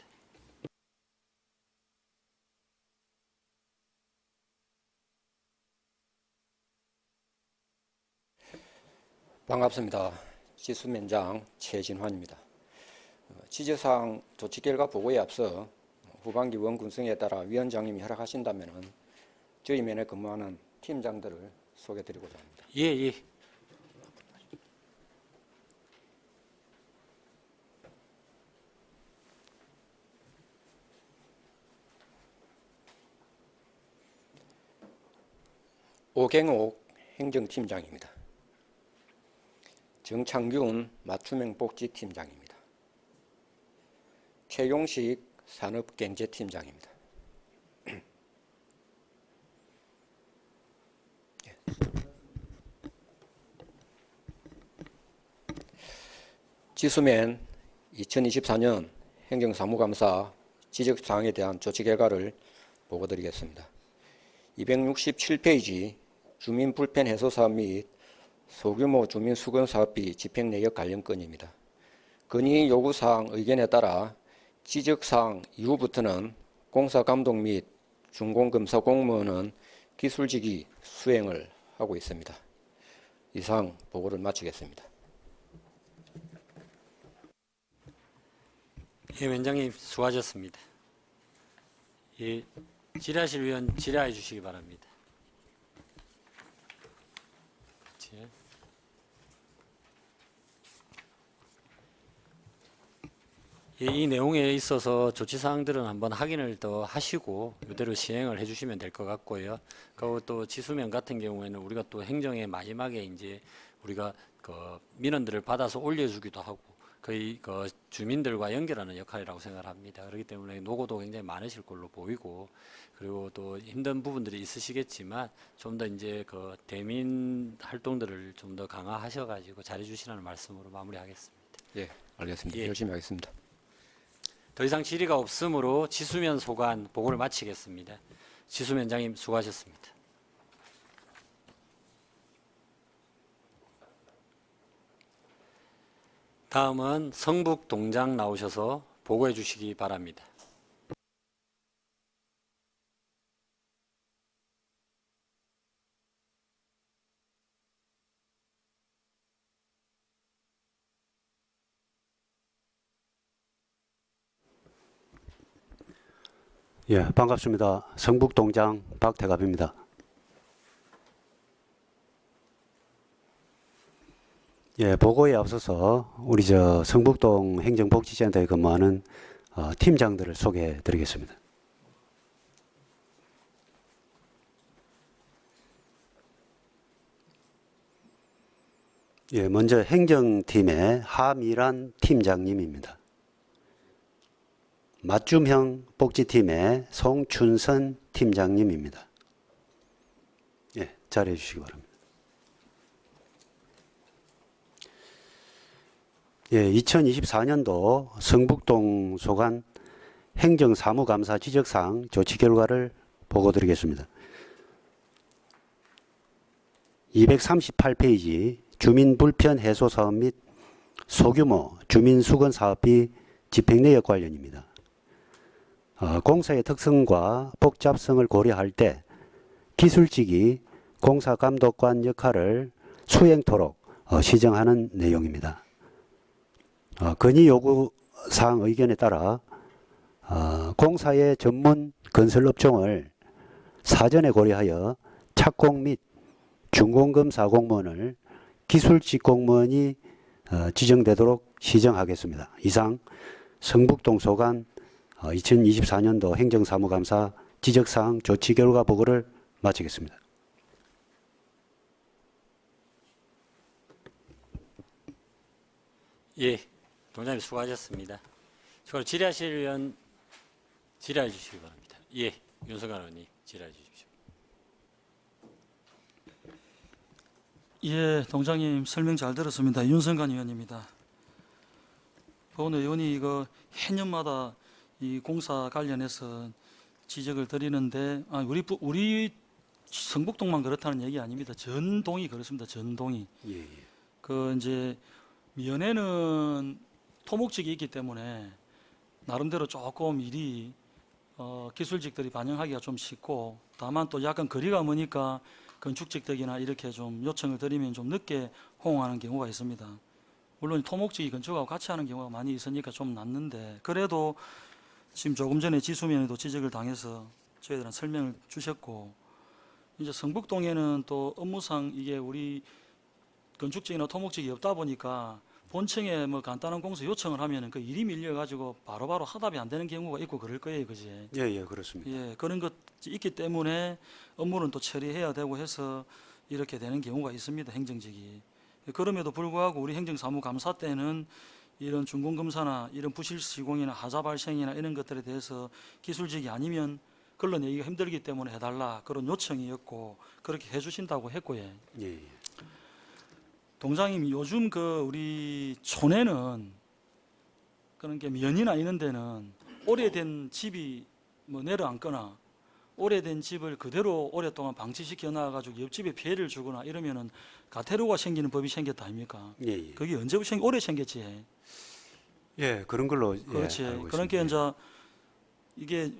S16: 반갑습니다. 지수면장 최진환입니다. 지적사항 조치 결과 보고에 앞서 후반기 원군성에 따라 위원장님이 허락하신다면 저희 면에 근무하는 팀장들을 소개드리고자 합니다.
S1: 예.
S16: 오경옥 행정팀장입니다. 정창균 맞춤형복지팀장입니다. 최용식 산업경제팀장입니다. 지수면 2024년 행정사무감사 지적사항에 대한 조치 결과를 보고드리겠습니다. 267페이지 주민 불편 해소 사업 및 소규모 주민 수건 사업비 집행 내역 관련 건입니다. 건의 요구사항 의견에 따라 지적사항 이후부터는 공사감독 및 준공검사 공무원은 기술직이 수행을 하고 있습니다. 이상 보고를 마치겠습니다.
S1: 예, 위원장님 수고하셨습니다. 예, 질의하실 위원 질의해 주시기 바랍니다. 예, 이 내용에 있어서 조치사항들은 한번 확인을 더 하시고 이대로 시행을 해주시면 될 것 같고요. 그리고 또 지수면 같은 경우에는 우리가 또 행정의 마지막에 이제 우리가 그 민원들을 받아서 올려주기도 하고 거의 그 주민들과 연결하는 역할이라고 생각합니다. 그렇기 때문에 노고도 굉장히 많으실 걸로 보이고 그리고 또 힘든 부분들이 있으시겠지만 좀 더 이제 그 대민 활동들을 좀 더 강화하셔가지고 잘해주시라는 말씀으로 마무리하겠습니다.
S16: 예, 알겠습니다.
S1: 예.
S16: 열심히 하겠습니다.
S1: 더 이상 질의가 없으므로 지수면 소관 보고를 마치겠습니다. 지수면장님 수고하셨습니다. 다음은 성북동장 나오셔서 보고해 주시기 바랍니다.
S17: 예, 반갑습니다. 성북동장 박태갑입니다. 예, 보고에 앞서서 우리 성북동 행정복지센터에 근무하는 팀장들을 소개해 드리겠습니다. 예, 먼저 행정팀의 하미란 팀장님입니다. 맞춤형 복지팀의 송춘선 팀장님입니다. 예, 자리해 주시기 바랍니다. 예, 2024년도 성북동 소관 행정사무감사 지적사항 조치 결과를 보고드리겠습니다. 238페이지 주민불편 해소 사업 및 소규모 주민수건 사업비 집행내역 관련입니다. 공사의 특성과 복잡성을 고려할 때 기술직이 공사감독관 역할을 수행토록 시정하는 내용입니다. 건의 요구사항 의견에 따라 공사의 전문 건설업종을 사전에 고려하여 착공 및 준공검사 공무원을 기술직 공무원이 지정되도록 시정하겠습니다. 이상 성북동 소관 2024년도 행정사무감사 지적사항 조치 결과 보고를 마치겠습니다.
S1: 예, 동장님 수고하셨습니다. 저를 질의하실 의원 질의해 주시기 바랍니다. 예, 윤석열 의원님 질의해 주십시오.
S5: 예, 동장님 설명 잘 들었습니다. 윤성관 의원입니다. 보은 의원이 이거 해년마다 이 공사 관련해서 지적을 드리는데 우리 성북동만 그렇다는 얘기 아닙니다. 전 동이 그렇습니다. 전 동이.
S17: 예, 예.
S5: 그 이제 면에는 토목직이 있기 때문에 나름대로 조금 일이 기술직들이 반영하기가 좀 쉽고, 다만 또 약간 거리가 머니까 건축직들이나 이렇게 좀 요청을 드리면 좀 늦게 호응하는 경우가 있습니다. 물론 토목직이 건축하고 같이 하는 경우가 많이 있으니까 좀 낫는데, 그래도 지금 조금 전에 지수면에도 지적을 당해서 저희들은 설명을 주셨고, 이제 성북동에는 또 업무상 이게 우리 건축직이나 토목직이 없다 보니까 본청에 뭐 간단한 공사 요청을 하면은 그 일이 밀려가지고 바로바로 하답이 안 되는 경우가 있고 그럴 거예요, 그지?
S17: 예, 예, 그렇습니다.
S5: 예, 그런 것 있기 때문에 업무는 또 처리해야 되고 해서 이렇게 되는 경우가 있습니다, 행정직이. 그럼에도 불구하고 우리 행정사무감사 때는 이런 준공검사나 이런 부실 시공이나 하자 발생이나 이런 것들에 대해서 기술직이 아니면 걸러내기가 힘들기 때문에 해달라 그런 요청이었고, 그렇게 해주신다고 했고요.
S17: 예, 예.
S5: 동장님, 요즘 그 우리 촌에는 그런 게 면이나 이런 데는 오래된 집이 뭐 내려앉거나 오래된 집을 그대로 오랫동안 방치시켜 놔가지고 옆집에 피해를 주거나 이러면은 가태료가 생기는 법이 생겼다 아닙니까?
S17: 예, 예.
S5: 그게 언제부터 오래 생겼지?
S17: 예, 그런 걸로
S5: 그렇지.
S17: 알고
S5: 그러니까
S17: 있습니다.
S5: 이제 이게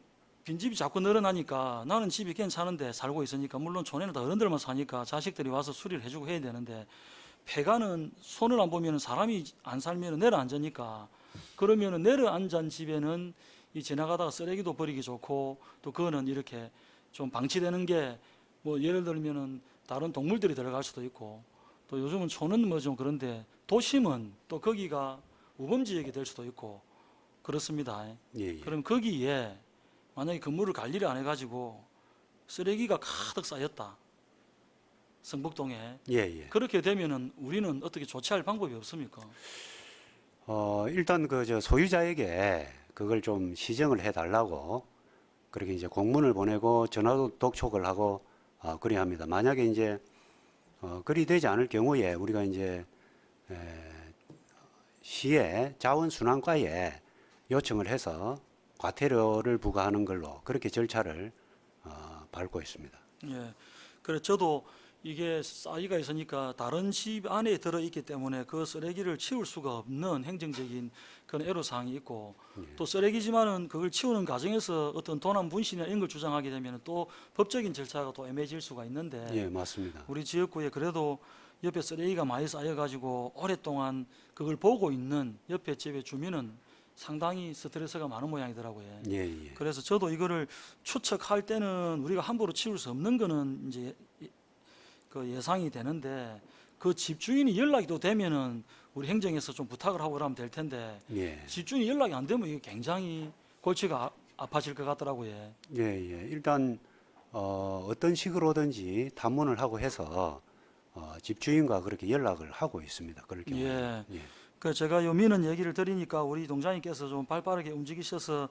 S5: 빈집이 자꾸 늘어나니까 나는 집이 괜찮은데 살고 있으니까, 물론 촌에는 다 어른들만 사니까 자식들이 와서 수리를 해주고 해야 되는데, 폐가는 손을 안 보면 사람이 안 살면 내려앉으니까, 그러면은 내려앉은 집에는 이 지나가다가 쓰레기도 버리기 좋고, 또 그거는 이렇게 좀 방치되는 게 뭐 예를 들면은 다른 동물들이 들어갈 수도 있고, 또 요즘은 촌은 뭐 좀 그런데 도심은 또 거기가 우범지역이 될 수도 있고 그렇습니다.
S17: 예, 예.
S5: 그럼 거기에 만약에 건물을 관리를 안 해가지고 쓰레기가 가득 쌓였다, 성북동에.
S17: 예, 예.
S5: 그렇게 되면은 우리는 어떻게 조치할 방법이 없습니까?
S17: 일단 그 소유자에게 그걸 좀 시정을 해달라고 그렇게 이제 공문을 보내고 전화도 독촉을 하고 그래야 합니다. 만약에 이제 그리 되지 않을 경우에 우리가 이제 시의 자원순환과에 요청을 해서 과태료를 부과하는 걸로 그렇게 절차를 밟고 있습니다.
S5: 예. 그래 저도 이게 쌓이가 있으니까 다른 집 안에 들어 있기 때문에 그 쓰레기를 치울 수가 없는 행정적인 그런 애로사항이 있고, 또 쓰레기지만은 그걸 치우는 과정에서 어떤 도난 분실이나 이런 걸 주장하게 되면 또 법적인 절차가 또 애매해질 수가 있는데,
S17: 예, 맞습니다.
S5: 우리 지역구에 그래도 옆에 쓰레기가 많이 쌓여가지고 오랫동안 그걸 보고 있는 옆에 집의 주민은 상당히 스트레스가 많은 모양이더라고요.
S17: 예, 예.
S5: 그래서 저도 이거를 추측할 때는 우리가 함부로 치울 수 없는 거는 이제 그 예상이 되는데, 그 집주인이 연락이 또 되면은 우리 행정에서 좀 부탁을 하고 그러면 될 텐데,
S17: 예.
S5: 집주인이 연락이 안 되면 이게 굉장히 골치가 아파질 것 같더라고요.
S17: 예, 예. 일단 어떤 식으로든지 탐문을 하고 해서 집주인과 그렇게 연락을 하고 있습니다. 그럴 경우에.
S5: 예.
S17: 예.
S5: 그 제가 요 민원 얘기를 드리니까 우리 동장님께서 좀 발빠르게 움직이셔서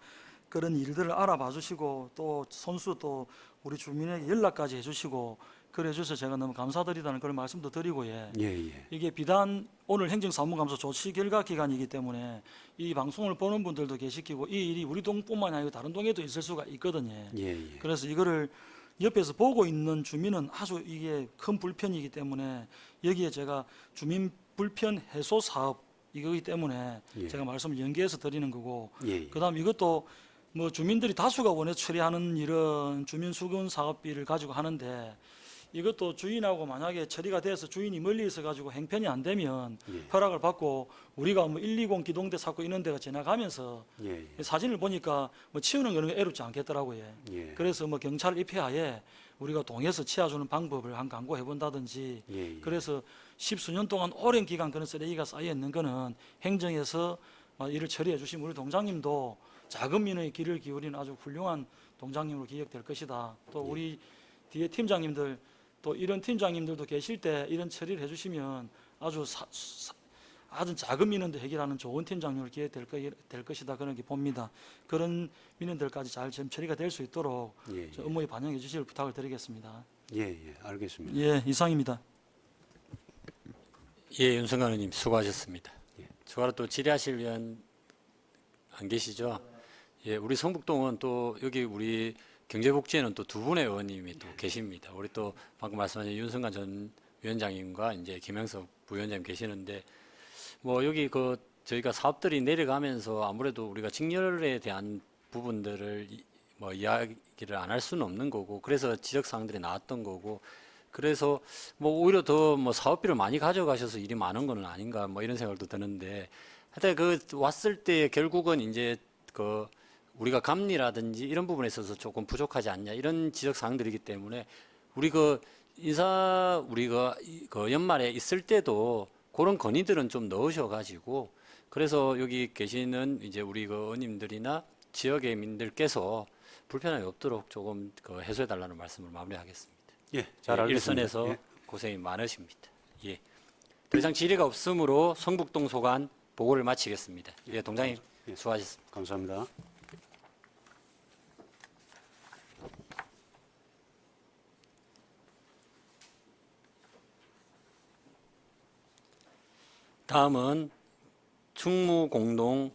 S5: 그런 일들을 알아봐 주시고, 또 손수 또 우리 주민에게 연락까지 해주시고 그래 주셔서 제가 너무 감사드리다는 그런 말씀도 드리고, 예.
S17: 예, 예.
S5: 이게 비단 오늘 행정사무감사 조치 결과 기간이기 때문에 이 방송을 보는 분들도 계시고, 이 일이 우리 동뿐만 아니고 다른 동에도 있을 수가 있거든요.
S17: 예, 예.
S5: 그래서 이거를 옆에서 보고 있는 주민은 아주 이게 큰 불편이기 때문에, 여기에 제가 주민 불편 해소 사업 이거기 때문에
S17: 예.
S5: 제가 말씀을 연계해서 드리는 거고,
S17: 예, 예.
S5: 그다음 이것도 뭐 주민들이 다수가 원해서 처리하는 이런 주민 수건 사업비를 가지고 하는데, 이것도 주인하고 만약에 처리가 돼서 주인이 멀리 있어 가지고 행편이 안 되면
S17: 예.
S5: 허락을 받고 우리가 뭐 120 기동대 찾고 이런 데가 지나가면서
S17: 예, 예.
S5: 사진을 보니까 뭐 치우는 거는 애롭지 않겠더라고요.
S17: 예.
S5: 그래서 뭐 경찰 입회하에 우리가 동해서 치워주는 방법을 한 강구해 본다든지,
S17: 예, 예.
S5: 그래서 십수년 동안 오랜 기간 그런 쓰레기가 쌓여 있는 거는 행정에서 이를 처리해 주신 우리 동장님도 작은 민의 귀를 기울이는 아주 훌륭한 동장님으로 기억될 것이다. 또 우리 뒤에 팀장님들 또 이런 팀장님들도 계실 때 이런 처리를 해주시면 아주 아주 작은 민원도 해결하는 좋은 팀장님으로 기억될 것이다. 그런 게 봅니다. 그런 민원들까지 잘 처리가 될 수 있도록 업무에 반영해 주실 부탁을 드리겠습니다.
S17: 예, 알겠습니다.
S5: 예, 이상입니다.
S1: 예, 윤성관 의원님 수고하셨습니다. 추가로 또 질의하실 위원 안 계시죠? 예, 우리 성북동은 또 여기 우리 경제복지에는 또 두 분의 의원님이 또 계십니다. 우리 또 방금 말씀하신 윤성관 전 위원장님과 이제 김영석 부위원장님 계시는데 뭐 여기 그 저희가 사업들이 내려가면서 아무래도 우리가 직렬에 대한 부분들을 뭐 이야기를 안 할 수는 없는 거고 그래서 지적 사항들이 나왔던 거고 그래서 뭐 오히려 더 뭐 사업비를 많이 가져가셔서 일이 많은 거는 아닌가 뭐 이런 생각도 드는데 하여튼 그 왔을 때 결국은 이제 그 우리가 감리라든지 이런 부분에 있어서 조금 부족하지 않냐 이런 지적 사항들이기 때문에 우리 그 우리가 그 연말에 있을 때도 그런 건의들은 좀 넣으셔가지고 그래서 여기 계시는 이제 우리 그 의원님들이나 지역의 민들께서 불편함이 없도록 조금 그 해소해달라는 말씀을 마무리하겠습니다.
S17: 예, 잘 알겠습니다.
S1: 일선에서
S17: 예.
S1: 고생이 많으십니다. 예. 더 이상 질의가 없으므로 성북동 소관 보고를 마치겠습니다. 예, 동장님 수고하셨습니다.
S17: 감사합니다.
S1: 다음은 충무공동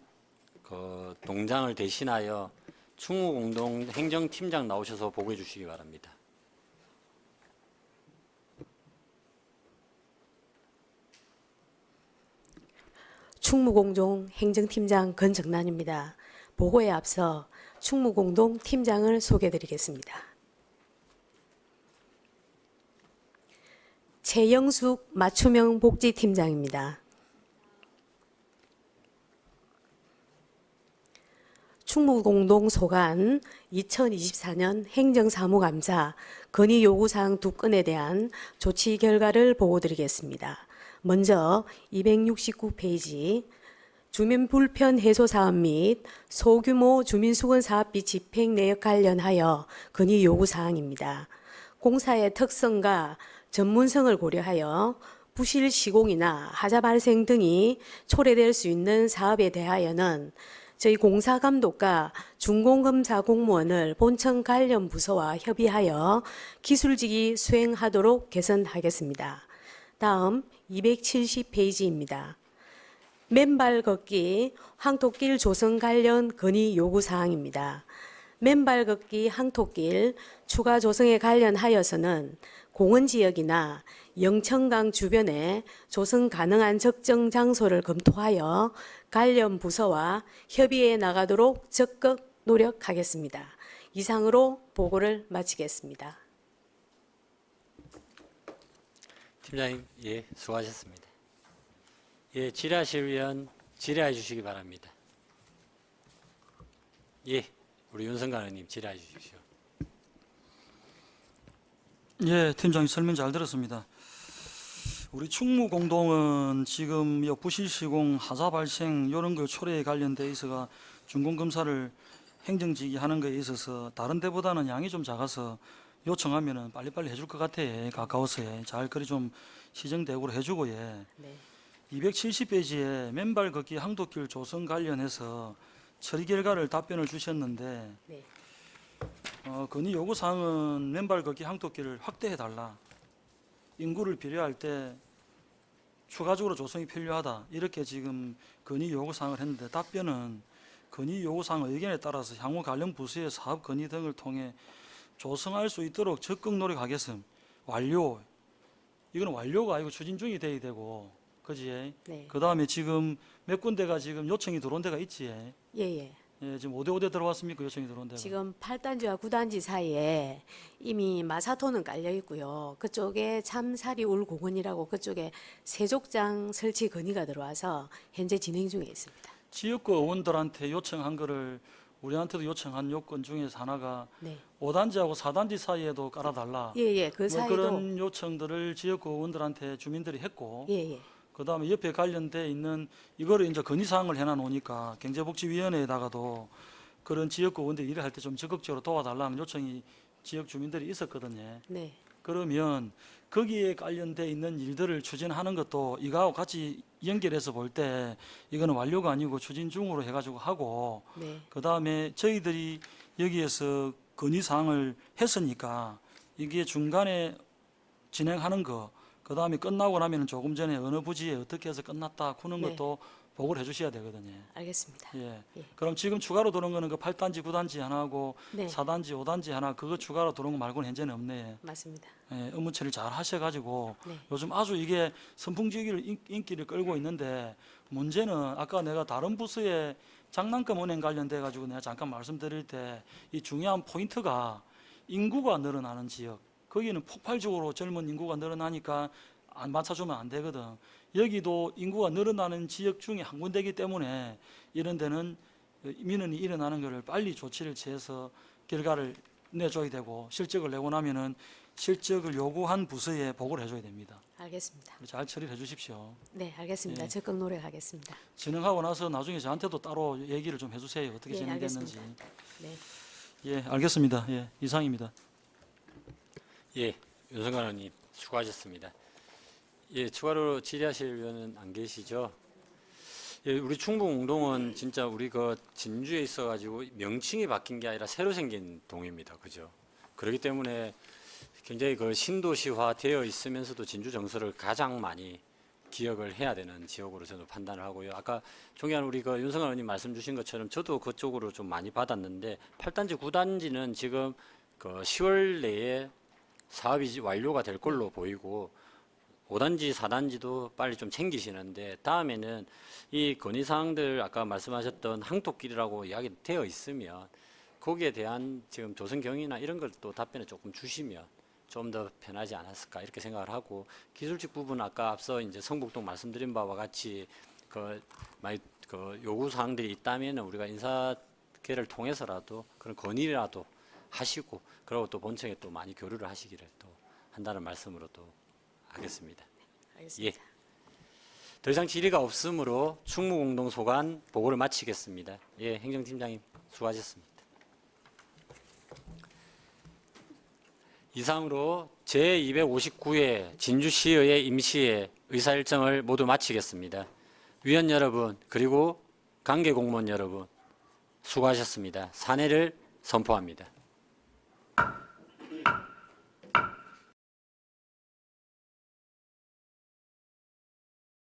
S1: 그 동장을 대신하여 충무공동 행정팀장 나오셔서 보고해 주시기 바랍니다.
S18: 충무공동 행정팀장 건정란입니다. 보고에 앞서 충무공동 팀장을 소개해드리겠습니다. 최영숙 맞춤형 복지팀장입니다. 충무공동 소관 2024년 행정사무감사 건의 요구사항 2건에 대한 조치 결과를 보고드리겠습니다. 먼저 269페이지 주민 불편 해소 사업 및 소규모 주민 수건 사업비 집행 내역 관련하여 건의 요구 사항입니다. 공사의 특성과 전문성을 고려하여 부실 시공이나 하자 발생 등이 초래될 수 있는 사업에 대하여는 저희 공사감독과 준공검사 공무원을 본청 관련 부서와 협의하여 기술직이 수행하도록 개선하겠습니다. 다음 270페이지입니다. 맨발 걷기 항토길 조성 관련 건의 요구 사항입니다. 맨발 걷기 항토길 추가 조성에 관련하여서는 공원지역이나 영천강 주변에 조성 가능한 적정 장소를 검토하여 관련 부서와 협의해 나가도록 적극 노력하겠습니다. 이상으로 보고를 마치겠습니다.
S1: 팀장님, 예, 수고하셨습니다. 예, 질의하실 위원 질의해 주시기 바랍니다. 예, 우리 윤성관 의원님 질의해 주십시오.
S5: 예, 팀장님 설명 잘 들었습니다. 우리 충무공동은 지금 부실 시공, 하자 발생 이런 걸 초래에 관련돼 있어가 준공검사를 행정직이 하는 거에 있어서 다른 데보다는 양이 좀 작아서 요청하면은 빨리빨리 해줄 것 같아. 가까워서 잘 그리 좀 시정대우를 해주고 예.
S18: 네.
S5: 270페이지에 맨발 걷기 항도길 조성 관련해서 처리 결과를 답변을 주셨는데
S18: 네.
S5: 건의 요구 사항은 맨발 걷기 항도길을 확대해 달라. 인구를 비례할 때 추가적으로 조성이 필요하다. 이렇게 지금 건의 요구 사항을 했는데 답변은 건의 요구 사항 의견에 따라서 향후 관련 부서의 사업 건의 등을 통해 조성할 수 있도록 적극 노력하겠음. 완료. 이거는 완료가 아니고 추진 중이 돼야 되고, 그지?
S18: 네.
S5: 그 다음에 지금 몇 군데가 지금 요청이 들어온 데가 있지?
S18: 예.
S5: 예, 지금 5대5대 들어왔습니까? 요청이 들어온 데가?
S18: 지금 8단지와 9단지 사이에 이미 마사토는 깔려 있고요. 그쪽에 참사리 울공원이라고 그쪽에 세족장 설치 건의가 들어와서 현재 진행 중에 있습니다.
S5: 지역구 의원들한테 요청한 거를 우리한테도 요청한 요건 중에서 하나가
S18: 네.
S5: 5단지하고 4단지 사이에도 깔아달라.
S18: 예, 그
S5: 뭐
S18: 사이도
S5: 그런 요청들을 지역구 의원들한테 주민들이 했고,
S18: 예.
S5: 그다음에 옆에 관련돼 있는 이거를 이제 건의사항을 해놔놓으니까 경제복지위원회에다가도 그런 지역구 의원들이 일을 할 때 좀 적극적으로 도와달라는 요청이 지역 주민들이 있었거든요.
S18: 네.
S5: 그러면 거기에 관련돼 있는 일들을 추진하는 것도 이거하고 같이 연결해서 볼 때 이거는 완료가 아니고 추진 중으로 해가지고 하고,
S18: 네.
S5: 그다음에 저희들이 여기에서 건의사항을 했으니까 이게 중간에 진행하는 거, 그다음에 끝나고 나면 조금 전에 어느 부지에 어떻게 해서 끝났다 그런
S18: 네.
S5: 것도 보고를 해주셔야 되거든요.
S18: 알겠습니다.
S5: 예.
S18: 예.
S5: 그럼 지금 추가로 들어온 거는 그 8단지, 9단지 하나하고
S18: 네.
S5: 4단지, 5단지 하나 그거 추가로 들어온 거 말고는 현재는 없네.
S18: 맞습니다.
S5: 예, 업무 처리를 잘 하셔가지고
S18: 네.
S5: 요즘 아주 이게 선풍적인 인기를 끌고 있는데, 문제는 아까 내가 다른 부서에 장난감 은행 관련돼 가지고 내가 잠깐 말씀드릴 때 이 중요한 포인트가 인구가 늘어나는 지역, 거기는 폭발적으로 젊은 인구가 늘어나니까 안 맞춰주면 안 되거든. 여기도 인구가 늘어나는 지역 중에 한 군데이기 때문에 이런 데는 민원이 일어나는 것을 빨리 조치를 취해서 결과를 내줘야 되고, 실적을 내고 나면은 실적을 요구한 부서에 보고를 해줘야 됩니다.
S18: 알겠습니다.
S5: 잘 처리해 주십시오.
S18: 네, 알겠습니다.
S5: 예.
S18: 적극 노력하겠습니다.
S5: 진행하고 나서 나중에 저한테도 따로 얘기를 좀 해주세요. 어떻게
S18: 예,
S5: 진행됐는지.
S18: 알겠습니다. 네.
S5: 예, 알겠습니다. 예, 이상입니다.
S1: 예, 윤성관 의원님 수고하셨습니다. 예, 추가로 질의하실 의원은 안 계시죠? 예, 우리 충북운동은 진짜 우리 그 진주에 있어가지고 명칭이 바뀐 게 아니라 새로 생긴 동입니다, 그죠? 그렇기 때문에 굉장히 그 신도시화 되어 있으면서도 진주 정서를 가장 많이 기억을 해야 되는 지역으로 저는 판단을 하고요. 아까 존경하는 우리 그 윤성관 의원님 말씀 주신 것처럼 저도 그쪽으로 좀 많이 받았는데 8단지, 9단지는 지금 그 10월 내에 사업이 완료가 될 걸로 보이고 5단지, 4단지도 빨리 좀 챙기시는데, 다음에는 이 건의사항들 아까 말씀하셨던 항토길이라고 이야기 되어 있으면 거기에 대한 지금 조성 경위나 이런 걸 또 답변을 조금 주시면 좀 더 편하지 않았을까 이렇게 생각을 하고, 기술직 부분 아까 앞서 이제 성북동 말씀드린 바와 같이 많이 요구 사항들이 있다면 우리가 인사계를 통해서라도 그런 건의라도 하시고, 그리고 또 본청에 또 많이 교류를 하시기를 또 한다는 말씀으로 또 하겠습니다.
S18: 알겠습니다.
S1: 예. 더 이상 질의가 없으므로 충무공동 소관 보고를 마치겠습니다. 예, 행정팀장님 수고하셨습니다. 이상으로 제259회 진주시의회 임시회 의사일정을 모두 마치겠습니다. 위원 여러분 그리고 관계공무원 여러분 수고하셨습니다. 사내를 선포합니다.